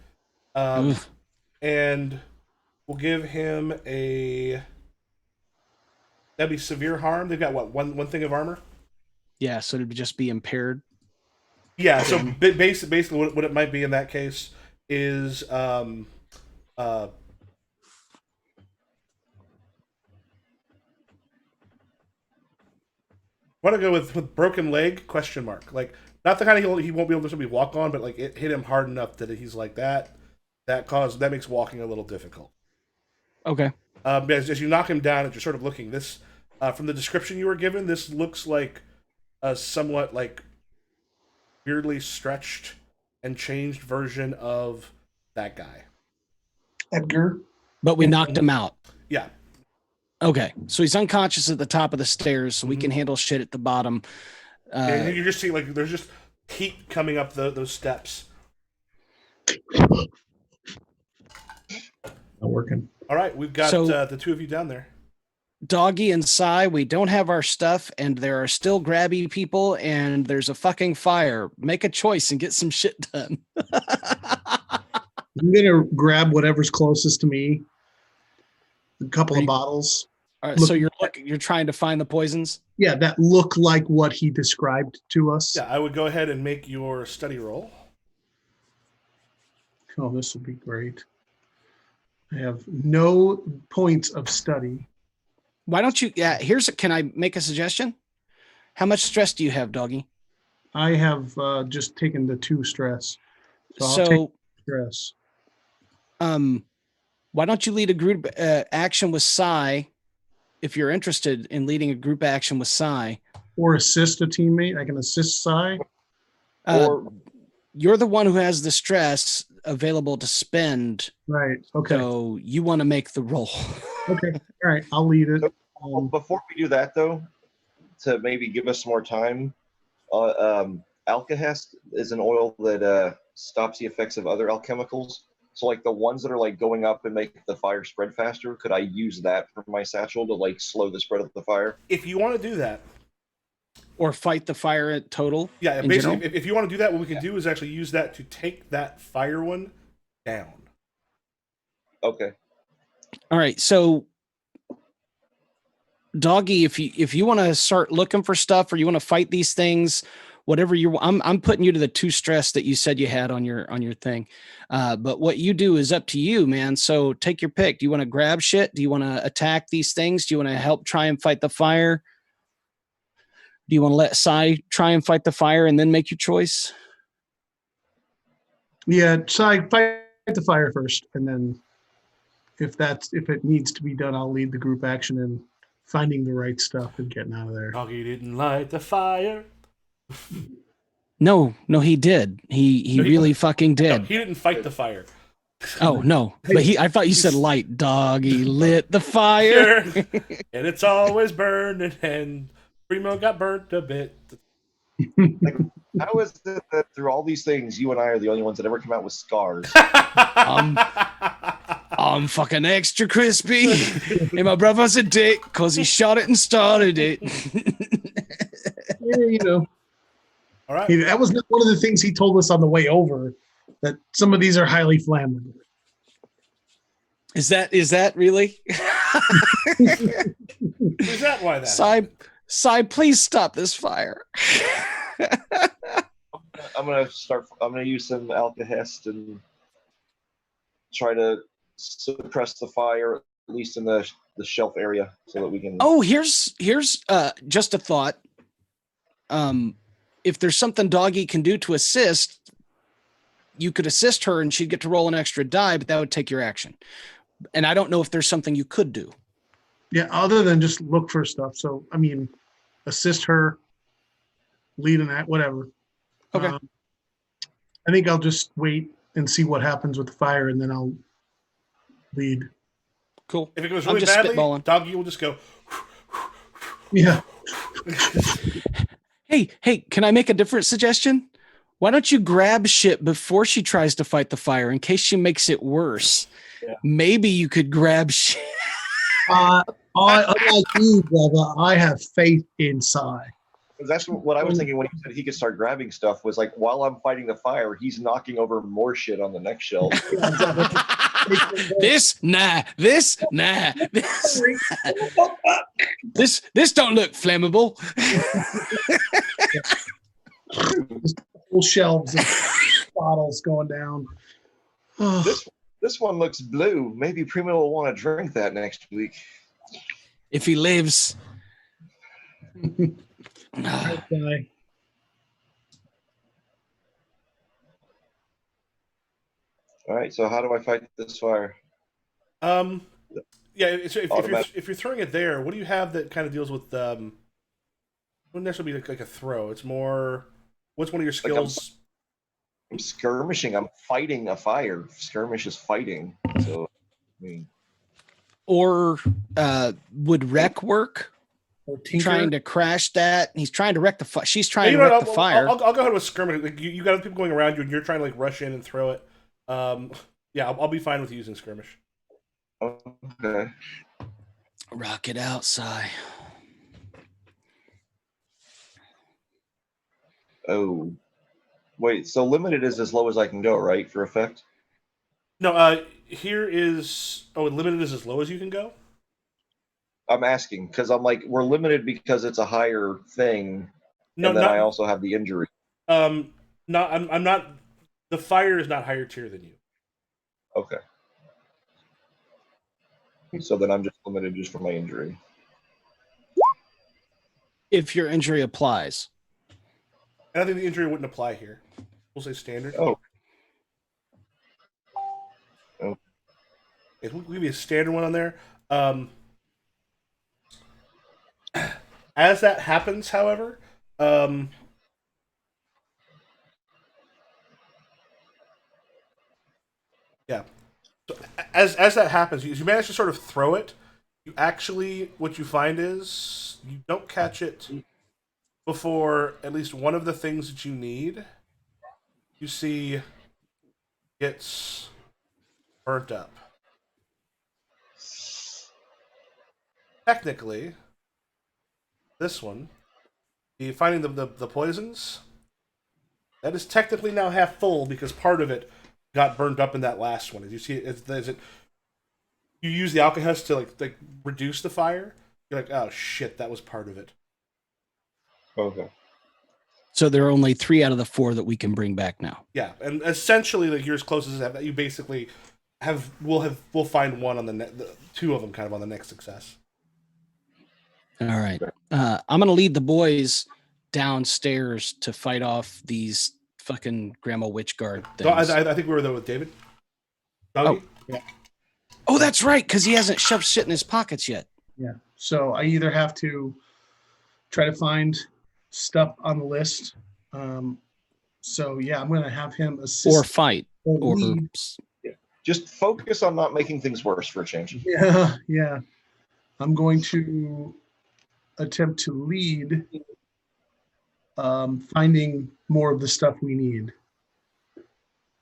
and we'll give him that'd be severe harm. They've got what, one thing of armor. Yeah, so it'd just be impaired. Yeah, so basically what it might be in that case is want to go with broken leg ? Like not the kind of he won't be able to simply walk on, but like it hit him hard enough that he's like that makes walking a little difficult. Okay. As you knock him down, as you're sort of looking, this from the description you were given, this looks like a somewhat like weirdly stretched and changed version of that guy. Edgar. But we knocked him out. Yeah. Okay, so he's unconscious at the top of the stairs, so we can handle shit at the bottom. And you just see like there's just heat coming up those steps. Not working. All right, we've got the two of you down there. Doggy and Sai, we don't have our stuff, and there are still grabby people, and there's a fucking fire. Make a choice and get some shit done. I'm gonna grab whatever's closest to me. A couple of bottles. All right, so you're trying to find the poisons? Yeah, that look like what he described to us. Yeah, I would go ahead and make your study roll. Oh, this would be great. I have no points of study. Why don't you? Yeah, can I make a suggestion? How much stress do you have, Doggy? I have just taken the 2 stress. So I'll take stress. Why don't you lead a group action with Sai if you're interested in leading a group action with Sai? Or assist a teammate. I can assist Sai. You're the one who has the stress available to spend. Right. Okay. So you want to make the roll. Okay. All right. I'll lead it. Before we do that, though, to maybe give us more time, Alkahest is an oil that stops the effects of other alchemicals. So, like the ones that are like going up and make the fire spread faster, could I use that for my satchel to like slow the spread of the fire? If you want to do that, or fight the fire at total. Yeah, basically, if you want to do that, what we can do is actually use that to take that fire one down. Okay. All right, so Doggy, if you want to start looking for stuff or you want to fight these things, whatever I'm putting you to the 2 stress that you said you had on your thing. But what you do is up to you, man. So take your pick. Do you want to grab shit? Do you want to attack these things? Do you want to help try and fight the fire? Do you want to let Sai try and fight the fire and then make your choice? Yeah, Sai, fight the fire first, and then if it needs to be done, I'll lead the group action in finding the right stuff and getting out of there. Doggy didn't light the fire. No, he did. He really fucking did. No, he didn't fight the fire. Oh no, but I thought you said light. Doggy lit the fire, and it's always burning. And Primo got burnt a bit. Like, how is it that through all these things, you and I are the only ones that ever come out with scars? I'm fucking extra crispy, and my brother's a dick because he shot it and started it. Yeah, you know. All right. That was one of the things he told us on the way over, that some of these are highly flammable. Is that really? Is that why that? Sai, please stop this fire. I'm gonna use some Alkahest and try to suppress the fire, at least in the shelf area, so that we can. Oh, here's just a thought. If there's something Doggy can do to assist, you could assist her and she'd get to roll an extra die, but that would take your action. And I don't know if there's something you could do. Yeah, other than just look for stuff. So, I mean, assist her, lead an act, whatever. Okay. I think I'll just wait and see what happens with the fire, and then I'll lead. Cool. If it goes really badly, Doggy will just go. Yeah. Hey, can I make a different suggestion? Why don't you grab shit before she tries to fight the fire in case she makes it worse? Yeah. Maybe you could grab shit. Unlike you, brother, I have faith in Sai. That's what I was thinking when he said he could start grabbing stuff, was like, while I'm fighting the fire, he's knocking over more shit on the next shelf. This don't look flammable. Whole shelves of bottles going down. This one looks blue. Maybe Primo will want to drink that next week. If he lives. Okay. All right, so how do I fight this fire? Yeah, so if you're throwing it there, what do you have that kind of deals with wouldn't necessarily be like a throw? It's more, what's one of your skills? I'm skirmishing. I'm fighting a fire. Skirmish is fighting. So, I mean, or would wreck work? Trying to crash that. He's trying to wreck the fire. She's trying to wreck the fire. I'll go ahead with skirmish. Like, you got other people going around you, and you're trying to like rush in and throw it. Yeah, I'll be fine with using skirmish. Okay. Rock it out, Sai. Oh, wait. So limited is as low as I can go, right? For effect. No. Here is limited is as low as you can go. I'm asking because I'm like, we're limited because it's a higher thing, and then I also have the injury. I'm not. The fire is not higher tier than you. Okay. So then I'm just limited just for my injury. If your injury applies. And I think the injury wouldn't apply here. We'll say standard. Oh. We'll give you a standard one on there. As that happens, however, yeah. So as that happens, you manage to sort of throw it. You actually, what you find is you don't catch it before at least one of the things that you need, you see, gets burnt up. Technically, this one, the finding the poisons, that is technically now half full because part of it got burned up in that last one. As you see, you use the alkahest to like reduce the fire. You're like, oh shit, that was part of it. Okay. So there are only 3 out of the 4 that we can bring back now. Yeah, and essentially, like you're as close as that. You basically we'll find one on the 2 of them kind of on the next success. All right. I'm gonna lead the boys downstairs to fight off these fucking Grandma Witch Guard things. So I think we were there with David. Doggy? Yeah. Oh, that's right, because he hasn't shoved shit in his pockets yet. Yeah. So I either have to try to find stuff on the list. So yeah, I'm gonna have him assist or fight or lead. Yeah. Just focus on not making things worse for a change. Yeah. I'm going to attempt to lead finding more of the stuff we need.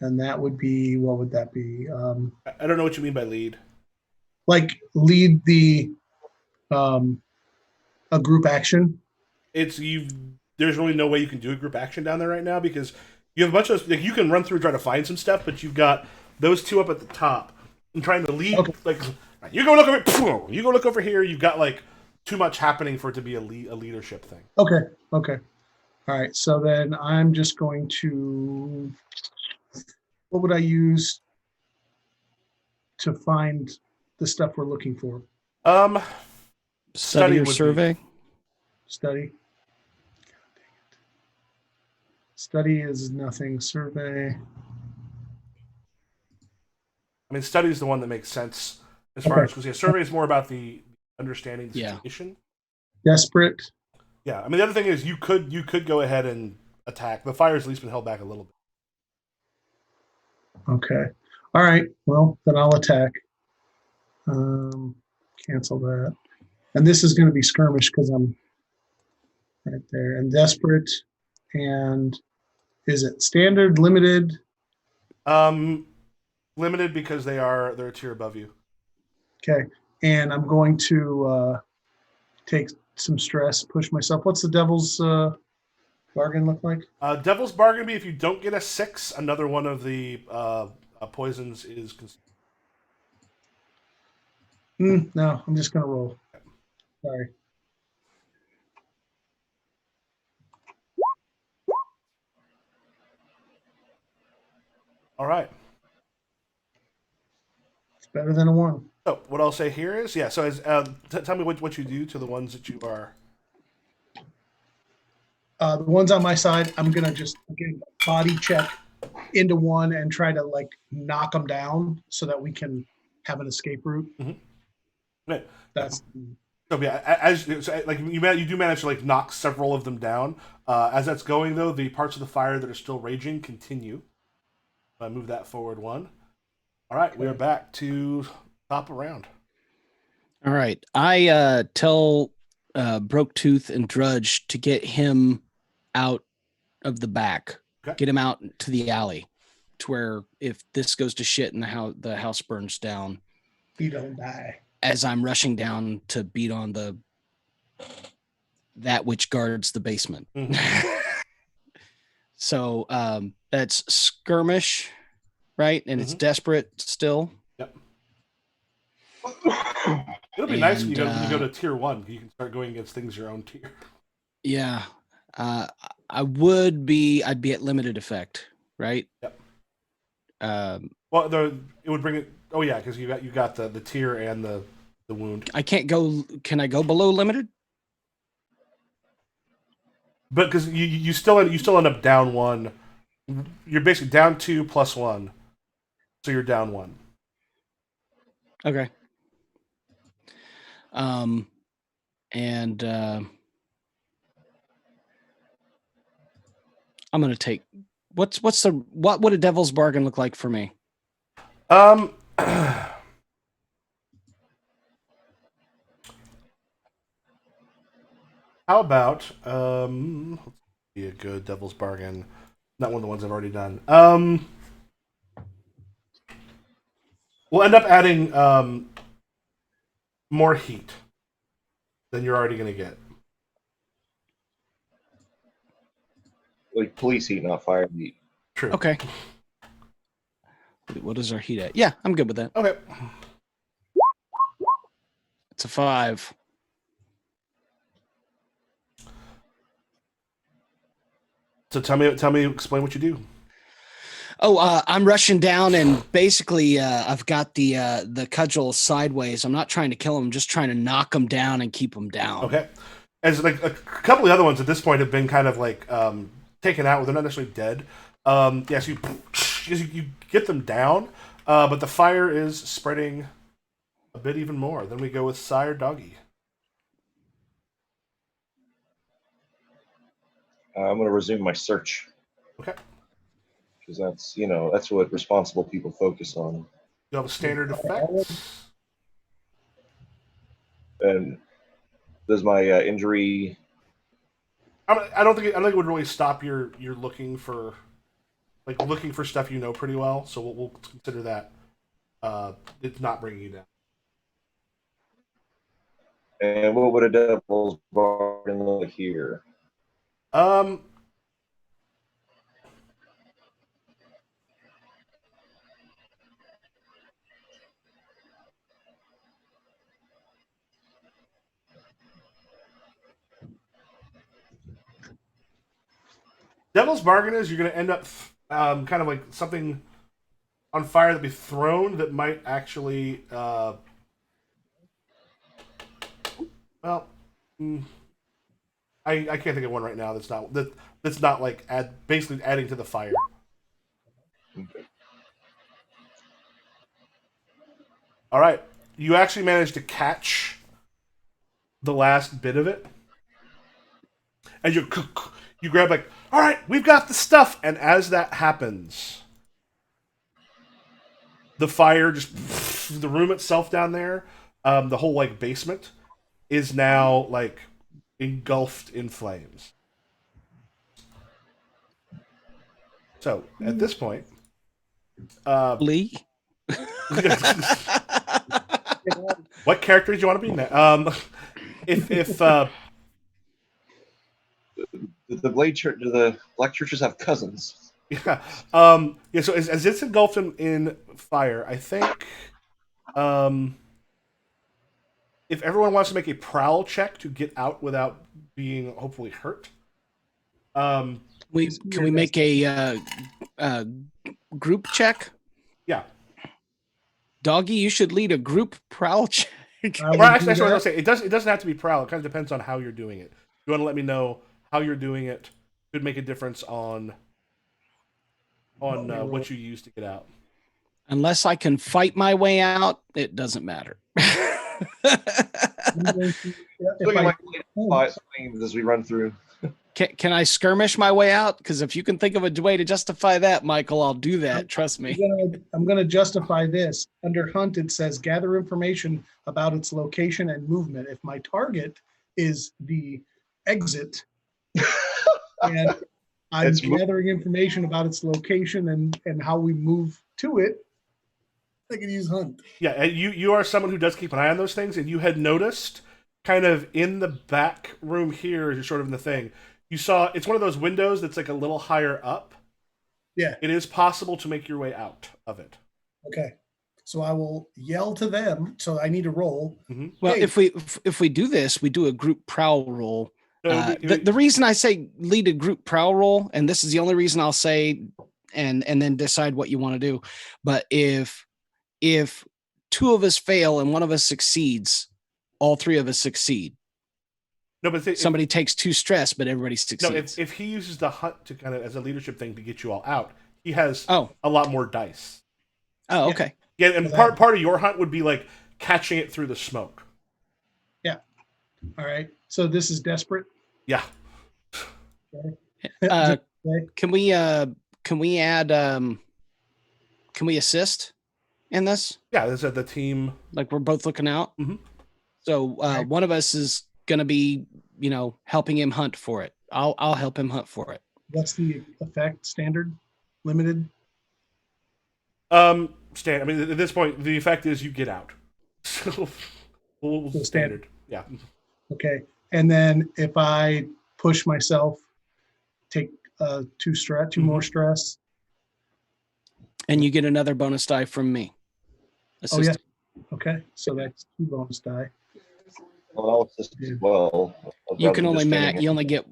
And that would be, what would that be? I don't know what you mean by lead. Like lead the a group action. There's really no way you can do a group action down there right now because you have a bunch of you can run through and try to find some stuff, but you've got those 2 up at the top and trying to lead. Okay. Like you go look over, you go look over here. You've got like too much happening for it to be a leadership thing. Okay. All right. So then I'm just going to. What would I use to find the stuff we're looking for? Study or survey? Study. Study is nothing. Survey. I mean, study is the one that makes sense as far as, because survey is more about the understanding the situation. Desperate. Yeah, I mean, the other thing is you could go ahead and attack. The fire's at least been held back a little bit. Okay. All right. Well, then I'll attack. Cancel that. And this is going to be skirmish because I'm right there. And desperate. And is it standard, limited? Limited because they're a tier above you. Okay. And I'm going to take some stress, push myself. What's the devil's bargain look like? Devil's bargain be if you don't get a 6, another one of the poisons is. No, I'm just going to roll. Sorry. All right. It's better than a 1. So what I'll say here is, yeah. So as tell me what you do to the ones that you are. The ones on my side, I'm gonna just body check into one and try to like knock them down so that we can have an escape route. Right. That's So yeah, like you do manage to like knock several of them down. As that's going though, the parts of the fire that are still raging continue. I move that forward 1. All right, we are back to top of round. All right, I tell Broke Tooth and Drudge to get him out of the back, get him out to the alley, to where if this goes to shit and the house burns down, he don't die. As I'm rushing down to beat on that which guards the basement. So that's skirmish, right? And it's desperate still. Yep. It'll be nice when you go to tier 1. You can start going against things your own tier. Yeah. I'd be at limited effect, right? Yep. Well, it would bring it. Oh yeah, because you got the tier and the wound. I can't go. Can I go below limited? But because you still end up down 1. You're basically down 2 plus 1, so you're down 1. Okay. And I'm gonna take what would a devil's bargain look like for me? How about let's be a good devil's bargain? Not one of the ones I've already done. We'll end up adding more heat than you're already going to get. Like police heat, not fire heat. True. Okay. What is our heat at? Yeah, I'm good with that. Okay. It's a 5. So tell me, explain what you do. Oh, I'm rushing down, and basically, I've got the cudgel sideways. I'm not trying to kill him; I'm just trying to knock him down and keep him down. Okay. As like a couple of the other ones at this point have been kind of like taken out, where they're not necessarily dead. Yes, you get them down, but the fire is spreading a bit even more. Then we go with Sire Doggy. I'm going to resume my search. Okay. Because that's what responsible people focus on. You have a standard effect. And does my injury? I don't think it would really stop your looking for stuff you know pretty well. So we'll consider that it's not bringing you down. And what would a devil's bargain look like here? Devil's bargain is you're going to end up kind of like something on fire that be thrown that might actually I can't think of one right now that's not like basically adding to the fire. Okay. All right, you actually managed to catch the last bit of it, and you grab like, all right, we've got the stuff, and as that happens, the fire just the room itself down there, the whole like basement is now like engulfed in flames. So at this point, Lee. what character do you want to be now? If The Blade Church, the Black churches have cousins. yeah, yeah. So as it's engulfed in fire, I think, if everyone wants to make a prowl check to get out without being hopefully hurt, Can we make a group check? yeah. Doggy, you should lead a group prowl check. Well, actually, what I was saying, it doesn't have to be prowl. It kind of depends on how you're doing it. You want to let me know how you're doing it? Could make a difference on what you use to get out. Unless I can fight my way out, it doesn't matter. As we run through. Can I skirmish my way out? Because if you can think of a way to justify that, Michael, I'll do that. Trust me. I'm going to justify this. Under hunt, it says gather information about its location and movement. If my target is the exit, and I'm gathering information about its location and how we move to it, I can use hunt. Yeah, and you are someone who does keep an eye on those things, and you had noticed kind of in the back room here, sort of in the thing, you saw it's one of those windows that's like a little higher up. Yeah. It is possible to make your way out of it. Okay. So I will yell to them. So I need to roll. Mm-hmm. Well, hey. if we do this, we do a group prowl roll. The reason I say lead a group prowl roll, and this is the only reason I'll say, and then decide what you want to do. But if two of us fail and one of us succeeds, all three of us succeed. No, but somebody takes 2 stress, but everybody succeeds. No, if he uses the hunt to kind of as a leadership thing to get you all out, he has a lot more dice. Oh, okay. Yeah, and part of your hunt would be like catching it through the smoke. Yeah. All right. So this is desperate. Yeah. Okay. Can we add? Can we assist in this? Yeah, this is the team. Like we're both looking out. Mm-hmm. So one of us is going to be, helping him hunt for it. I'll help him hunt for it. What's the effect? Standard, limited? I mean, at this point, the effect is you get out. So standard. Yeah. Okay. And then if I push myself, take 2 more stress. And you get another bonus die from me. Assistant. Oh, yeah. Okay. So that's 2 bonus die. Well, you can only you only get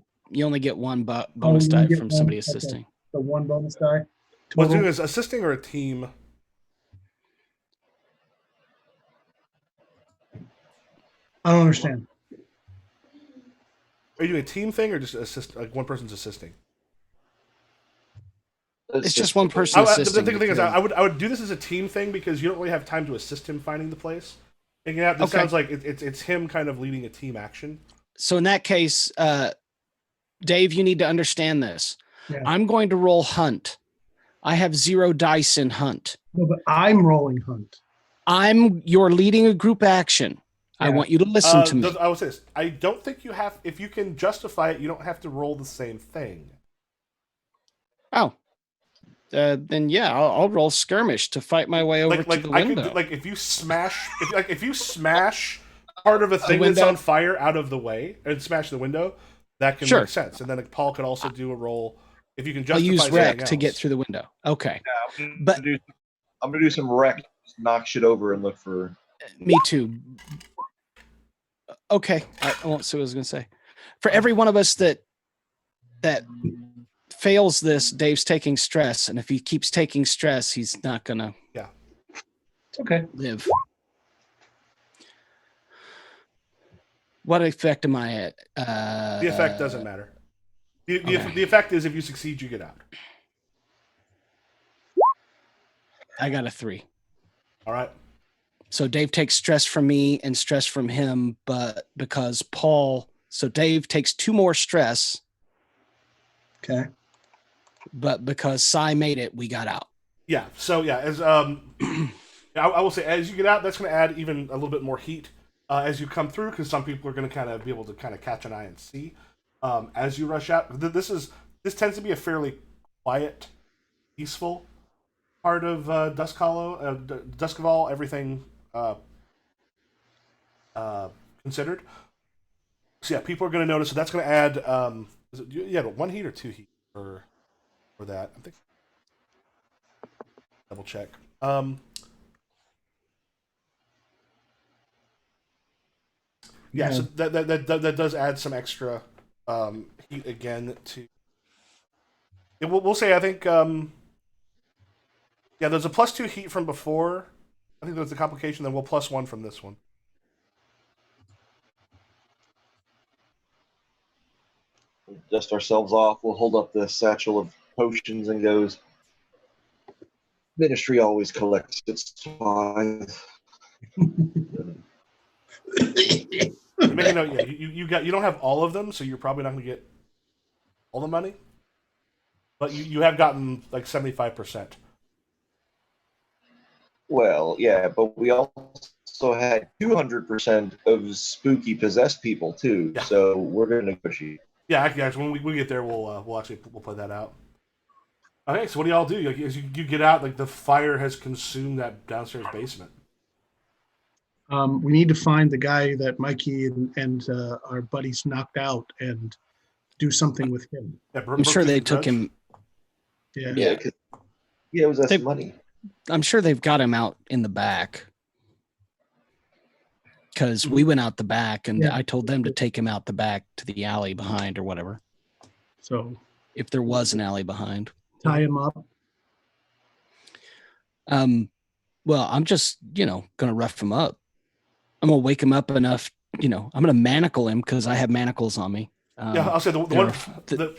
1 bonus die from somebody assisting. Okay. So 1 bonus die. What's doing is assisting or a team? I don't understand. Are you doing a team thing or just assist? Like one person's assisting? It's just one person assisting. The thing is, I would do this as a team thing because you don't really have time to assist him finding the place. And yeah, this sounds like it's him kind of leading a team action. So in that case, Dave, you need to understand this. Yeah. I'm going to roll hunt. I have 0 dice in hunt. No, but I'm rolling hunt. You're leading a group action. Yeah. I want you to listen to me. I would say this. I don't think you have, if you can justify it, you don't have to roll the same thing. Oh. Then yeah, I'll roll skirmish to fight my way over to the window. If you smash part of a thing that's on fire out of the way and smash the window, that can make sense. And then Paul could also do a roll if you can justify. I'll use wreck to get through the window. Okay, yeah, I'm gonna do some wreck, knock shit over, and look for. Me too. Okay, I won't say what I was gonna say. For every one of us that fails this, Dave's taking stress, and if he keeps taking stress, he's not gonna live. What effect am I at? The effect doesn't matter. The effect is if you succeed, you get out. I got a 3. All right. So Dave takes stress from me and stress from him, but because so Dave takes 2 more stress. Okay. But because Cy made it, we got out. Yeah. So yeah, as I will say, as you get out, that's going to add even a little bit more heat as you come through, because some people are going to kind of be able to kind of catch an eye and see as you rush out. This tends to be a fairly quiet, peaceful part of Dusk Hollow, Dusk of All, everything considered. So yeah, people are going to notice. So that's going to add. You had 1 heat or 2 heat for that? I think. Double check. Yeah, so that does add some extra heat again to. Yeah, we'll say I think. Yeah, there's a +2 heat from before. I think there's a complication. Then we'll +1 from this one. Dust ourselves off. We'll hold up the satchel of potions and goes. Ministry always collects its tithe. Make a note. Yeah, you don't have all of them, so you're probably not going to get all the money. But you have gotten like 75%. Well, yeah, but we also had 200% of spooky possessed people too. Yeah. So we're going to negotiate. Yeah, guys. When we get there, we'll play that out. Okay, so what do y'all do? Like, as you get out, like the fire has consumed that downstairs basement. We need to find the guy that Mikey and our buddies knocked out and do something with him. Yeah, I'm sure they took him. Yeah, it was us money. I'm sure they've got him out in the back because we went out the back and I told them to take him out the back to the alley behind or whatever. So if there was an alley behind, tie him up. Well, I'm just, going to rough him up. I'm going to wake him up enough, I'm going to manacle him because I have manacles on me. Yeah, I'll say the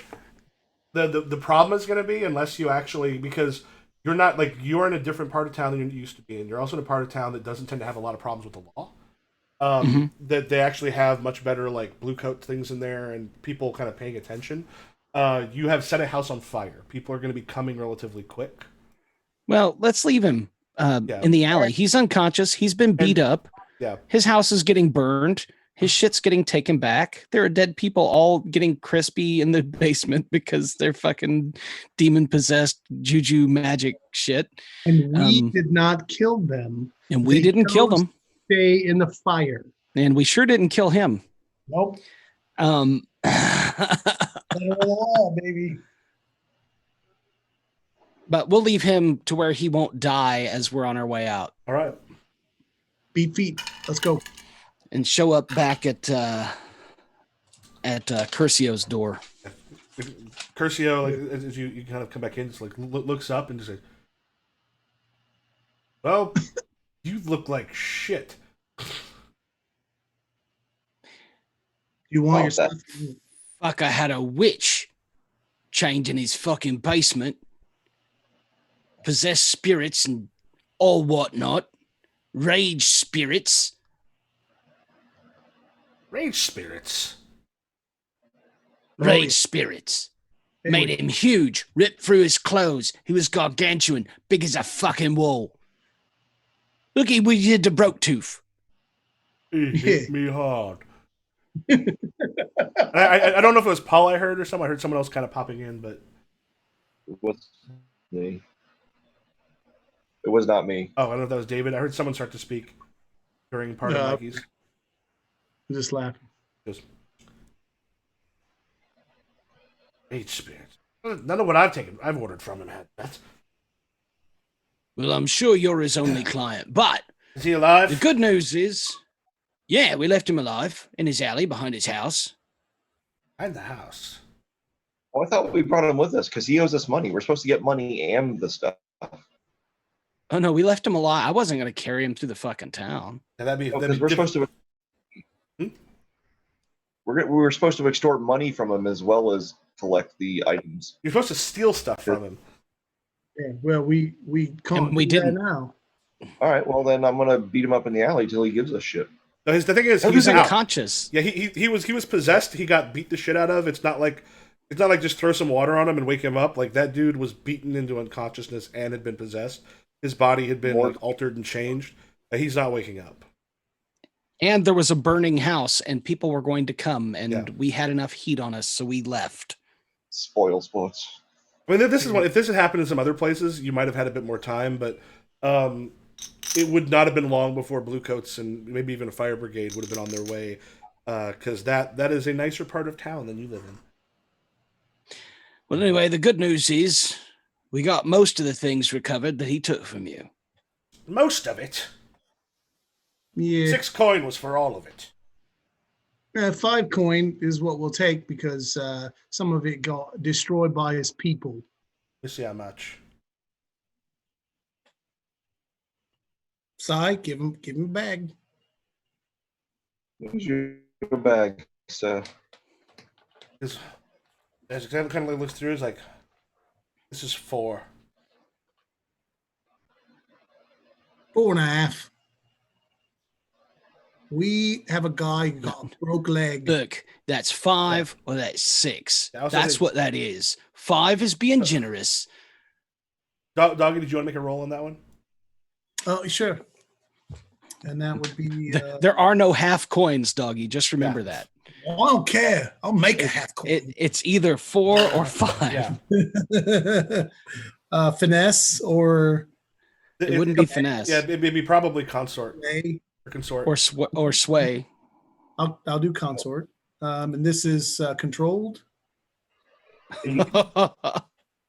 problem is going to be unless you actually, because you're not like, you're in a different part of town than you used to be in. You're also in a part of town that doesn't tend to have a lot of problems with the law. That they actually have much better like blue coat things in there and people kind of paying attention. You have set a house on fire. People are going to be coming relatively quick. Well, let's leave him in the alley. He's unconscious. He's been beat up. Yeah. His house is getting burned. His shit's getting taken back. There are dead people all getting crispy in the basement because they're fucking demon possessed juju magic shit. And we did not kill them. And we didn't kill them. Stay in the fire. And we sure didn't kill him. Nope. Baby. But we'll leave him to where he won't die as we're on our way out. All right. Beat feet. Let's go. And show up back at Curcio's door. Curcio, like, as you kind of come back in, just like looks up and just like, well, you look like shit. You want your stuff? Fuck, I had a witch chained in his fucking basement. Possessed spirits and all whatnot. Rage spirits. Rage spirits? Rage spirits. Made him huge, ripped through his clothes. He was gargantuan, big as a fucking wall. Look at what he did to Broke Tooth. He hit me hard. I don't know if it was Paul I heard or something. I heard someone else kind of popping in, but what's me? It was not me. Oh, I don't know if that was David. I heard someone start to speak during part of Mikey's. I'm just laughing. Rage spirits. None of what I've ordered from him had that. Well, I'm sure you're his only client, but is he alive? The good news is, yeah, we left him alive in his alley behind his house. Behind the house? Oh, I thought we brought him with us because he owes us money. We're supposed to get money and the stuff. Oh no, we left him alive. I wasn't going to carry him through the fucking town. Yeah, that'd be we're supposed to. We were supposed to extort money from him as well as collect the items. You're supposed to steal stuff from him. Yeah, well, we can't. And we didn't now. All right, well then I'm gonna beat him up in the alley till he gives a shit. No, the thing is, He was out. unconscious. Yeah, he was possessed. He got beat the shit out of. It's not like just throw some water on him and wake him up. Like that dude was beaten into unconsciousness and had been possessed. His body had been like altered and changed. He's not waking up. And there was a burning house, and people were going to come, and we had enough heat on us, so we left. Spoil sports. I mean, this is what if this had happened in some other places, you might have had a bit more time, but it would not have been long before Bluecoats and maybe even a fire brigade would have been on their way, because that is a nicer part of town than you live in. Well, anyway, the good news is we got most of the things recovered that he took from you. Most of it? Yeah. 6 coin was for all of it. 5 coin is what we'll take because some of it got destroyed by his people. Let's see how much. Si, give him a bag. Here's your bag, sir. As it kind of looks through, it's like, this is 4. 4.5. We have a guy who got a broke leg. Look, that's 5 or that's 6. That's what that is. 5 is being generous. Doggy, did you want to make a roll on that one? Oh, sure. And that would be... there are no half coins, Doggy. Just remember that. I don't care. I'll make a half coin. It's either 4 or 5. Yeah. Finesse or... It wouldn't be finesse. Yeah, it'd be probably consort. Or consort. Or sway. I'll do consort. And this is controlled.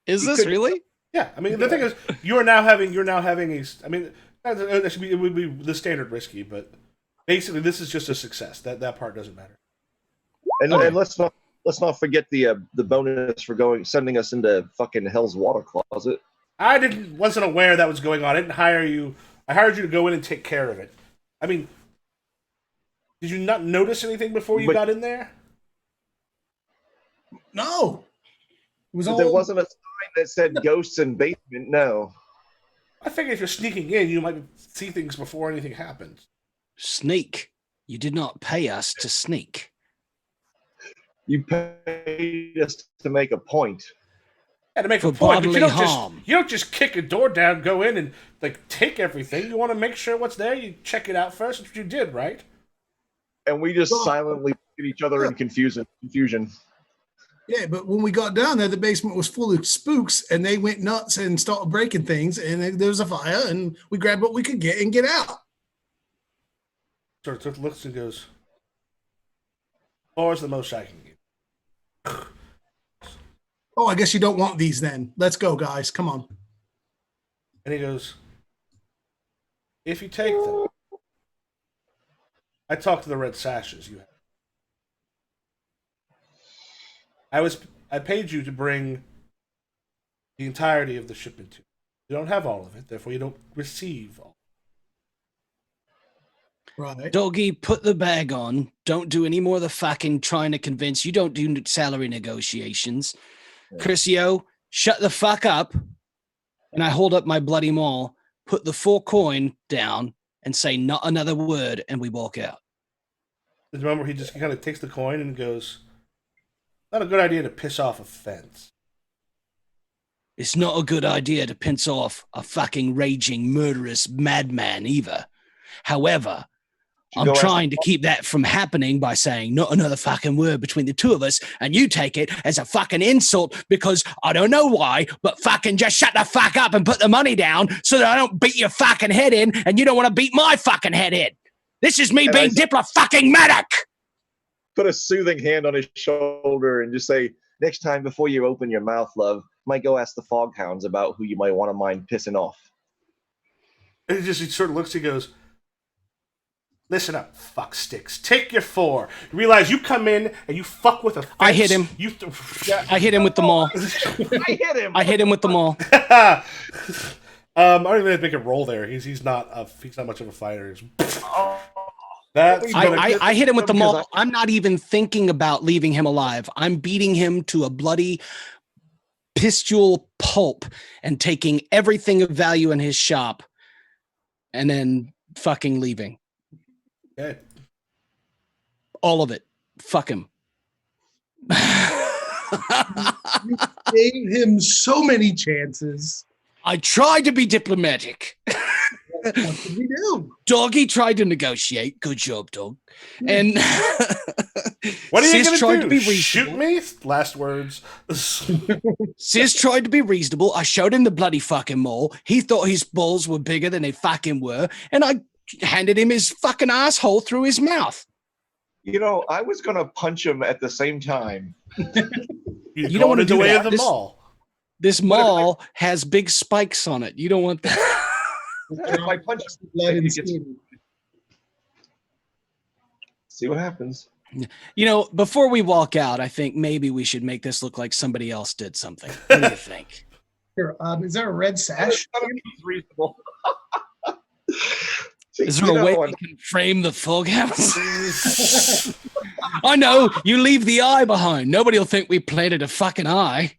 Is this really? Yeah, I mean the thing is, you're now having a. I mean, it would be the standard risky, but basically this is just a success. That part doesn't matter. And let's not forget the bonus for sending us into fucking Hell's Water Closet. I wasn't aware that was going on. I didn't hire you. I hired you to go in and take care of it. I mean, did you not notice anything before you got in there? No. There wasn't a sign that said ghosts in basement. No. I figured if you're sneaking in, you might see things before anything happens. Sneak. You did not pay us to sneak. You paid us to make a point. Yeah, to make for a point, but you don't just kick a door down, go in and like take everything. You want to make sure what's there. You check it out first. That's what you did, right? And we just silently look at each other in confusion. Yeah, but when we got down there, the basement was full of spooks, and they went nuts and started breaking things. And there was a fire, and we grabbed what we could get and get out. Sort of looks and goes, "Or is the most I can give." Oh, I guess you don't want these then. Let's go, guys. Come on. And he goes, if you take them, I talked to the Red Sashes you have. I paid you to bring the entirety of the shipment to you. You don't have all of it, therefore you don't receive all. Right. Doggy, put the bag on. Don't do any more of the fucking trying to convince. You don't do salary negotiations. Curcio, shut the fuck up. And I hold up my bloody maul, put the 4 coin down, and say not another word, and we walk out. There's a moment where he just kind of takes the coin and goes, not a good idea to piss off a fence. It's not a good idea to piss off a fucking raging, murderous madman either. However, I'm trying to keep that from happening by saying not another fucking word between the two of us, and you take it as a fucking insult because I don't know why, but fucking just shut the fuck up and put the money down so that I don't beat your fucking head in, and you don't want to beat my fucking head in. This is me being diplo-fucking-matic. Put a soothing hand on his shoulder and just say, next time before you open your mouth, love, might go ask the Foghounds about who you might want to mind pissing off. And he sort of looks, he goes, listen up, fuck sticks. Take your 4. You realize you come in and you fuck with a fence. I hit him. I hit him with the maul. I hit him with the maul. I don't even have to make a roll there. He's not much of a fighter. I hit him with the maul. I'm not even thinking about leaving him alive. I'm beating him to a bloody pistol pulp and taking everything of value in his shop and then fucking leaving. Okay. All of it. Fuck him. You gave him so many chances. I tried to be diplomatic. What did we do? Doggy tried to negotiate. Good job, dog. And what are you Sis going to to do? Shoot me? Last words. Sis tried to be reasonable. I showed him the bloody fucking mole. He thought his balls were bigger than they fucking were. And I handed him his fucking asshole through his mouth. You know, I was going to punch him at the same time. You don't want to do the way that. of the mall. This mall has big spikes on it. You don't want that. If I punch him, see what happens. You know, before we walk out, I think maybe we should make this look like somebody else did something. What do you think? Here, is there a red sash? Reasonable. Is there a way we can frame the foghouse? I know, you leave the eye behind. Nobody will think we planted a fucking eye.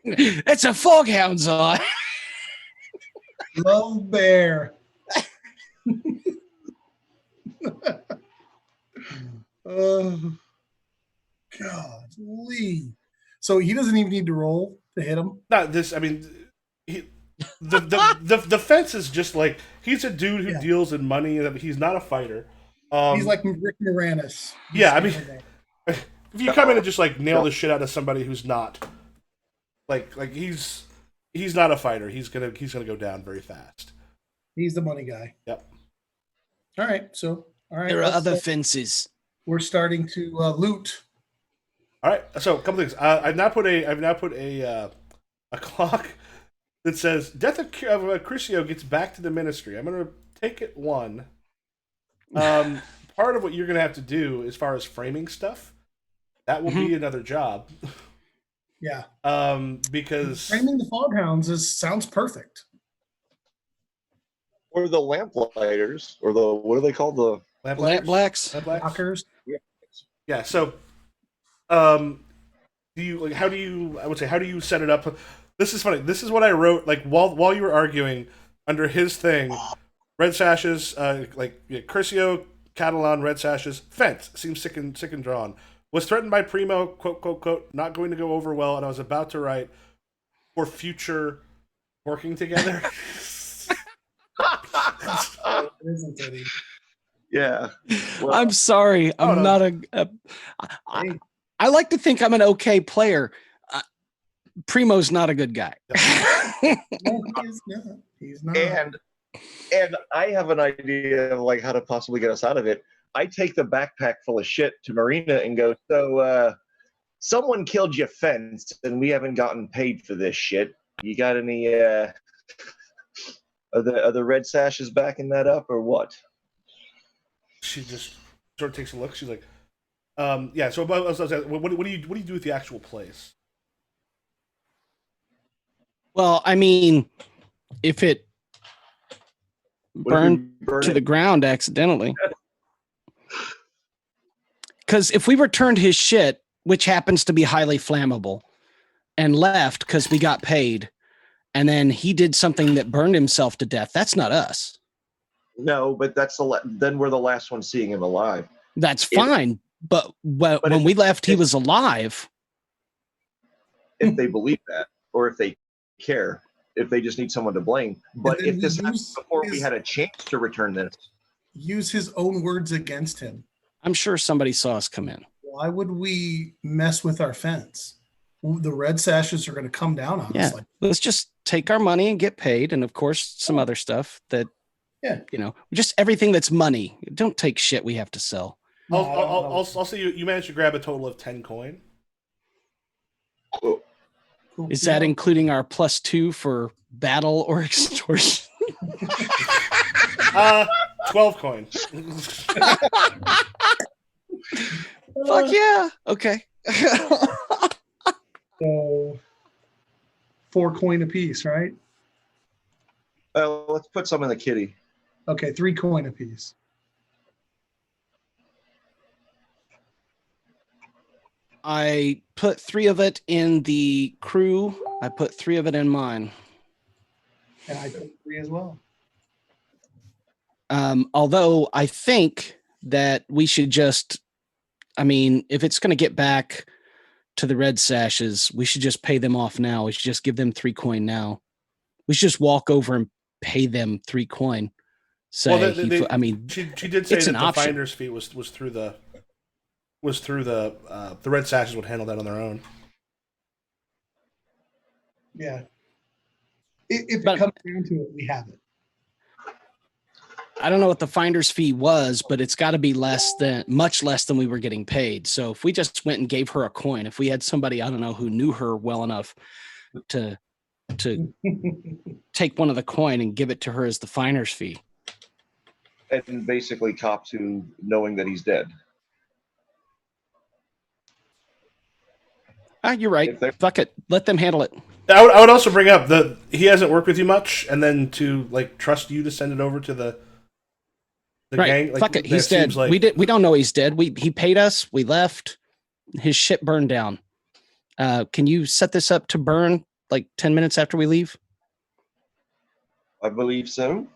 It's a foghound's eye. Love bear. Oh, God, Lee. So he doesn't even need to roll to hit him? Not this, I mean, the fence is just like, he's a dude who deals in money, and he's not a fighter. He's like Rick Moranis. Yeah, I mean, if you come in and just like nail the shit out of somebody who's not, like he's not a fighter. He's gonna go down very fast. He's the money guy. Yep. All right. There are other fences. We're starting to loot. All right. So a couple things. I've now put a clock that says death of Crucio gets back to the ministry. I'm gonna take it one. Part of what you're gonna have to do as far as framing stuff, that will be another job. Yeah. Because framing the foghounds sounds perfect. Or the lamplighters, or the what are they called? The lamp blacks, blockers. Yeah. So, do you like? How do you set it up? This is funny. This is what I wrote. Like while you were arguing under his thing, Red Sashes, Curcio, Catalan, Red Sashes, fence seems sick and drawn. Was threatened by Primo, quote, quote, quote, not going to go over well, and I was about to write for future working together. Yeah. Well, I'm sorry. I'm not I like to think I'm an okay player. Primo's not a good guy. No, he's not. And I have an idea of like how to possibly get us out of it. I take the backpack full of shit to Marina and go, so someone killed your fence and we haven't gotten paid for this shit. You got any are the Red Sashes backing that up or what? She just sort of takes a look. She's like, yeah, so what do you do with the actual place? Well, I mean, if it burned to the ground accidentally. Because if we returned his shit, which happens to be highly flammable, and left because we got paid, and then he did something that burned himself to death, that's not us. No, but then we're the last one seeing him alive. That's fine. But when we left, he was alive. If they believe that, or if they care, if they just need someone to blame. But if this happened before we had a chance to return this. Use his own words against him. I'm sure somebody saw us come in. Why would we mess with our fence? The Red Sashes are going to come down on us. Let's just take our money and get paid. And of course, some other stuff that, just everything that's money. Don't take shit we have to sell. I'll say you managed to grab a total of 10 coin. Cool. Is that including our +2 for battle or extortion? 12 coin. Fuck yeah. Okay. So 4 coin apiece, right? Let's put some in the kitty. Okay, 3 coin apiece. I put 3 of it in the crew. I put 3 of it in mine. And I put 3 as well. Although I think that we should just, I mean, if it's going to get back to the Red Sashes, we should just pay them off now. We should just give them 3 coin now. We should just walk over and pay them 3 coin. Say, well, I mean, she did say that the option. finder's fee was through the Red Sashes would handle that on their own. Yeah. If it comes down to it, we have it. I don't know what the finder's fee was, but it's got to be much less than we were getting paid. So if we just went and gave her a coin, if we had somebody, I don't know, who knew her well enough to take one of the coin and give it to her as the finder's fee. And basically cop to knowing that he's dead. You're right. Fuck it. Let them handle it. I would also bring up that he hasn't worked with you much, and then to like trust you to send it over to the gang. Like, fuck it. He's dead. Like... We don't know he's dead. He paid us. We left. His shit burned down. Can you set this up to burn like 10 minutes after we leave? I believe so.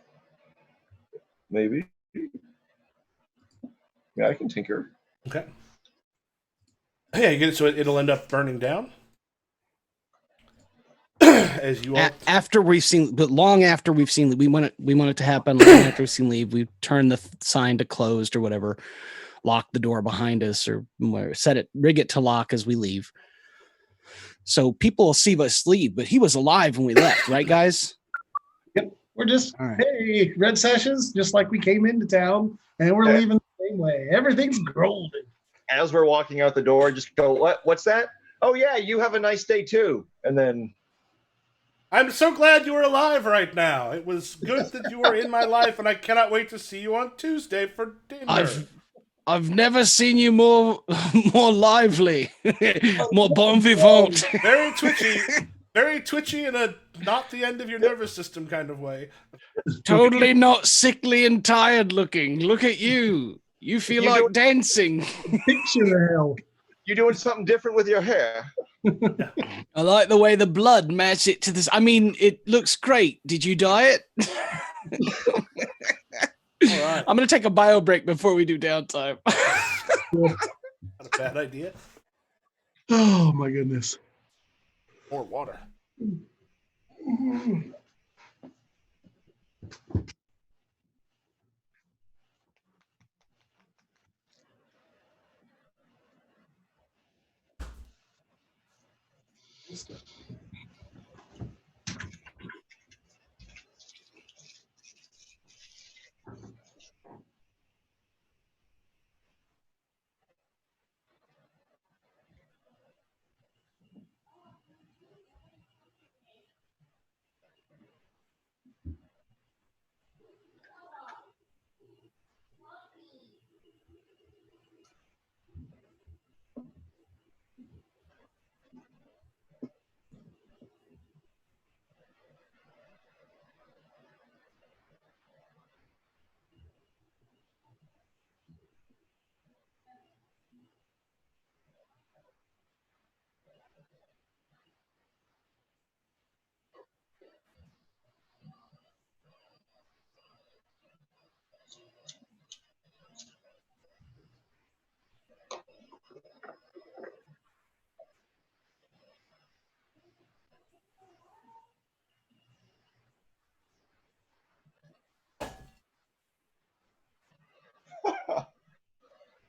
Maybe. Yeah, I can tinker. Okay. Yeah, you get it so it'll end up burning down. As you all... after we've seen, but long after we've seen, we want it to happen. Long after we've seen leave, we turn the sign to closed or whatever, lock the door behind us, or rig it to lock as we leave. So people will see us leave, but he was alive when we left, right, guys? Yep. We're just, hey, Red Sashes, just like we came into town, and we're leaving the same way. Everything's golden. As we're walking out the door, just go, what's that? Oh, yeah, you have a nice day, too. And then... I'm so glad you were alive right now. It was good that you were in my life, and I cannot wait to see you on Tuesday for dinner. I've never seen you more lively, more bon vivant. Very twitchy in a not the end of your nervous system kind of way. Totally not sickly and tired looking. Look at you. You feel like dancing. Picture hell. You doing something different with your hair? I like the way the blood matched it to this. I mean, it looks great. Did you dye it? All right. I'm going to take a bio break before we do downtime. Not a bad idea. Oh, my goodness. More water.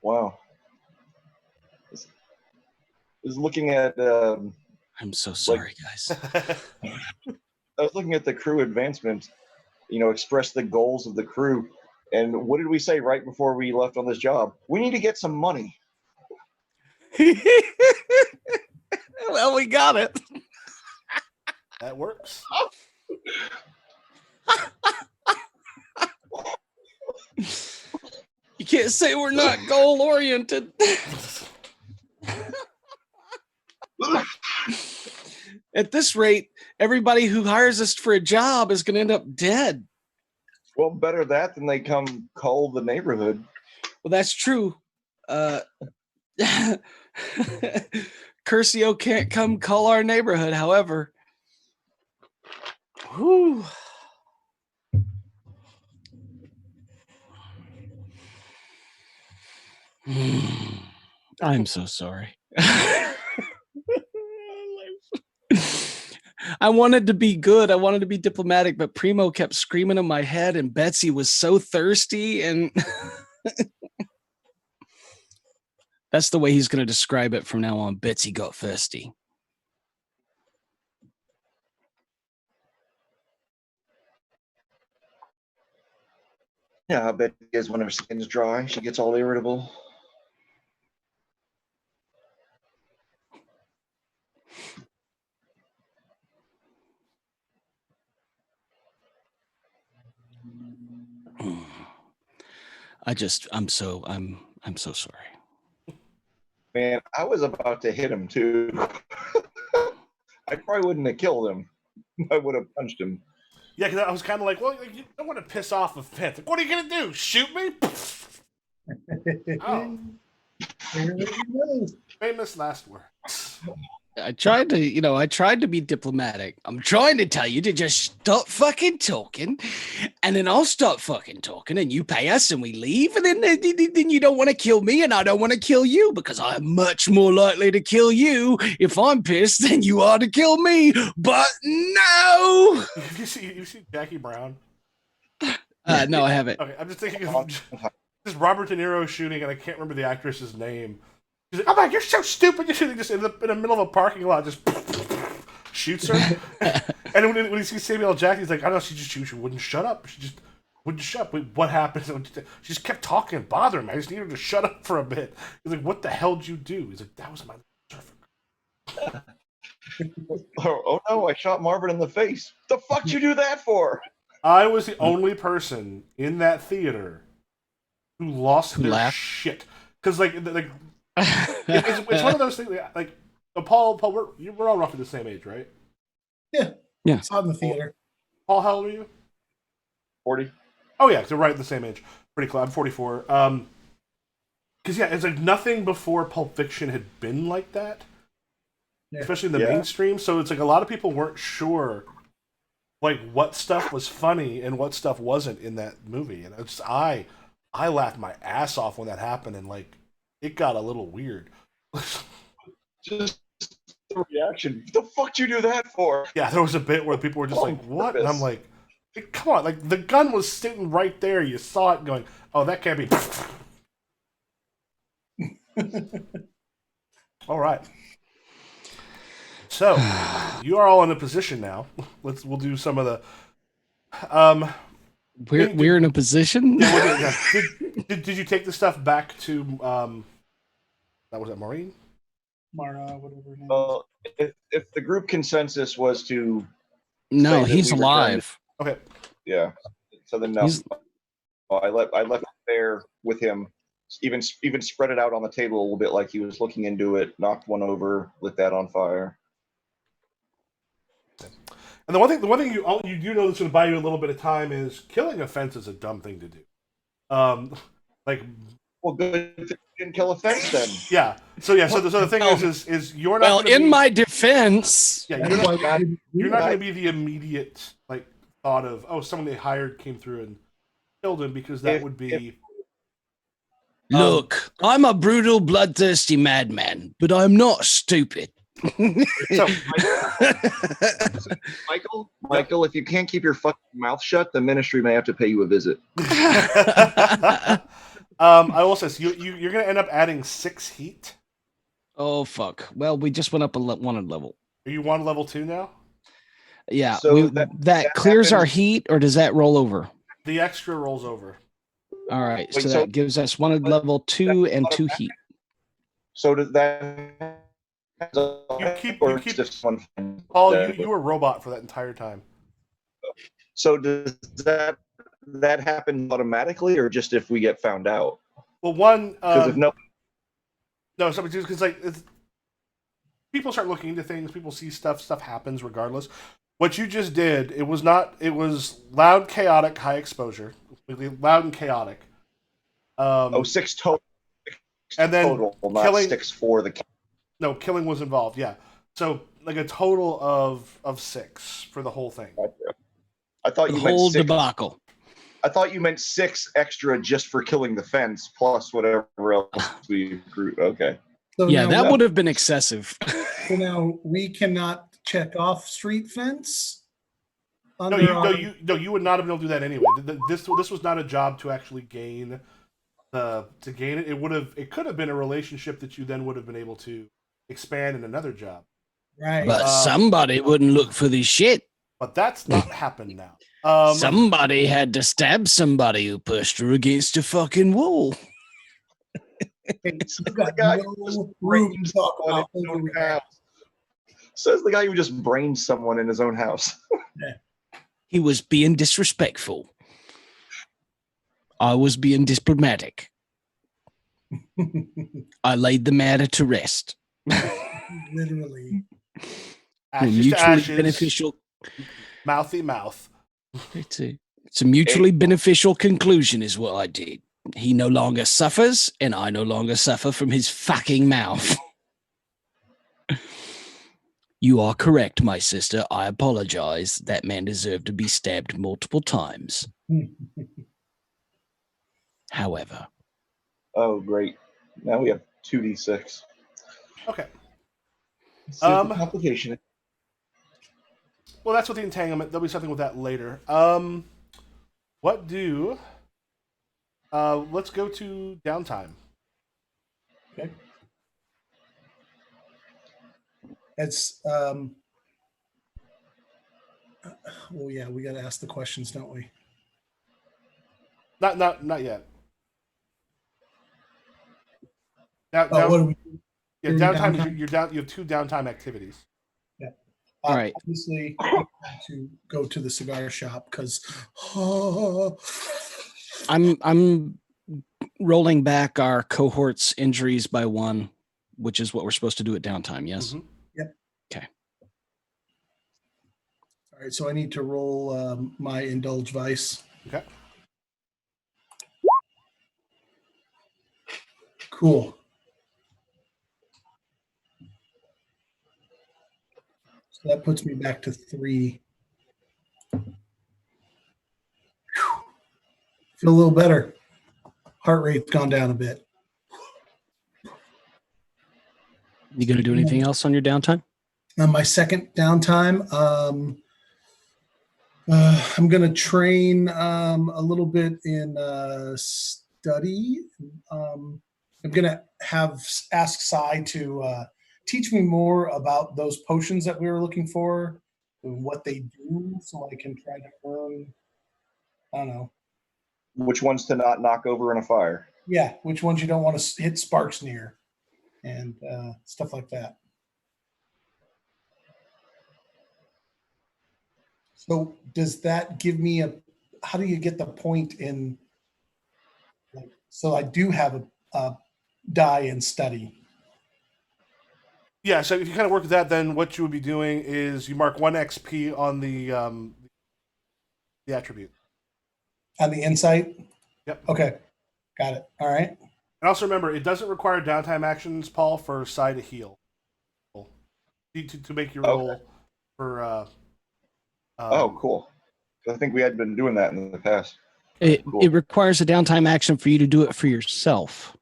Wow. Is looking at. I'm so sorry, guys. I was looking at the crew advancement. Express the goals of the crew. And what did we say right before we left on this job? We need to get some money. Well, we got it. That works. You can't say we're not goal oriented. At this rate, everybody who hires us for a job is going to end up dead. Well, better that than they come cull the neighborhood. Well, that's true. Curcio can't come cull our neighborhood, however. Whew. I'm so sorry. I wanted to be good. I wanted to be diplomatic, but Primo kept screaming in my head, and Betsy was so thirsty, and that's the way he's going to describe it from now on. Betsy got thirsty. Yeah, I bet it is when her skin's dry. She gets all irritable. I'm so sorry. Man, I was about to hit him too. I probably wouldn't have killed him. I would have punched him. Yeah, because I was kind of like, well, you don't want to piss off a fifth. Like, what are you gonna do? Shoot me? Oh, famous last words. I tried to be diplomatic. I'm trying to tell you to just stop fucking talking, and then I'll stop fucking talking, and you pay us, and we leave, and then you don't want to kill me, and I don't want to kill you, because I'm much more likely to kill you if I'm pissed than you are to kill me. But no. You see Jackie Brown? No, I haven't. Okay, I'm just thinking of just Robert De Niro shooting, and I can't remember the actress's name. She's like, "Oh my, you're so stupid!" You're shooting just in the middle of a parking lot, just shoots her. And when he sees Samuel L. Jackson, he's like, "I don't know, she wouldn't shut up. She just wouldn't shut up." Wait, what happened? She just kept talking, bothering me. I just needed her to shut up for a bit. He's like, "What the hell did you do?" He's like, "That was my surfer." Oh no, I shot Marvin in the face. The fuck you do that for? I was the only person in that theater who lost their shit. Because it's one of those things. Like Paul, we're all roughly the same age, right? Yeah. It's on the theater. Paul, how old are you? 40. Oh yeah, so right the same age. Pretty close. I'm 44. Because yeah, it's like nothing before Pulp Fiction had been like that, especially in the mainstream. So it's like a lot of people weren't sure, like what stuff was funny and what stuff wasn't in that movie. And it's I laughed my ass off when that happened, and like it got a little weird. Just the reaction. The fuck you do that for? Yeah, there was a bit where people were just like, "What?" And I'm like, "Come on!" Like the gun was sitting right there. You saw it going. Oh, that can't be. All right. So you are all in a position now. We'll do some of the. We're in a position. Yeah, did you take the stuff back to that was Maureen? Mara, whatever her name is. Well, if the group consensus was to No, he's alive. Okay. Yeah. So then no. I left it there with him. Even spread it out on the table a little bit, like he was looking into it. Knocked one over, lit that on fire. And the one thing you do know that's going to buy you a little bit of time is killing a fence is a dumb thing to do. Well, good if you didn't kill a fence then. Yeah. So the thing is you're not. Well, in my defense, yeah, you're not going to be the immediate like thought of someone they hired came through and killed him, because that would be. Look, I'm a brutal, bloodthirsty madman, but I'm not stupid. So, Michael, if you can't keep your fucking mouth shut, the ministry may have to pay you a visit. I will say, so you're going to end up adding 6 heat. Oh fuck! Well, we just went up one level. Are you on level 2 now? Yeah, so that clears our heat, or does that roll over? The extra rolls over. All right, so that gives us one at level 2 and 2 heat. So does that? You keep Paul, you were a robot for that entire time. So does that happen automatically, or just if we get found out? Well, one because because like people start looking into things, people see stuff happens regardless. What you just did, it was loud, chaotic, high exposure, loud and chaotic. 6 total. And then total, not killing 6 for the. No, killing was involved. Yeah, so like a total of 6 for the whole thing. I thought you whole meant 6. debacle. I thought you meant 6 extra just for killing the fence, plus whatever else we accrued. Okay. So Yeah, now, that would have been excessive. so now we cannot check off street fence. No, you would not have been able to do that anyway. This was not a job to actually gain to gain it. It could have been a relationship that you then would have been able to expand in another job. Right. But somebody wouldn't look for this shit. But that's not happened now. Somebody had to stab somebody who pushed her against a fucking wall. Says the guy who just brained someone in his own house. He was being disrespectful. I was being diplomatic. I laid the matter to rest. Literally. Mutually beneficial. Mouthy mouth. It's a mutually beneficial conclusion is what I did. He no longer suffers, and I no longer suffer from his fucking mouth. You are correct, my sister. I apologize. That man deserved to be stabbed multiple times. However. Oh, great. Now we have 2d6. Okay. Complication. Well, that's with the entanglement. There'll be something with that later. Let's go to downtime. Okay. It's well, yeah, we got to ask the questions, don't we? Not yet. What do we do? Yeah, downtime. You're down. You have 2 downtime activities. Yeah. All right. Obviously, to go to the cigar shop because I'm rolling back our cohort's injuries by 1, which is what we're supposed to do at downtime. Yes. Mm-hmm. Yep. Okay. All right. So I need to roll my indulge vice. Okay. Cool. So that puts me back to 3. Whew. Feel a little better. Heart rate's gone down a bit. You going to do anything else on your downtime? On my second downtime, I'm going to train a little bit in study. I'm going to ask Sai to teach me more about those potions that we were looking for and what they do so I can try to earn, I don't know. Which ones to not knock over in a fire. Yeah, which ones you don't want to hit sparks near and stuff like that. So does that give me how do you get the point in, like, so I do have a die in study? Yeah, so if you kind of work with that, then what you would be doing is you mark 1 XP on the attribute. On the insight? Yep. Okay. Got it. All right. And also remember, it doesn't require downtime actions, Paul, for Sai to heal. To make your roll for... oh, cool. I think we had been doing that in the past. It Cool. requires a downtime action for you to do it for yourself.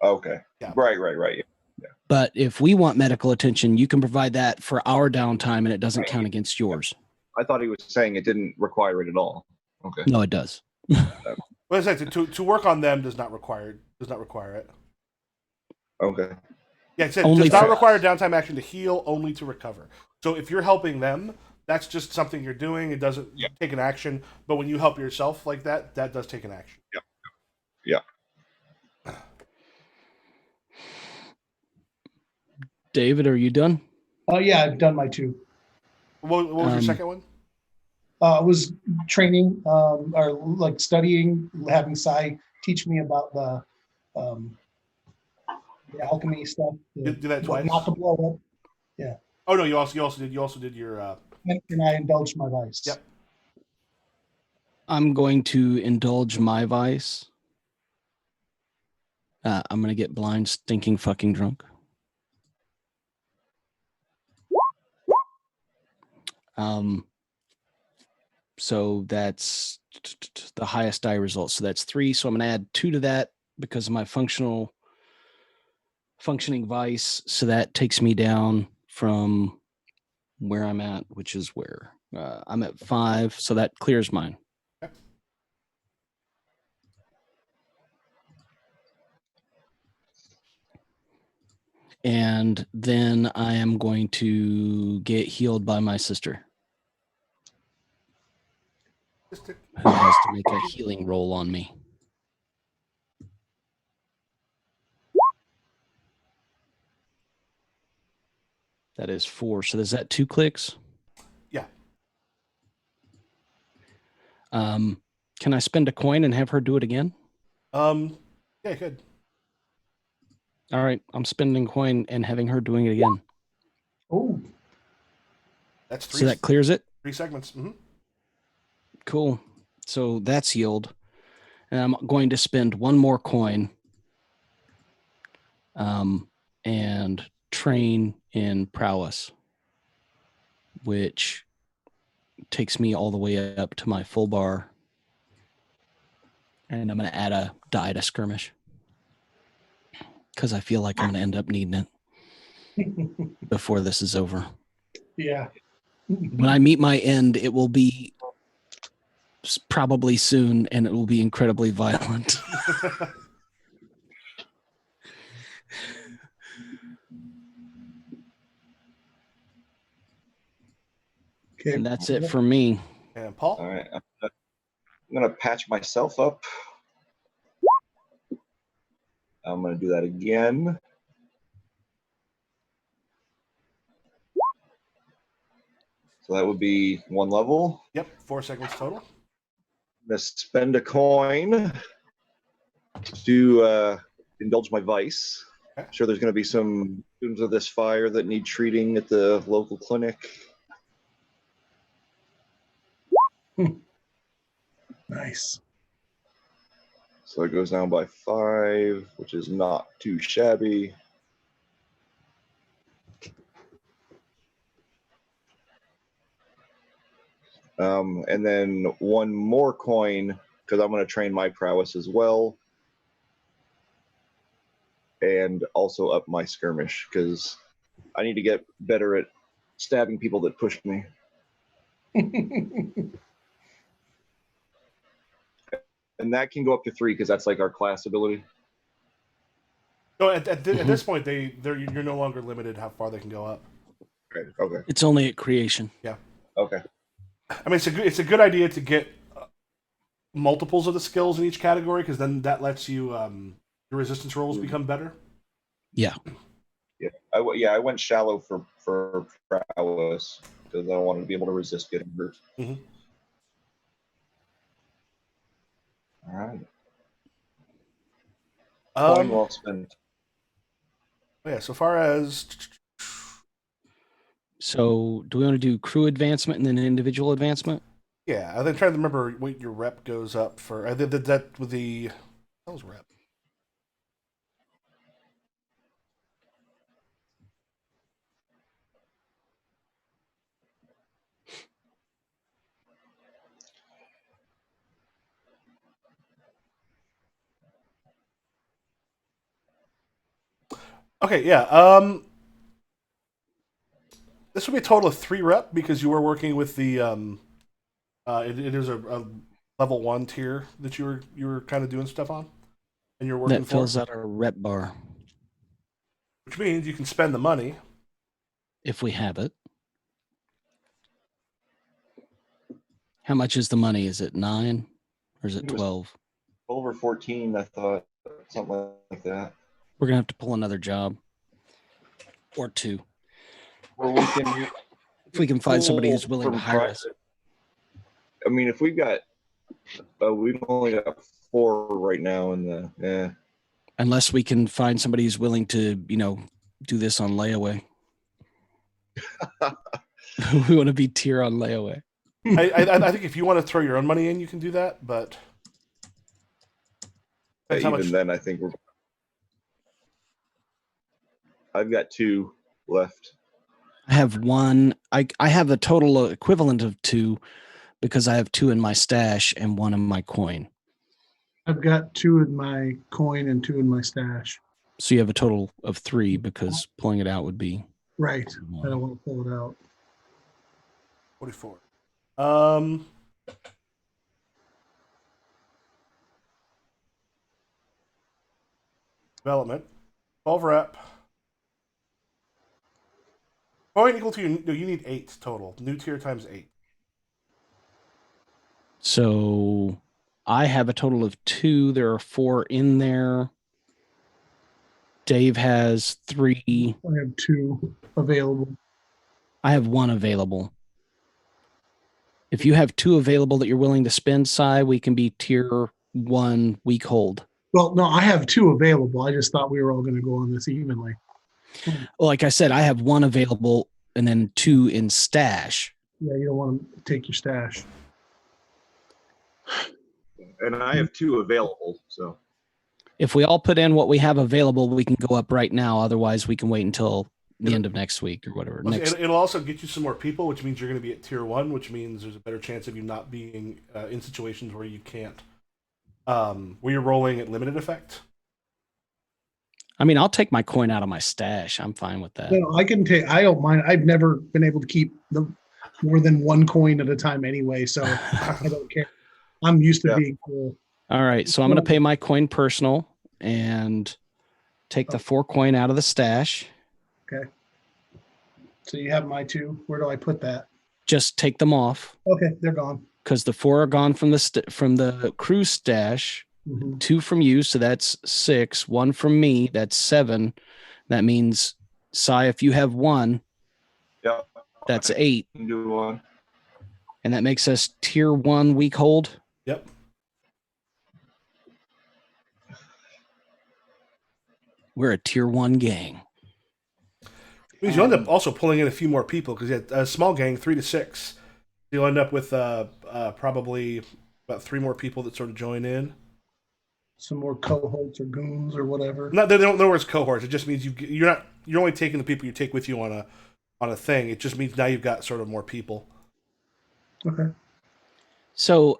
Okay. Yeah. Right. Yeah. But if we want medical attention, you can provide that for our downtime and it doesn't count against yours. I thought he was saying it didn't require it at all. Okay. No, it does. Well, I said to work on them does not require it. Okay. Yeah, it said Only does not for- require downtime action to heal, only to recover. So if you're helping them, that's just something you're doing. It doesn't take an action. But when you help yourself like that, that does take an action. Yeah. David, are you done? Yeah, I've done my 2. What was your second one? I was training or like studying, having Sai teach me about the alchemy stuff. Do that twice. Not to blow up. Yeah. Oh no, you also did your. And I indulged my vice. Yep. I'm going to indulge my vice. I'm going to get blind, stinking, fucking drunk. So that's the highest die result. So that's 3. So I'm going to add 2 to that because of my functioning vice. So that takes me down from where I'm at, which is where I'm at 5. So that clears mine. And then I am going to get healed by my sister, who has to make a healing roll on me. That is 4. So is that 2 clicks? Yeah. Can I spend a coin and have her do it again? Yeah, good. All right, I'm spending coin and having her doing it again. Oh, that's 3. So that clears it. 3 segments. Mm-hmm. Cool. So that's healed, and I'm going to spend 1 more coin, and train in prowess, which takes me all the way up to my full bar. And I'm going to add a die to skirmish because I feel like I'm going to end up needing it before this is over. yeah. When I meet my end, it will be probably soon, and it will be incredibly violent. Okay. And that's it for me. And Paul? All right. I'm going to patch myself up. I'm going to do that again. So that would be 1 level. Yep, 4 segments total. I'm going to spend a coin to indulge my vice. Okay. I'm sure there's going to be some students of this fire that need treating at the local clinic. Nice. So it goes down by 5, which is not too shabby. And then 1 more coin, because I'm going to train my prowess as well. And also up my skirmish, because I need to get better at stabbing people that push me. And that can go up to 3, because that's like our class ability. So at this point, you're no longer limited how far they can go up. Okay. It's only at creation. Yeah. Okay. I mean, it's a good idea to get multiples of the skills in each category, because then that lets you your resistance rolls become better. Yeah. I went shallow for prowess because I wanted to be able to resist getting hurt. Mm-hmm. All right. Coin well spent. Yeah. So far as. So do we want to do crew advancement and then individual advancement? Yeah, I'm trying to remember what your rep goes up for. I did that with the. That was rep. Okay, yeah. This would be a total of 3 rep because you were working with the. It is a level 1 tier that you were kind of doing stuff on, and you're working that fills out our rep bar, which means you can spend the money if we have it. How much is the money? Is it 9 or is it 12? 12 or 14, I thought, something like that. We're gonna have to pull another job or 2. Or we can, if we can find somebody who's willing to hire us. I mean, if we've only got 4 right now, and unless we can find somebody who's willing to, do this on layaway. We want to be tier on layaway. I think if you want to throw your own money in, you can do that, but even then, I think I've got 2 left. I have 1. I have a total equivalent of 2, because I have 2 in my stash and 1 in my coin. I've got 2 in my coin and 2 in my stash. So you have a total of 3 because pulling it out would be right. I don't want to pull it out. 44. Development. 12 rep. Point equal to your. No, you need 8 total. New tier times 8. So I have a total of 2. There are 4 in there. Dave has 3. I have 2 available. I have 1 available. If you have 2 available that you're willing to spend, Cy, we can be tier 1 weak hold. Well, no, I have 2 available. I just thought we were all going to go on this evenly. Well, like I said, I have 1 available and then 2 in stash. Yeah, you don't want to take your stash. And I have 2 available. So if we all put in what we have available, we can go up right now. Otherwise, we can wait until the end of next week or whatever. It'll also get you some more people, which means you're going to be at tier 1, which means there's a better chance of you not being in situations where you can't, where you're rolling at limited effect. I mean, I'll take my coin out of my stash. I'm fine with that. No, I can take. I don't mind. I've never been able to keep more than 1 coin at a time anyway, so I don't care. I'm used to being cool. All right, so I'm going to pay my coin personal and take the 4 coin out of the stash. Okay. So you have my 2. Where do I put that? Just take them off. Okay, they're gone. Because the 4 are gone from the crew stash. 2 from you, so that's 6. 1 from me, that's 7. That means, Cy, if you have 1, that's 8. Do 1. And that makes us tier 1 weak hold. Yep. We're a tier 1 gang. Means you end up also pulling in a few more people because you had a small gang, 3 to 6. You'll end up with probably about 3 more people that sort of join in. Some more cohorts or goons or whatever. Not they don't know where it's cohorts. It just means you're only taking the people you take with you on a thing. It just means now you've got sort of more people. Okay. So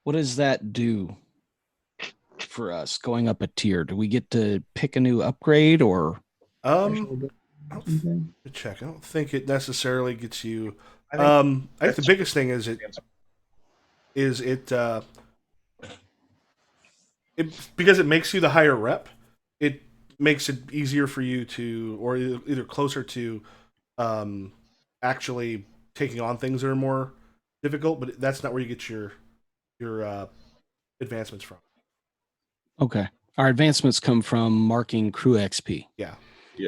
what does that do for us going up a tier? Do we get to pick a new upgrade or check. I don't think it necessarily gets you. I think the biggest thing is it because it makes you the higher rep. It makes it easier for you to, or either closer to, actually taking on things that are more difficult. But that's not where you get your advancements from. Okay, our advancements come from marking crew XP. Yeah.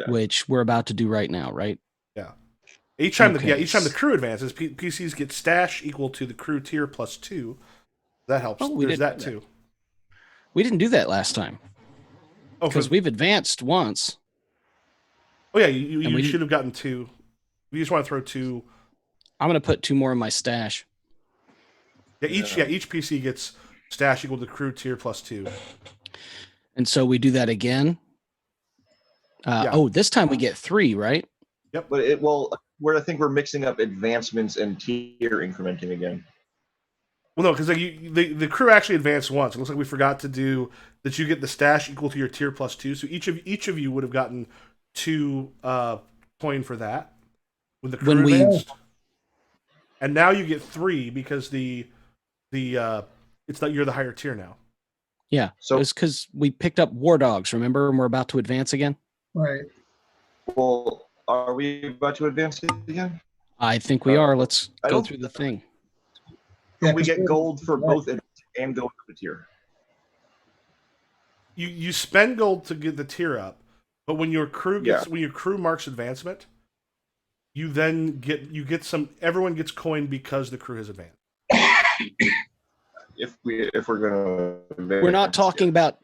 Which we're about to do right now, right? Yeah. Each time the crew advances, PCs get stash equal to the crew tier plus 2. That helps. There's that too. We didn't do that last time. Because we've advanced once. Oh yeah, you should have gotten 2. You just want to throw 2. I'm going to put 2 more in my stash. Yeah, each PC gets stash equal to crew tier plus 2. And so we do that again. Oh, this time we get 3, right? Yep. But I think we're mixing up advancements and tier incrementing again. Well, no, because the crew actually advanced once. It looks like we forgot to do that. You get the stash equal to your tier plus 2. So each of you would have gotten 2 coin for that when the crew advanced. And now you get 3 because it's not, you're the higher tier now. Yeah. So it's because we picked up war dogs, remember? And we're about to advance again. Right. Well, are we about to advance it again? I think we are. Let's go through the thing. Yeah, we get gold for both and go up the tier. You spend gold to get the tier up, but when your crew marks advancement, you then get some. Everyone gets coin because the crew has advanced. If we're gonna, we're not talking about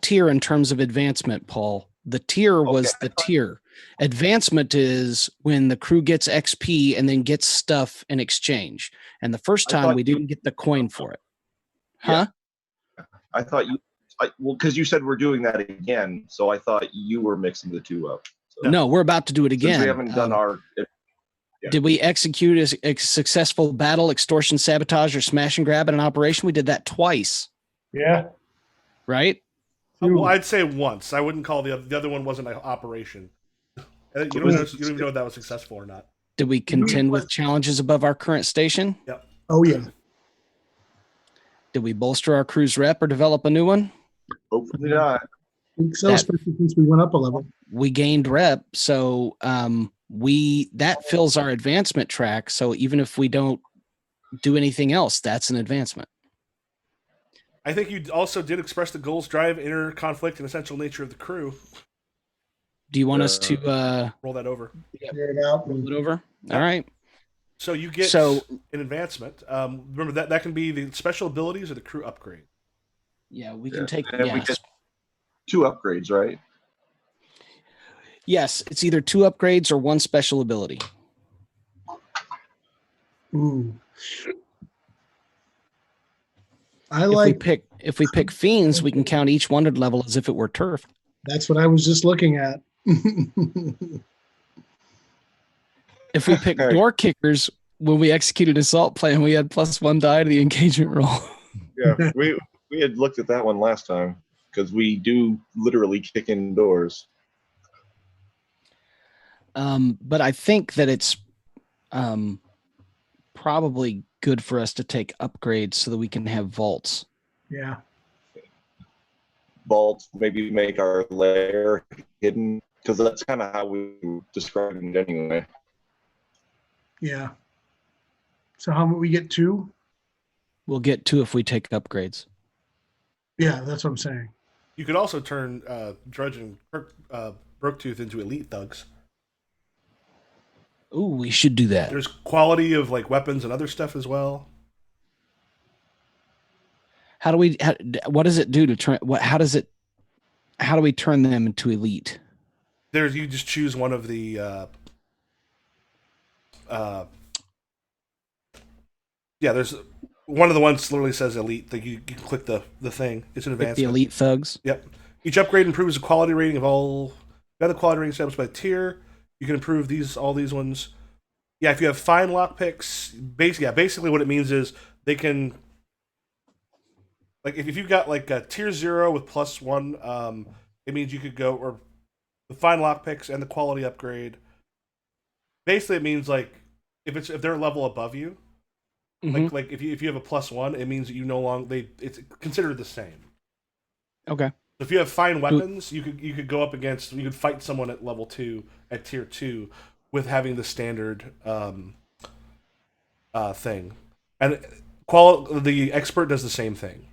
tier in terms of advancement, Paul. The tier was the tier. Advancement is when the crew gets XP and then gets stuff in exchange. And the first time we didn't get the coin for it. Huh? Yeah. I thought because you said we're doing that again, so I thought you were mixing the 2 up. So. No, we're about to do it again. Since we haven't done our. Did we execute a successful battle, extortion, sabotage, or smash and grab in an operation? We did that twice. Yeah. Right? Well, I'd say once. I wouldn't call the other one wasn't an operation. You don't even know if that was successful or not. Did we contend with challenges above our current station? Yep. Oh, yeah. Did we bolster our crew's rep or develop a new one? Hopefully not. I think so, especially since we went up a level. We gained rep, so that fills our advancement track. So even if we don't do anything else, that's an advancement. I think you also did express the goals, drive, inner conflict, and essential nature of the crew. Do you want us to roll that over? Figure it out. Roll it over. All right. So you get an advancement. Remember that can be the special abilities or the crew upgrade. Yeah, we can take. And we get 2 upgrades, right? Yes, it's either 2 upgrades or 1 special ability. Ooh. If we pick fiends, we can count each wondered level as if it were turf. That's what I was just looking at. If we pick door kickers, when we executed assault plan, we had +1 die to the engagement roll. Yeah, we had looked at that one last time because we do literally kick in doors. But I think that it's probably good for us to take upgrades so that we can have vaults. Yeah. Vaults, maybe make our lair hidden, because that's kind of how we described it anyway. Yeah. So how about we get 2? We'll get 2 if we take upgrades. Yeah, that's what I'm saying. You could also turn Drudge and Brooktooth into elite thugs. Ooh, we should do that. There's quality of like weapons and other stuff as well. What does it do to turn? How do we turn them into elite? You just choose one of the. There's one of the ones literally says elite. That you can click the thing. It's an advancement. The elite thugs. Yep. Each upgrade improves the quality rating of all other quality rating established by tier. You can improve all these ones. Yeah, if you have fine lockpicks, basically what it means is they can. Like if you've got like a tier 0 with +1, it means you could go or the fine lockpicks and the quality upgrade. Basically, it means like if they're a level above you, like if you have a +1, it means that you no longer it's considered the same. Okay. If you have fine weapons, you could go up against you could fight someone at level 2 at tier 2 with having the standard thing, and the expert does the same thing.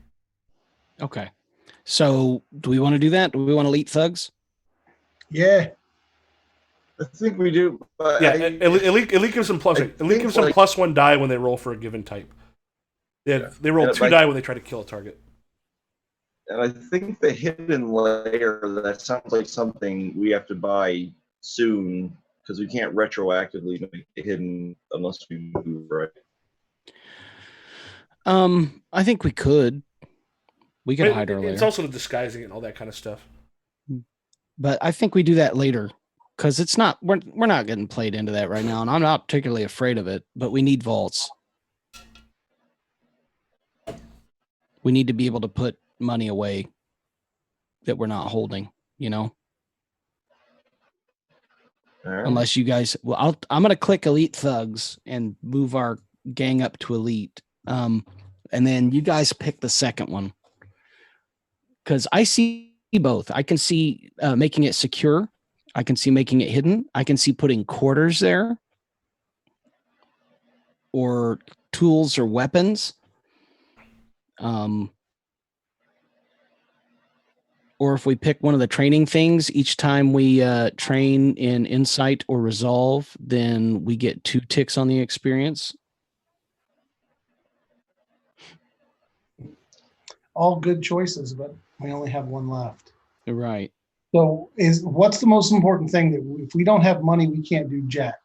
Okay. So, do we want to do that? Do we want elite thugs? Yeah. I think we do. But yeah, elite gives them +1 die when they roll for a given type. They roll 2 die when they try to kill a target. And I think the hidden layer, that sounds like something we have to buy soon because we can't retroactively make it hidden unless we move, right? I think we could. We could hide our layer. It's also the disguising and all that kind of stuff. But I think we do that later because it's not. We're not getting played into that right now, and I'm not particularly afraid of it. But we need vaults. We need to be able to put money away that we're not holding. You know. Right. Unless you guys, I'm going to click elite thugs and move our gang up to elite. And then you guys pick the second one. Because I see both. I can see making it secure. I can see making it hidden. I can see putting quarters there. Or tools or weapons. Or if we pick one of the training things, each time we train in insight or resolve, then we get 2 ticks on the experience. All good choices, but we only have 1 left. Right. So what's the most important thing that if we don't have money, we can't do jack,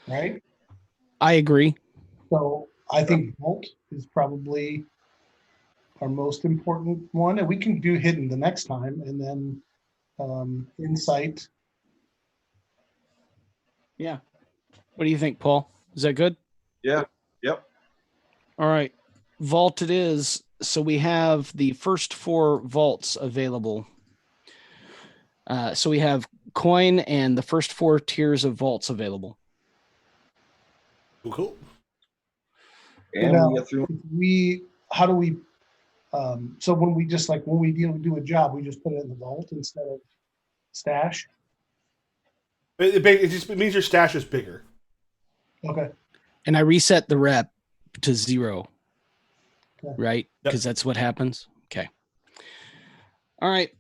right? I agree. So I think Volt is probably our most important one, and we can do hidden the next time, and then insight Yeah. What do you think, Paul? Is that good? Yeah. Yep. All right. Vault it is. So we have the first 4 vaults available. So we have coin and the first 4 tiers of vaults available. Cool. And now, we get through. how do we, so when we just like, when we do a job, we just put it in the vault instead of stash? It just means your stash is bigger. Okay. And I reset the rep to 0. Okay. Right? Because that's what happens. Okay. All right.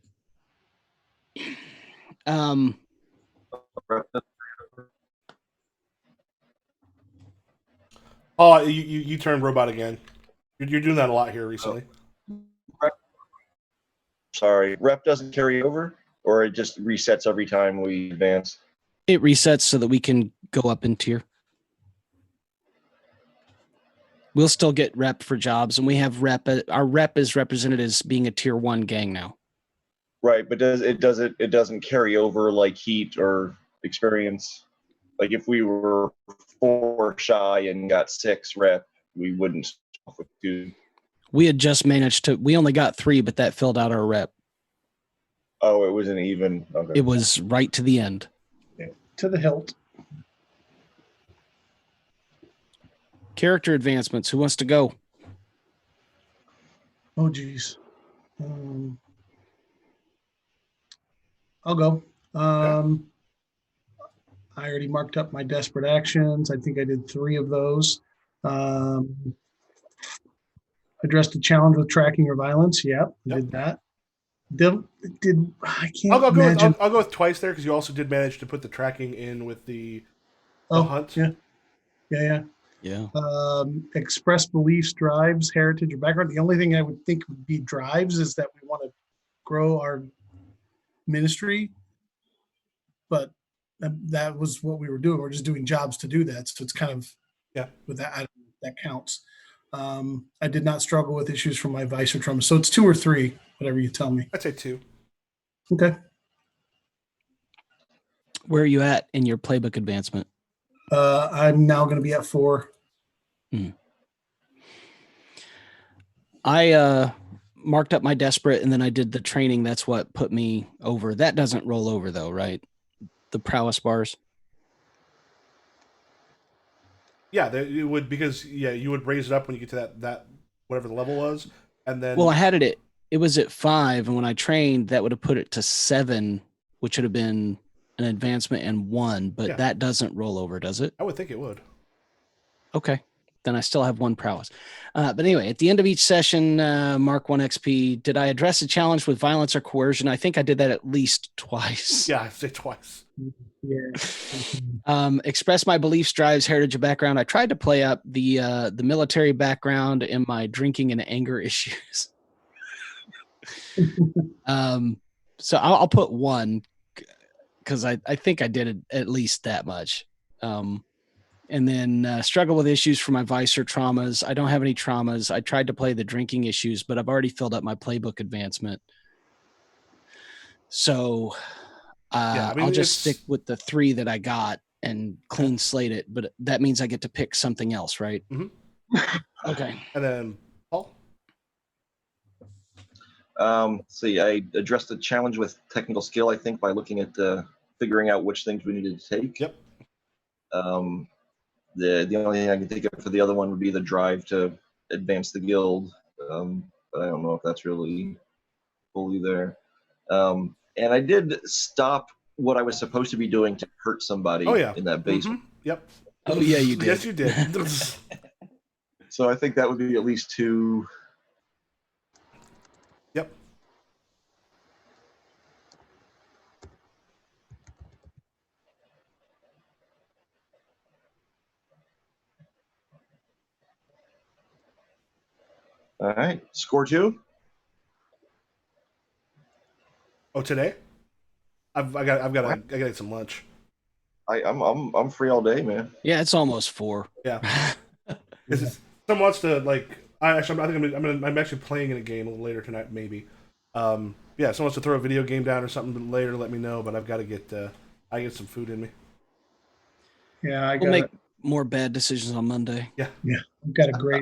Oh, you turned robot again. You're doing that a lot here recently. Sorry, rep doesn't carry over, or it just resets every time we advance? It resets so that we can go up in tier. We'll still get rep for jobs, and we have rep. Our rep is represented as being a tier 1 gang now. Right, but it doesn't carry over like heat or experience. Like if we were 4 shy and got 6 rep, we wouldn't stop with 2. We had just managed to. We only got 3, but that filled out our rep. Oh, it was an even. Okay. It was right to the end. To the hilt. Character advancements. Who wants to go? Oh, geez. I'll go. Okay. I already marked up my desperate actions. I think I did 3 of those. Addressed a challenge with tracking or violence. Yep, I did that. I can't imagine. I'll go with twice there because you also did manage to put the tracking in with the hunt. Yeah. Express beliefs, drives, heritage, or background. The only thing I would think would be drives is that we want to grow our ministry, but that was what we were doing. We're just doing jobs to do that, so it's kind of with that counts. I did not struggle with issues from my vice or trauma, so it's 2 or 3, whatever you tell me. I'd say 2. Okay. Where are you at in your playbook advancement? I'm now going to be at 4. I marked up my desperate, and then I did the training. That's what put me over. That doesn't roll over though, right? The prowess bars. Yeah, it would, because you would raise it up when you get to that whatever the level was, and then. Well, I had it. It was at 5, and when I trained, that would have put it to 7, which would have been an advancement and 1. But that doesn't roll over, does it? I would think it would. Okay, then I still have 1 prowess. But anyway, at the end of each session, mark 1 XP. Did I address a challenge with violence or coercion? I think I did that at least twice. Yeah, I'd say twice. Yeah. Express my beliefs, drives, heritage, or background. I tried to play up the military background and my drinking and anger issues. So I'll put 1 because I think I did at least that much. And then struggle with issues for my vice or traumas. I don't have any traumas. I tried to play the drinking issues, but I've already filled up my playbook advancement. So I'll just stick with the 3 that I got and clean slate it. But that means I get to pick something else, right? Mm-hmm. Okay. And then Paul? See, I addressed the challenge with technical skill, I think, by looking at figuring out which things we needed to take. Yep. The only thing I can think of for the other one would be the drive to advance the guild, but I don't know if that's really fully there. And I did stop what I was supposed to be doing to hurt somebody in that basement. Mm-hmm. Yep. Oh yeah, you did. Yes, you did. So I think that would be at least 2. Yep. All right, score 2. Oh, today? I got to get some lunch. I'm free all day, man. Yeah, it's almost 4. Yeah. Someone wants to I think I'm actually playing in a game a little later tonight, maybe. Someone wants to throw a video game down or something later. Let me know. But I've got to get some food in me. Yeah, we'll make more bad decisions on Monday. Yeah. I've got a great